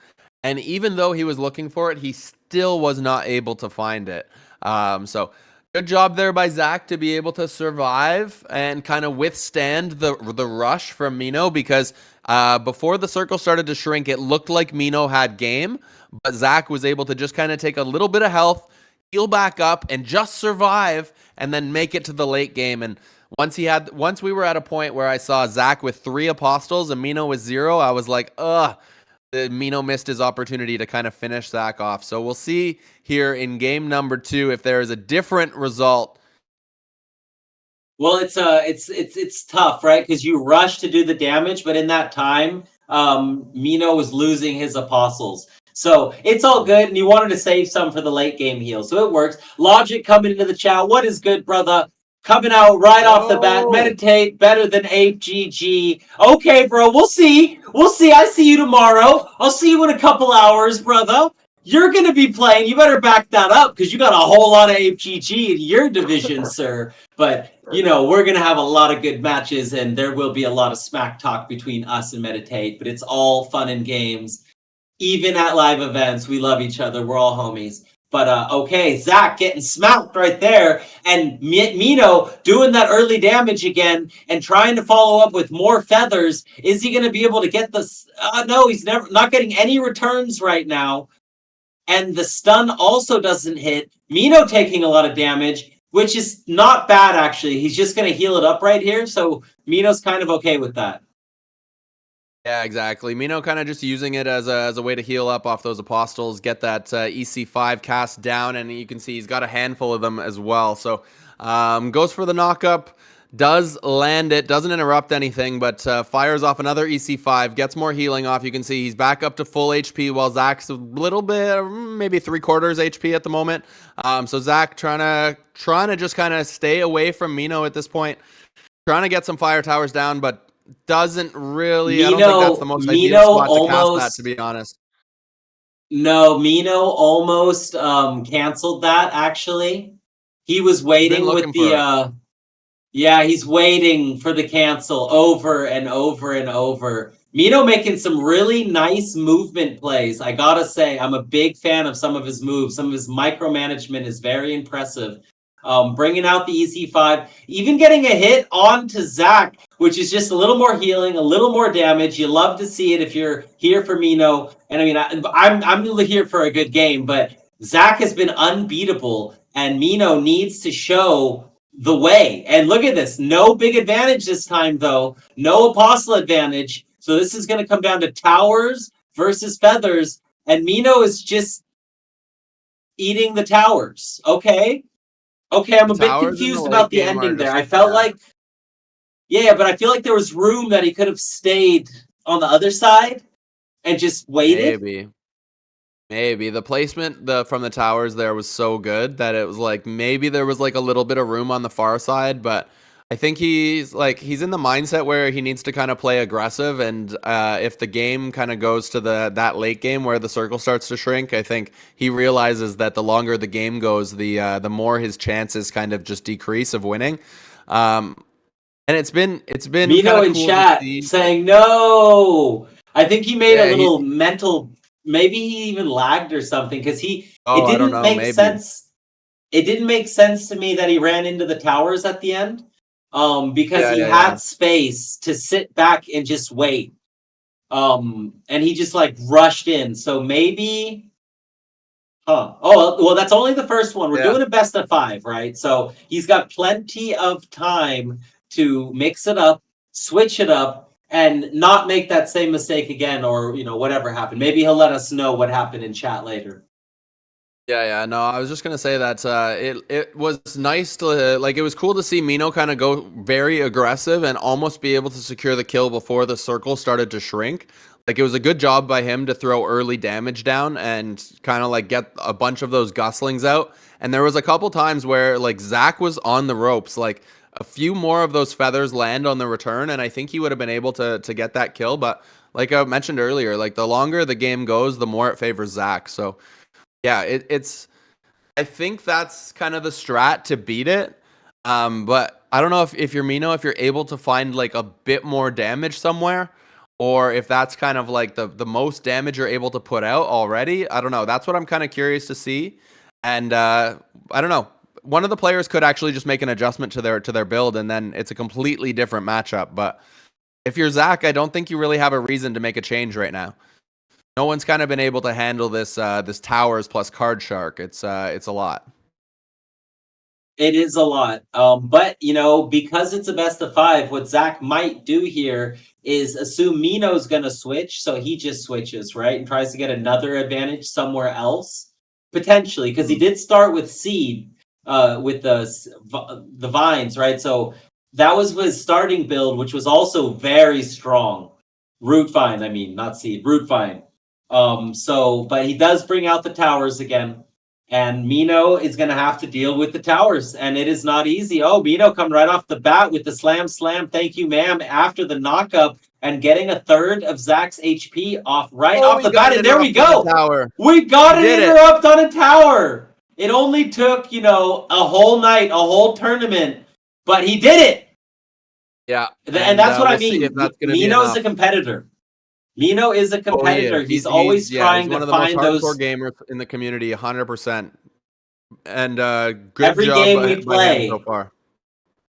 And even though he was looking for it, he still was not able to find it. So good job there by Zach to be able to survive and kind of withstand the rush from Mino, because before the circle started to shrink, it looked like Mino had game, but Zach was able to just kind of take a little bit of health, heal back up, and just survive, and then make it to the late game. And once we were at a point where I saw Zach with 3 apostles and Mino with 0, I was like, ugh. Mino missed his opportunity to kind of finish Zach off. So we'll see here in game number 2 if there is a different result. Well, it's tough, right? Because you rush to do the damage, but in that time, Mino was losing his apostles. So it's all good, and you wanted to save some for the late game heal, so it works. Logic coming into the chat. What is good, brother? Coming out right off the bat. Meditate better than Ape GG. Okay, bro. We'll see. We'll see. I see you tomorrow. I'll see you in a couple hours, brother. You're going to be playing. You better back that up because you got a whole lot of Ape GG in your division, sir. But, you know, we're going to have a lot of good matches, and there will be a lot of smack talk between us and Meditate. But it's all fun and games. Even at live events, we love each other. We're all homies. But, okay, Zach getting smacked right there. And Mino doing that early damage again and trying to follow up with more feathers. Is he going to be able to get this? No, he's not getting any returns right now. And the stun also doesn't hit. Mino taking a lot of damage, which is not bad, actually. He's just going to heal it up right here. So Mino's kind of okay with that. Yeah, exactly. Mino kind of just using it as a way to heal up off those apostles, get that EC5 cast down, and you can see he's got a handful of them as well. So goes for the knockup, does land it, doesn't interrupt anything, but fires off another EC5, gets more healing off. You can see he's back up to full HP while Zach's a little bit, maybe 3/4 HP at the moment. So Zach trying to just kind of stay away from Mino at this point, trying to get some fire towers down, but doesn't really. I don't think that's the most ideal spot to cast that, to be honest. No, Mino almost canceled that, actually. He was waiting with the yeah, he's waiting for the cancel over and over and over. Mino making some really nice movement plays. I gotta say, I'm a big fan of some of his moves. Some of his micromanagement is very impressive. Bringing out the EC5, even getting a hit onto Zach, which is just a little more healing, a little more damage. You love to see it if you're here for Mino. And I mean, I'm here for a good game, but Zach has been unbeatable, and Mino needs to show the way. And look at this. No big advantage this time, though. No apostle advantage. So this is going to come down to towers versus feathers. And Mino is just eating the towers. Okay. Okay, I'm a bit confused about the ending there. I felt like, yeah, but I feel like there was room that he could have stayed on the other side and just waited. Maybe the placement from the towers there was so good that it was like maybe there was like a little bit of room on the far side, but I think he's in the mindset where he needs to kind of play aggressive, and if the game kind of goes to that late game where the circle starts to shrink, I think he realizes that the longer the game goes, the more his chances kind of just decrease of winning. And it's been Mino in cool chat saying no. I think he made a little mental. Maybe he even lagged or something because it didn't make sense. It didn't make sense to me that he ran into the towers at the end. Because he had space to sit back and just wait. And he just like rushed in. So maybe, oh, well, that's only the first one. We're doing a best of 5, right? So he's got plenty of time to mix it up, switch it up, and not make that same mistake again, or, you know, whatever happened. Maybe he'll let us know what happened in chat later. Yeah. No, I was just gonna say that it was nice to like it was cool to see Mino kind of go very aggressive and almost be able to secure the kill before the circle started to shrink. Like it was a good job by him to throw early damage down and kind of like get a bunch of those guslings out. And there was a couple times where like Zach was on the ropes, like a few more of those feathers land on the return, and I think he would have been able to get that kill. But like I mentioned earlier, like the longer the game goes, the more it favors Zach. So yeah, it's. I think that's kind of the strat to beat it. But I don't know if you're Mino, if you're able to find like a bit more damage somewhere, or if that's kind of like the most damage you're able to put out already. I don't know. That's what I'm kind of curious to see. And I don't know. One of the players could actually just make an adjustment to their build, and then it's a completely different matchup. But if you're Zach, I don't think you really have a reason to make a change right now. No one's kind of been able to handle this towers plus card shark. It's a lot. It is a lot. But because it's a best of five, what Zach might do here is assume Mino's gonna switch, so he just switches, right? And tries to get another advantage somewhere else. Potentially, because he Mhm. did start with seed, with the vines, right? So that was his starting build, which was also very strong. Root vine, I mean, not seed, root vine. But he does bring out the towers again. And Mino is going to have to deal with the towers, and it is not easy. Oh, Mino come right off the bat with the slam. Thank you, ma'am. After the knockup and getting a third of Zach's HP off right Oh, off he the got bat, an and there we interrupt on the go. tower. We He got an did it. interrupt on a tower. It only took a whole night, a whole tournament, but he did it. Yeah, And and that's what I we'll see if mean. that's going to be Mino's a enough. competitor. Mino is a Oh, he competitor. is. He's He's always yeah, he's trying to one of the most find hardcore those gamers in the community, 100%. And good every job game we by him so play. far.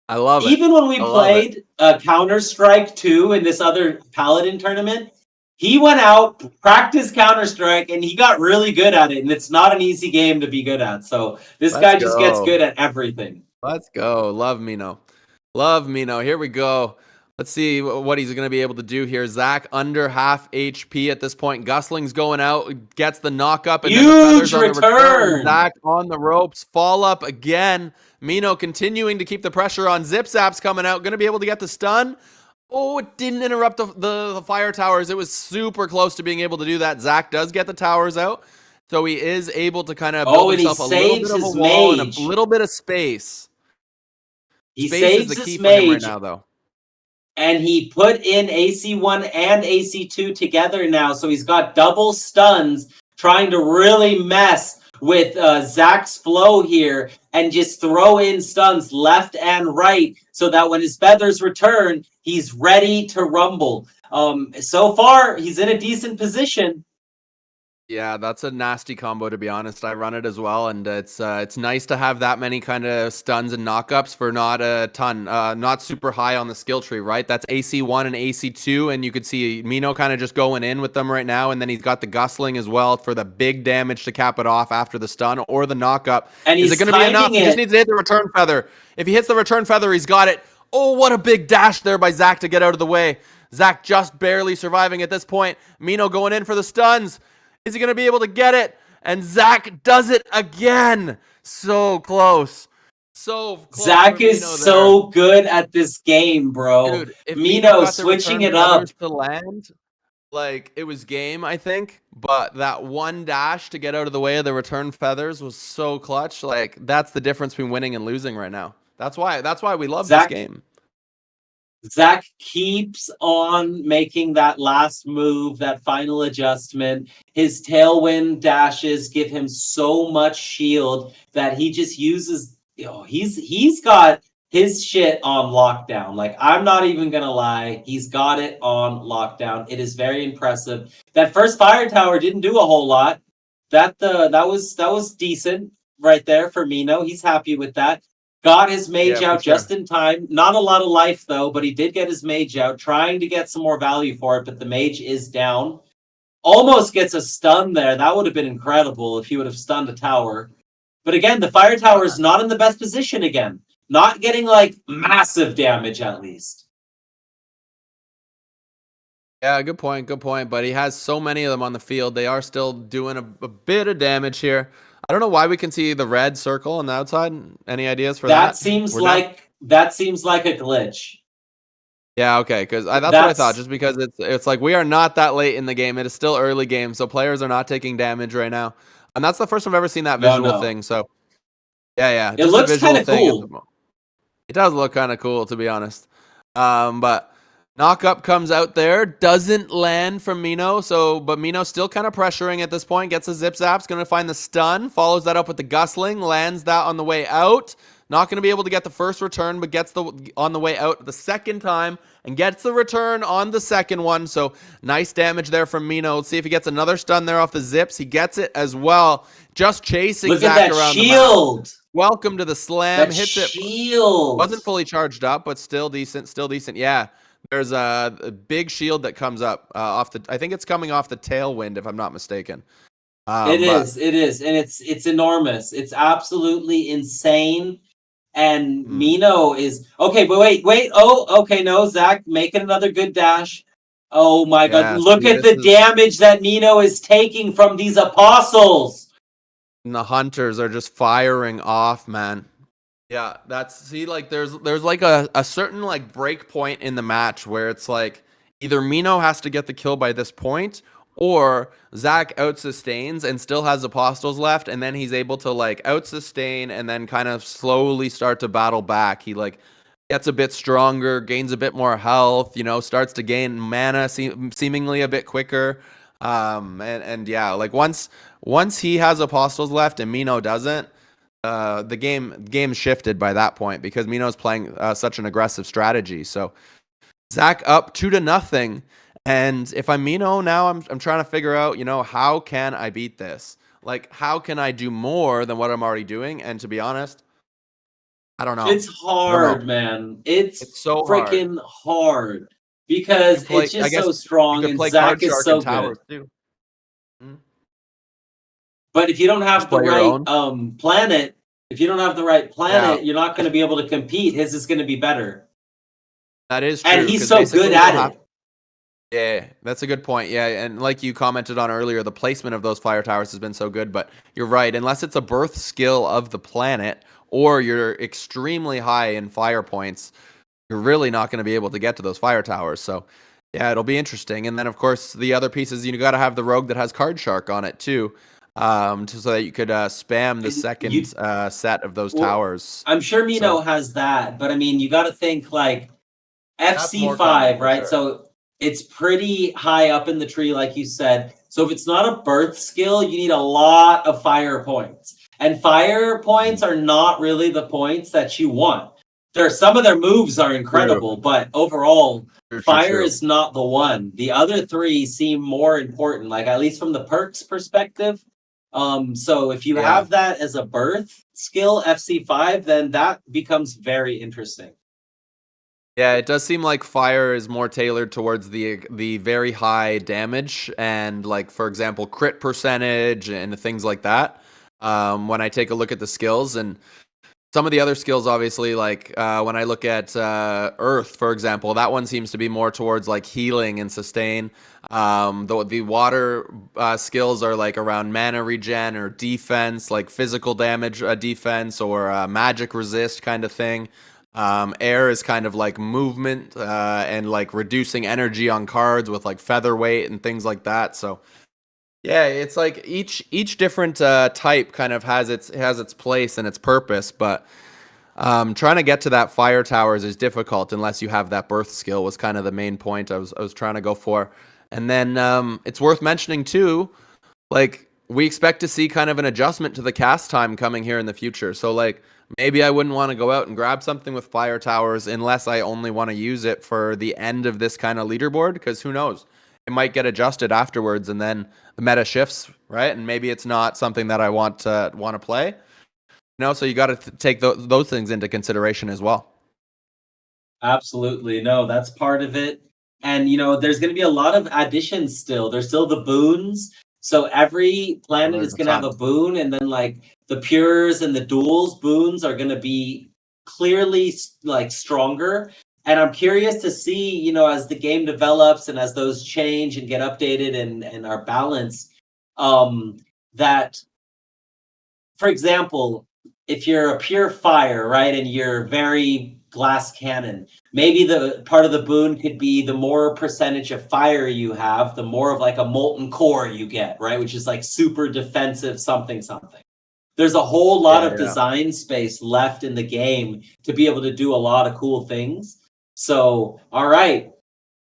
I love it. Even when we I love it. played Counter Strike 2 in this other Paladin tournament, he went out, practiced Counter Strike, and he got really good at it. And it's not an easy game to be good at. So this Let's guy just gets go. good at everything. Let's go. Love Mino. Love Mino. Here we go. Let's see what he's going to be able to do here. Zach under half HP at this point. Gusling's going out, gets the knock up, and then the Huge feathers on the return. return. Zach on the ropes. Fall up again. Mino continuing to keep the pressure on. Zip Zap's coming out. Going to be able to get the stun. Oh, it didn't interrupt the fire towers. It was super close to being able to do that. Zach does get the towers out. So he is able to kind of build Oh, and he himself a little bit saves of a his wall and a mage. little bit of space. He Space is saves the his key for him right mage, now, though. and he put in AC1 and AC2 together now. So he's got double stuns trying to really mess with Zach's flow here and just throw in stuns left and right so that when his feathers return, he's ready to rumble. So far, he's in a decent position. Yeah, that's a nasty combo, to be honest. I run it as well, and it's nice to have that many kind of stuns and knockups for not a ton, not super high on the skill tree, right? That's AC1 and AC2, and you could see Mino kind of just going in with them right now, and then he's got the Gusling as well for the big damage to cap it off after the stun or the knockup. And Is it he's going to be enough? timing He just it. needs to hit the return feather. If he hits the return feather, he's got it. Oh, what a big dash there by Zach to get out of the way. Zach just barely surviving at this point. Mino going in for the stuns. Is he going to be able to get it? And Zach does it again. So close. So close for Zach is Mino there. so good at this game, bro. Dude, if Mino Mino got the switching return it up. feathers to land, like, it was game, I think. But that one dash to get out of the way of the return feathers was so clutch. Like, that's the difference between winning and losing right now. That's why we love this Zach game. Zach keeps on making that last move, that final adjustment. His tailwind dashes give him so much shield that he just uses. He's got his shit on lockdown. Like, I'm not even gonna lie, he's got it on lockdown. It is very impressive. That first fire tower didn't do a whole lot. That was decent right there for Mino. He's happy with that. Got his mage Yeah, for out sure. just in time. Not a lot of life though, but he did get his mage out, trying to get some more value for it. But the mage is down. Almost gets a stun there. That would have been incredible if he would have stunned a tower. But again, the fire tower is not in the best position again. Not getting like massive damage at least. Yeah, good point. Good point. But he has so many of them on the field. They are still doing a bit of damage here. I don't know why we can see the red circle on the outside. Any ideas for That that? seems We're down. like a glitch. Yeah, okay, because that's what I thought. That's Just because it's like we are not that late in the game. It is still early game, so players are not taking damage right now, and that's the first I've ever seen that visual no. thing. So yeah, It just a looks kind visual of thing at the cool. moment. It does look kind of cool, to be honest. But knock up comes out there, doesn't land from Mino. But Mino still kind of pressuring at this point. Gets a zip zaps, gonna find the stun, follows that up with the gustling, lands that on the way out. Not gonna be able to get the first return, but gets the on the way out the second time and gets the return on the second one. So nice damage there from Mino. Let's see if he gets another stun there off the zips. He gets it as well. Just chasing Look at Zach that around the map. shield. Welcome to the slam. That Hits it. shield. Wasn't fully charged up, but still decent. Still decent. Yeah. There's a big shield that comes up off the. I think it's coming off the tailwind, if I'm not mistaken. But It is, and it's enormous. It's absolutely insane. And Mino is okay, but wait. Oh, okay, no, Zach making another good dash. Oh my god, yeah, look see, at this the is. damage that Mino is taking from these apostles. And the hunters are just firing off, man. Yeah, that's see, like there's like a certain like break point in the match where it's like either Mino has to get the kill by this point, or Zach outsustains and still has apostles left, and then he's able to like outsustain and then kind of slowly start to battle back. He like gets a bit stronger, gains a bit more health, starts to gain mana seemingly a bit quicker. And yeah, like once he has apostles left and Mino doesn't, the game shifted by that point because Mino's playing such an aggressive strategy. So Zach up 2-0, and if I'm Mino now, I'm trying to figure out, how can I beat this? Like, how can I do more than what I'm already doing? And to be honest, I don't know. It's hard, man. It's It's so hard. freaking hard You could because play. it's I just guess so you strong, could and play Card Zach is Shark and so good. Towers too. Mm. But if you don't Just have the play your right own. planet, Yeah, you're not going to be able to compete. His is going to be better, that is and true. he's Because so good basically, at you'll have. it. Yeah, that's a good point. Yeah, and like you commented on earlier, the placement of those fire towers has been so good, but you're right. Unless it's a birth skill of the planet or you're extremely high in fire points, you're really not going to be able to get to those fire towers. So, yeah, it'll be interesting. And then, of course, the other pieces, you got to have the rogue that has Card Shark on it too, so that you could spam the And second set of those well, towers. I'm sure So Mino has that, but I mean, you got to think like that's more common FC5, for right? sure. So it's pretty high up in the tree, like you said. So if it's not a birth skill, you need a lot of fire points. And fire points are not really the points that you want. Some of their moves are True. incredible, but overall, True, true, fire true. is not the one. The other three seem more important, like at least from the perks perspective. So if you Yeah. have that as a birth skill, FC5, then that becomes very interesting. Yeah, it does seem like fire is more tailored towards the very high damage and like for example crit percentage and things like that. When I take a look at the skills and some of the other skills, obviously, like when I look at Earth, for example, that one seems to be more towards like healing and sustain. The water skills are like around mana regen or defense, like physical damage defense or magic resist kind of thing. Air is kind of like movement and like reducing energy on cards with like featherweight and things like that. So yeah, it's like each different type kind of has its place and its purpose, but trying to get to that fire towers is difficult unless you have that birth skill. Was kind of the main point I was trying to go for, and then it's worth mentioning too, like we expect to see kind of an adjustment to the cast time coming here in the future. So like maybe I wouldn't want to go out and grab something with fire towers unless I only want to use it for the end of this kind of leaderboard, because who knows? It might get adjusted afterwards and then the meta shifts, right? And maybe it's not something that I want to play. So you got to take those things into consideration as well. Absolutely. No, that's part of it. And there's going to be a lot of additions still. There's still the boons. So every planet is There's a going to have ton. a boon, and then like the pures and the duels boons are going to be clearly like stronger. And I'm curious to see, as the game develops and as those change and get updated and are balanced, that for example, if you're a pure fire, right, and you're very glass cannon, maybe the part of the boon could be the more percentage of fire you have, the more of like a molten core you get, right, which is like super defensive something something. There's a whole lot of Yeah. design space left in the game to be able to do a lot of cool things. So, all right.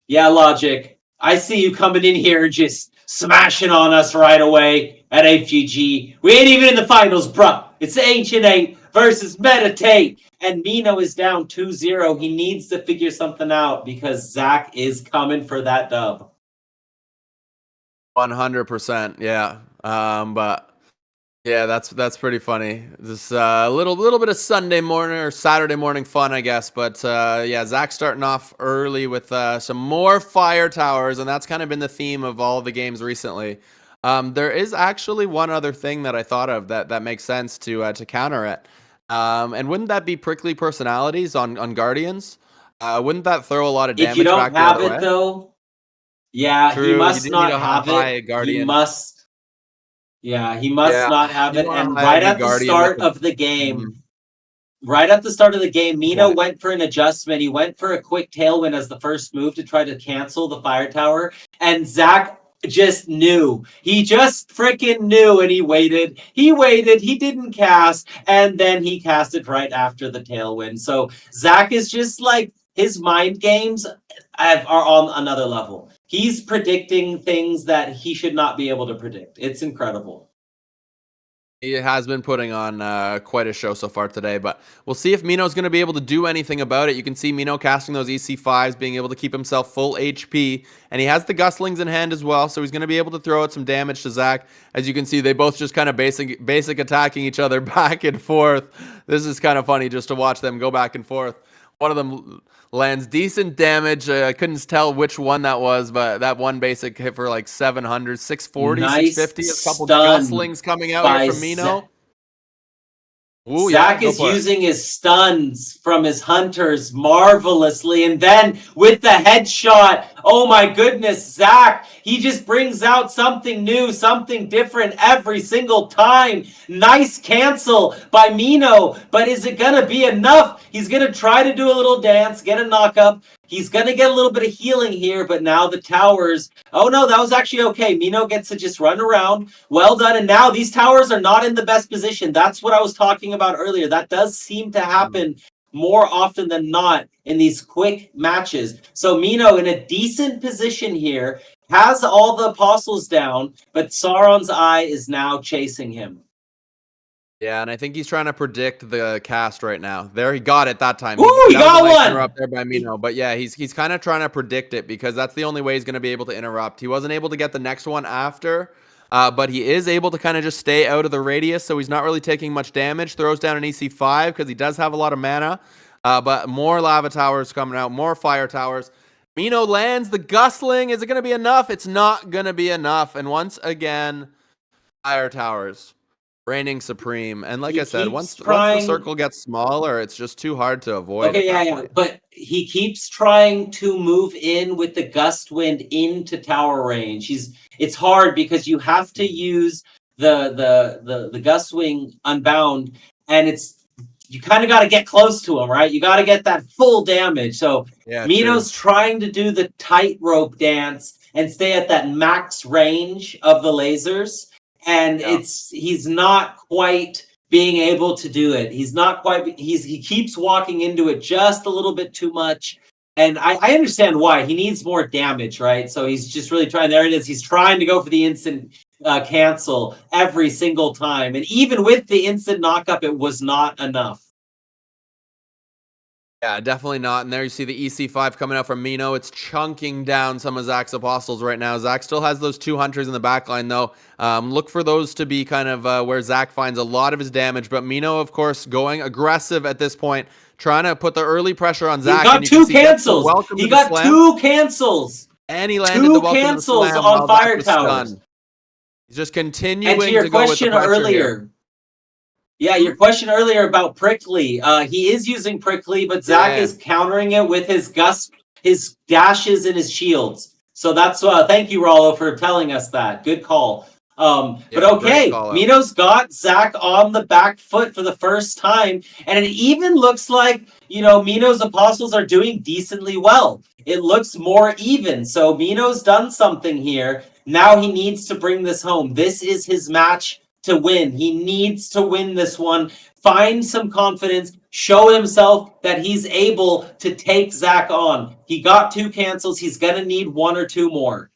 Yeah, Logic. I see you coming in here just smashing on us right away at HGG. We ain't even in the finals, bruh. It's Ancient 8 versus Meditate. And Mino is down 2-0. He needs to figure something out because Zach is coming for that dub. 100%. Yeah. But yeah, that's pretty funny. This little bit of Sunday morning or Saturday morning fun, I guess. But yeah, Zach's starting off early with some more fire towers, and that's kind of been the theme of all the games recently. There is actually one other thing that I thought of that makes sense to counter it. And wouldn't that be prickly personalities on Guardians? Wouldn't that throw a lot of If you damage don't back the have other it, way? though, yeah, he True, you must do need not a have it. high He Guardian. must, yeah, he must Yeah, not have you it. want a And high right enemy at the Guardian with start the. of the game, Mhm. right at the start of the game, Mino Yeah. went for an adjustment. He went for a quick tailwind as the first move to try to cancel the fire tower. And Zach just knew. He just freaking knew and he waited. He waited. He didn't cast. And then he casted right after the tailwind. So Zach is just like his mind games are on another level. He's predicting things that he should not be able to predict. It's incredible. He has been putting on quite a show so far today, but we'll see if Mino's going to be able to do anything about it. You can see Mino casting those EC5s, being able to keep himself full HP, and he has the Guslings in hand as well, so he's going to be able to throw out some damage to Zach. As you can see, they both just kind of basic attacking each other back and forth. This is kind of funny just to watch them go back and forth. One of them lands decent damage. I couldn't tell which one that was, but that one basic hit for like 700, 640, Nice 650. A couple stun Guslings coming out here by from Mino. Ooh, yeah, Zach go is for it. using his stuns from his hunters marvelously. And then with the headshot, oh my goodness, Zach, he just brings out something new, something different every single time. Nice cancel by Mino. But is it going to be enough? He's going to try to do a little dance, get a knock up. He's going to get a little bit of healing here, but now the towers. Oh no, that was actually okay. Mino gets to just run around. Well done. And now these towers are not in the best position. That's what I was talking about earlier. That does seem to happen more often than not in these quick matches. So Mino in a decent position here, has all the apostles down, but Sauron's eye is now chasing him. Yeah, and I think he's trying to predict the cast right now. There, he got it that time. Ooh, he that was got a nice one! interrupt there by Mino. But yeah, he's kind of trying to predict it because that's the only way he's going to be able to interrupt. He wasn't able to get the next one after, but he is able to kind of just stay out of the radius, so he's not really taking much damage. Throws down an EC5 because he does have a lot of mana, but more lava towers coming out, more fire towers. Mino lands the Gusling. Is it going to be enough? It's not going to be enough. And once again, fire towers reigning supreme. And like I said, once the circle gets smaller, it's just too hard to avoid. Okay, yeah. But he keeps trying to move in with the gust wind into tower range. It's hard because you have to use the gust wing unbound, and you kind of got to get close to him, right? You got to get that full damage. So yeah, Mino's trying to do the tightrope dance and stay at that max range of the lasers. And he's not quite being able to do it. He's not quite. He keeps walking into it just a little bit too much. And I understand why. He needs more damage, right? So he's just really trying. There it is. He's trying to go for the instant cancel every single time. And even with the instant knockup, it was not enough. Yeah, definitely not. And there you see the EC5 coming out from Mino. It's chunking down some of Zach's apostles right now. Zach still has those two hunters in the backline, though. Look for those to be kind of where Zach finds a lot of his damage. But Mino, of course, going aggressive at this point, trying to put the early pressure on Zach. He got two cancels. He got two cancels. And he landed the welcome to the slam on fire towers. He's just continuing and to your to go with the question earlier. here. Yeah, your question earlier about Prickly. He is using Prickly, but Zach is countering it with his dashes and his shields. So that's thank you, Rollo, for telling us that. Good call. But Yeah, great okay, call out. Mino's got Zach on the back foot for the first time, and it even looks like, Mino's Apostles are doing decently well. It looks more even, so Mino's done something here. Now he needs to bring this home. This is his match to win. He needs to win this one. Find some confidence. Show himself that he's able to take Zach on. He got 2 cancels. He's going to need 1 or 2 more.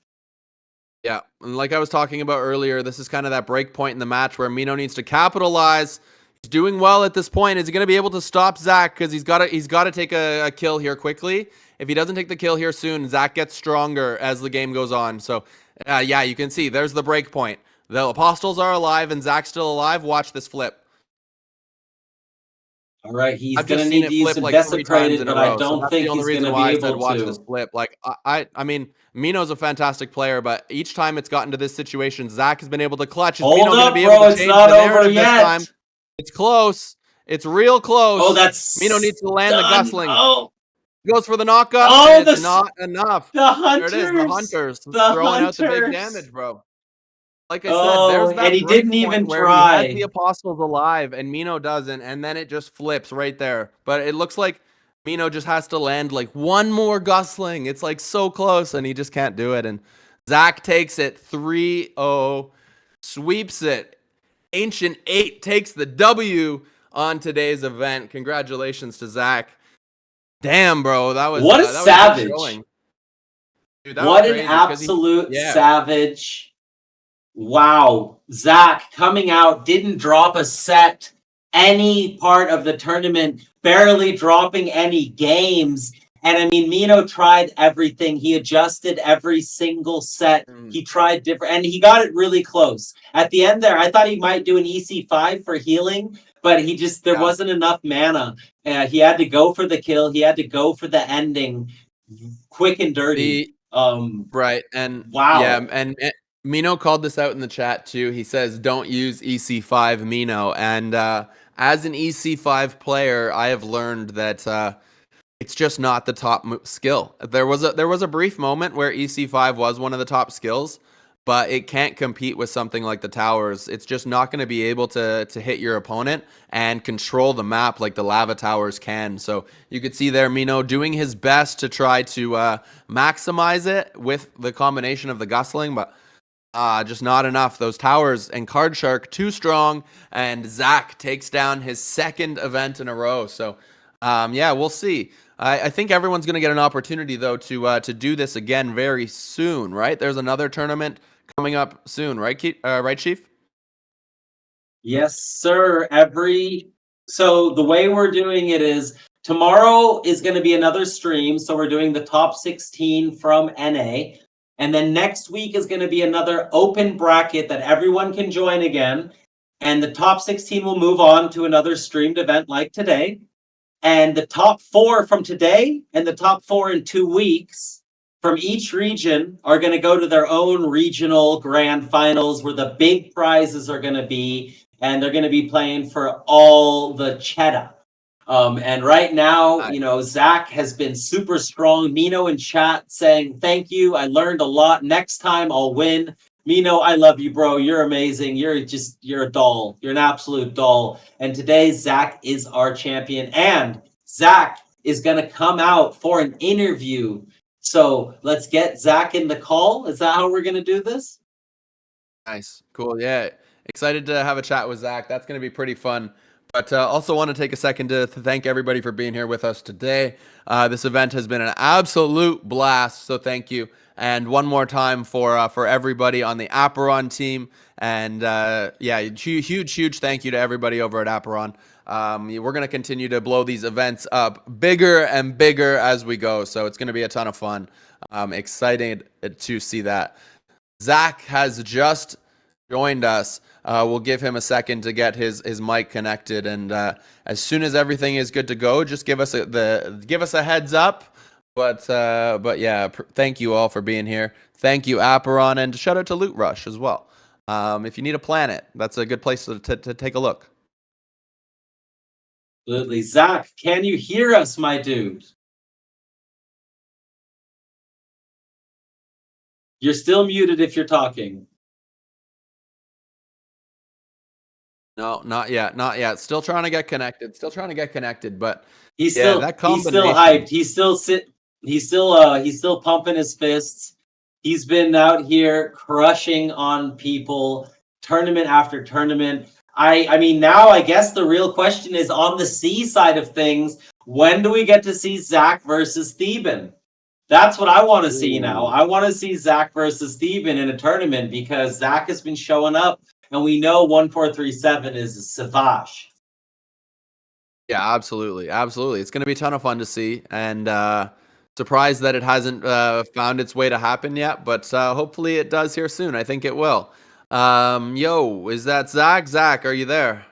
Yeah, and like I was talking about earlier, this is kind of that break point in the match where Mino needs to capitalize. He's doing well at this point. Is he going to be able to stop Zach? Because he's got to take a kill here quickly. If he doesn't take the kill here soon, Zach gets stronger as the game goes on. So, yeah, you can see there's the break point. The Apostles are alive and Zach's still alive. Watch this flip. All right, he's I've going to just seen need it to use flip some like 3 times Desecrated, in a but I row. So don't that's the think only he's going reason to be why I said able watch to. this flip. Like I mean, Mino's a fantastic player, but each time it's gotten to this situation, Zach has been able to clutch. Is Mino Hold going to up, be able bro. to It's change not the over narrative this time? yet. It's close. It's real close. Oh, Mino that's needs to land the done. gusling. Oh, Goes for the knockup, oh, and it's not enough. the There it is. The hunters. Hunters The throwing out the big hunters. damage, bro. Like I said, Oh, there's and that he break didn't point even where he has the try. Apostles alive and Mino doesn't, and then it just flips right there. But it looks like Mino just has to land like one more gusling. It's like so close, and he just can't do it. And Zach takes it 3-0, sweeps it. Ancient 8 takes the W on today's event. Congratulations to Zach. Damn, bro, What a that was a good savage. showing. Dude, that was What an crazy because absolute yeah. savage. Wow. Zach coming out, didn't drop a set any part of the tournament, barely dropping any games. And I mean, Mino tried everything. He adjusted every single set. He tried different, and he got it really close. At the end there, I thought he might do an EC5 for healing, but there wasn't enough mana. He had to go for the kill. He had to go for the ending, quick and dirty. Right, and yeah, Wow. and Mino called this out in the chat too. He says, "Don't use EC5 Mino." And as an EC5 player, I have learned that it's just not the top skill. There was a brief moment where EC5 was one of the top skills, but it can't compete with something like the towers. It's just not going to be able to hit your opponent and control the map like the lava towers can. So you could see there Mino doing his best to try to maximize it with the combination of the gusling, but just not enough. Those towers and Card Shark too strong, and Zach takes down his second event in a row. So yeah, we'll see. I think everyone's going to get an opportunity though to do this again very soon, right? There's another tournament coming up soon, right, right, Chief? Yes, sir. So the way we're doing it is tomorrow is going to be another stream. So we're doing the top 16 from NA. And then next week is going to be another open bracket that everyone can join again. And the top 16 will move on to another streamed event like today. And the top 4 from today and the top 4 in 2 weeks from each region are going to go to their own regional grand finals where the big prizes are going to be. And they're going to be playing for all the cheddar. And right now, Zach has been super strong. Mino in chat saying, thank you. I learned a lot. Next time I'll win. Mino, I love you, bro. You're amazing. You're a doll. You're an absolute doll. And today, Zach is our champion. And Zach is going to come out for an interview. So let's get Zach in the call. Is that how we're going to do this? Nice. Cool. Yeah. Excited to have a chat with Zach. That's going to be pretty fun. But also want to take a second to thank everybody for being here with us today. This event has been an absolute blast, so thank you. And one more time for everybody on the Aperon team. And yeah, huge thank you to everybody over at Aperon. We're going to continue to blow these events up bigger and bigger as we go. So it's going to be a ton of fun. I'm excited to see that. Zach has just joined us. We'll give him a second to get his mic connected, and as soon as everything is good to go, just give us a heads up. But yeah, thank you all for being here. Thank you, Aperon, and shout out to Loot Rush as well. If you need a planet, that's a good place to take a look. Absolutely. Zach, can you hear us, my dude? You're still muted if you're talking. No, not yet, not yet. Still trying to get connected. Still trying to get connected, but He's yeah, still that he's still combination. hyped. He's still pumping his fists. He's been out here crushing on people tournament after tournament. I mean now I guess the real question is on the C side of things, when do we get to see Zach versus Theban? That's what I want to see now. Ooh. I want to see Zach versus Theban in a tournament because Zach has been showing up and we know 1437 is savage. Yeah, absolutely, absolutely. It's going to be a ton of fun to see, and surprised that it hasn't found its way to happen yet, but hopefully it does here soon. I think it will. Yo, is that Zach? Zach, are you there?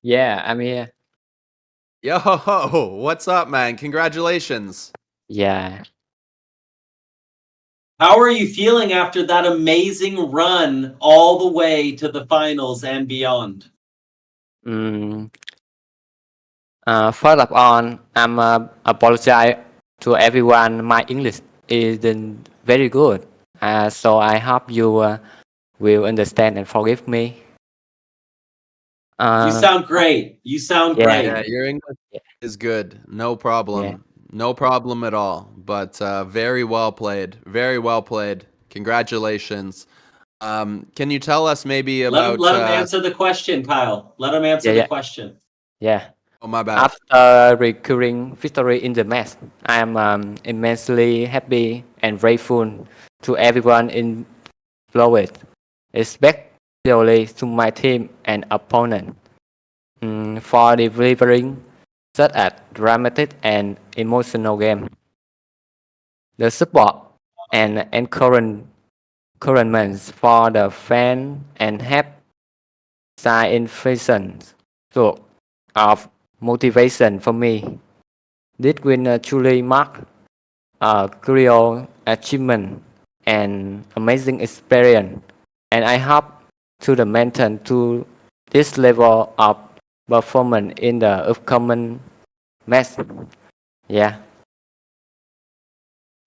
Yeah, I'm here. Yo, what's up, man? Congratulations. Yeah. How are you feeling after that amazing run all the way to the finals and beyond? Mm, First of all, I'm apologize to everyone. My English isn't very good, so I hope you will understand and forgive me. You Uh, sound great. You sound yeah, Yeah, great. your English yeah, is good. No yeah. problem. No problem at all. But very well played. Very well played. Congratulations. Can you tell us maybe about Let him answer the question, Kyle. Let him answer Yeah, the yeah, question. yeah. oh my bad. After recurring victory in the match, I am immensely happy and grateful to everyone involved, especially to my team and opponent, for delivering such a dramatic and emotional game. The support and encouragement for the fan and have significant so of motivation for me. This win truly marked a crucial achievement and amazing experience, and I hope to the maintain to this level of performance in the upcoming match. Yeah.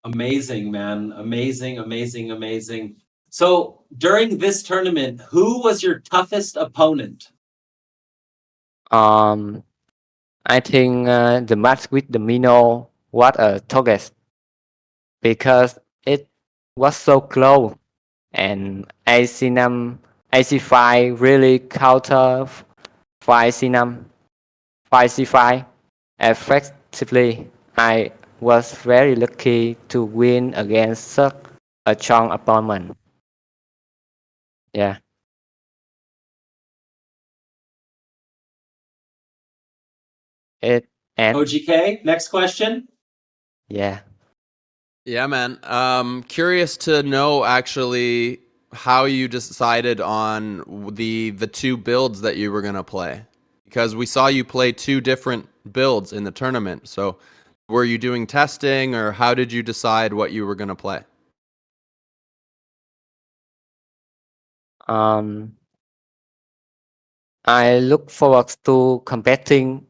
Amazing, man. Amazing, amazing, amazing. So during this tournament, who was your toughest opponent? Um, I think the match with the Mino was a target because it was so close, and AC5 really counter 5C5 effectively. I was very lucky to win against such a strong opponent. Yeah. It and OGK, next question. yeah. Yeah, man. Curious to know actually how you decided on the two builds that you were gonna play, because we saw you play two different builds in the tournament. So, were you doing testing, or how did you decide what you were gonna play? Um, I look forward to competing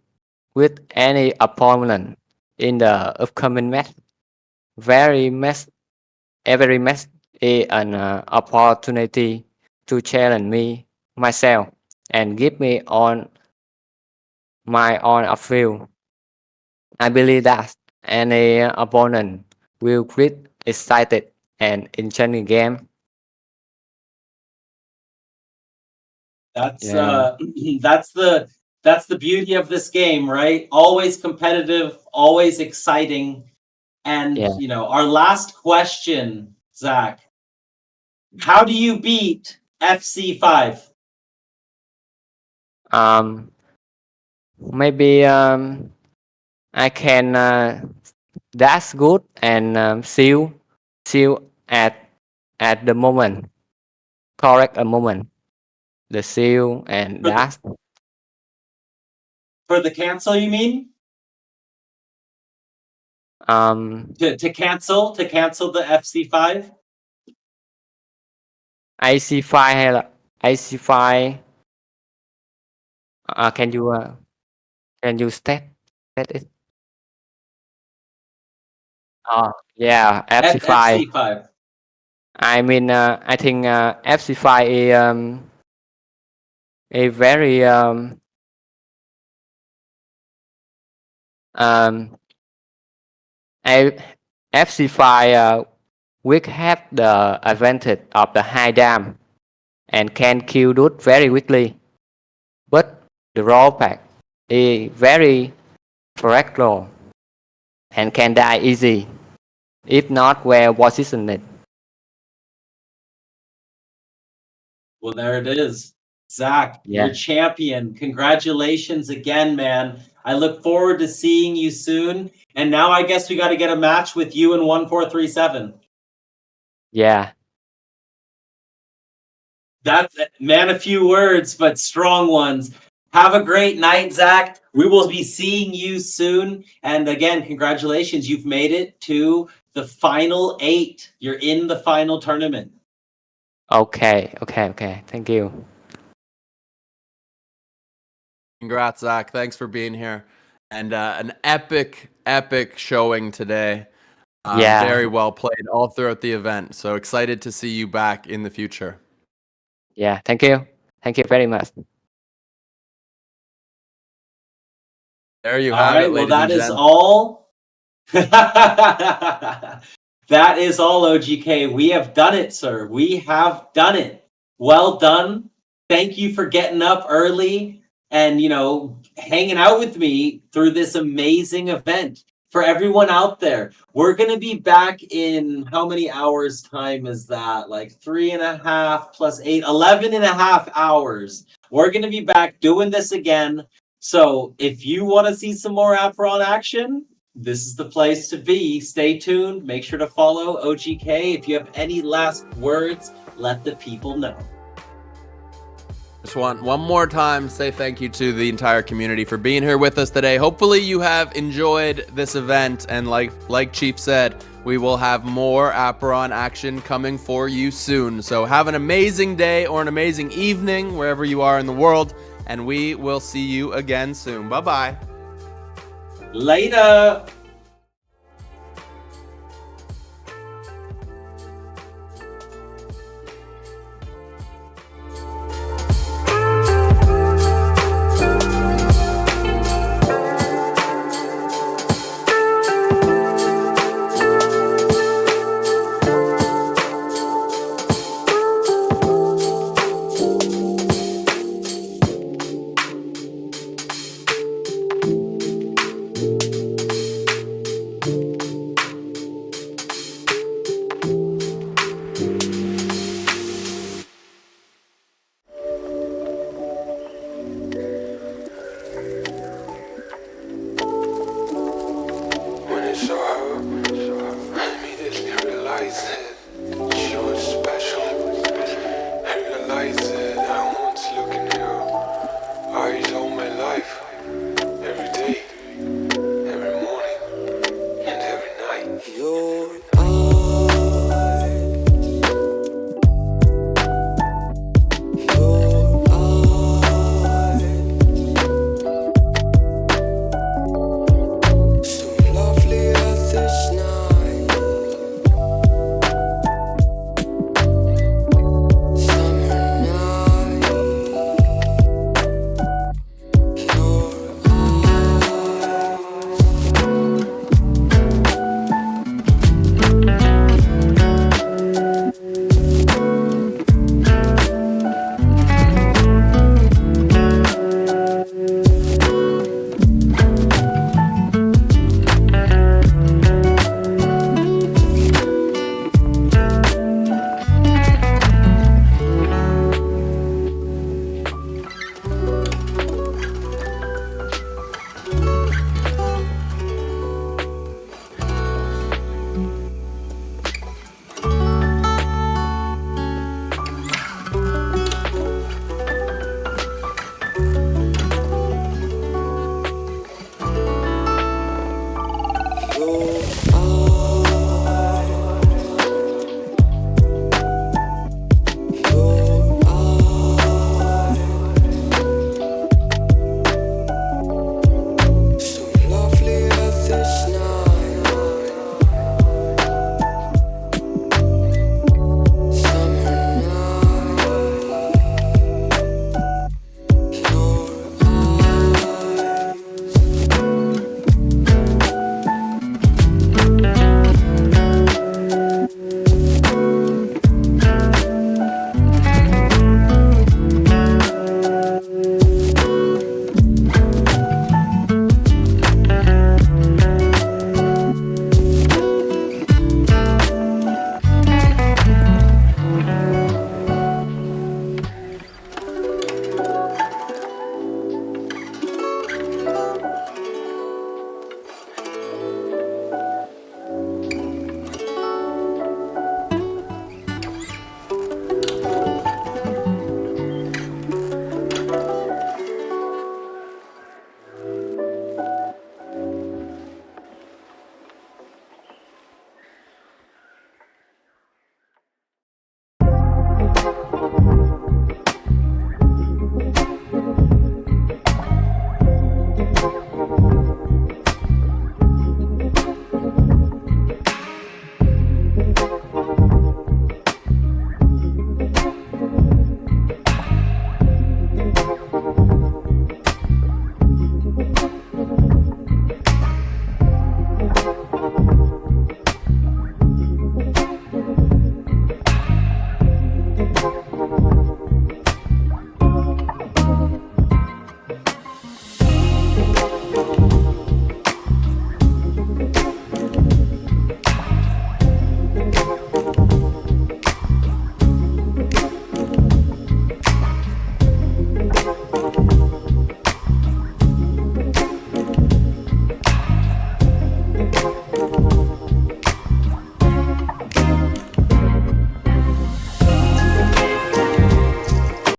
with any opponent in the upcoming match. Very match, every match is an opportunity to challenge me myself and give me on my own field. I believe that any opponent will get excited and enjoy the game. That's Yeah, that's the that's the beauty of this game, right? Always competitive, always exciting. And yeah. our last question, Zach, how do you beat FC5? Um, Maybe I can dash good and seal at the moment, correct a moment. The seal and For the dash. for the cancel, you mean? Um, To cancel the FC5? AC5 hay là AC5. Can you state it? Yeah, FC5. FC5. I mean, I think FC5 is a very um, a FC5 will have the advantage of the high dam and can kill dude very quickly. But the drawback is very fragile and can die easy if not well positioned. Well, there it is. Zach, Yeah, you're champion. Congratulations again, man. I look forward to seeing you soon. And now I guess we got to get a match with you in 1437. yeah. That's man, a few words, but strong ones. Have a great night, Zach. We will be seeing you soon. And again, congratulations. You've made it to the final 8. You're in the final tournament. Okay. Thank you. Congrats, Zach. Thanks for being here. And an epic showing today. Yeah. Very well played all throughout the event. So excited to see you back in the future. Yeah. Thank you. Thank you very much. There you All have right. it, Well, ladies that and is gentlemen. all. That is all, OGK. We have done it, sir. We have done it. Well done. Thank you for getting up early and, hanging out with me through this amazing event. For everyone out there, we're going to be back in how many hours time is that? Like 3.5 plus 8, 11.5 hours. We're going to be back doing this again. So if you want to see some more Apron action, this is the place to be. Stay tuned. Make sure to follow OGK. If you have any last words, let the people know. Just want one more time say thank you to the entire community for being here with us today. Hopefully you have enjoyed this event, and like Chief said, we will have more Apron action coming for you soon. So have an amazing day or an amazing evening wherever you are in the world, and we will see you again soon. Bye-bye. Later.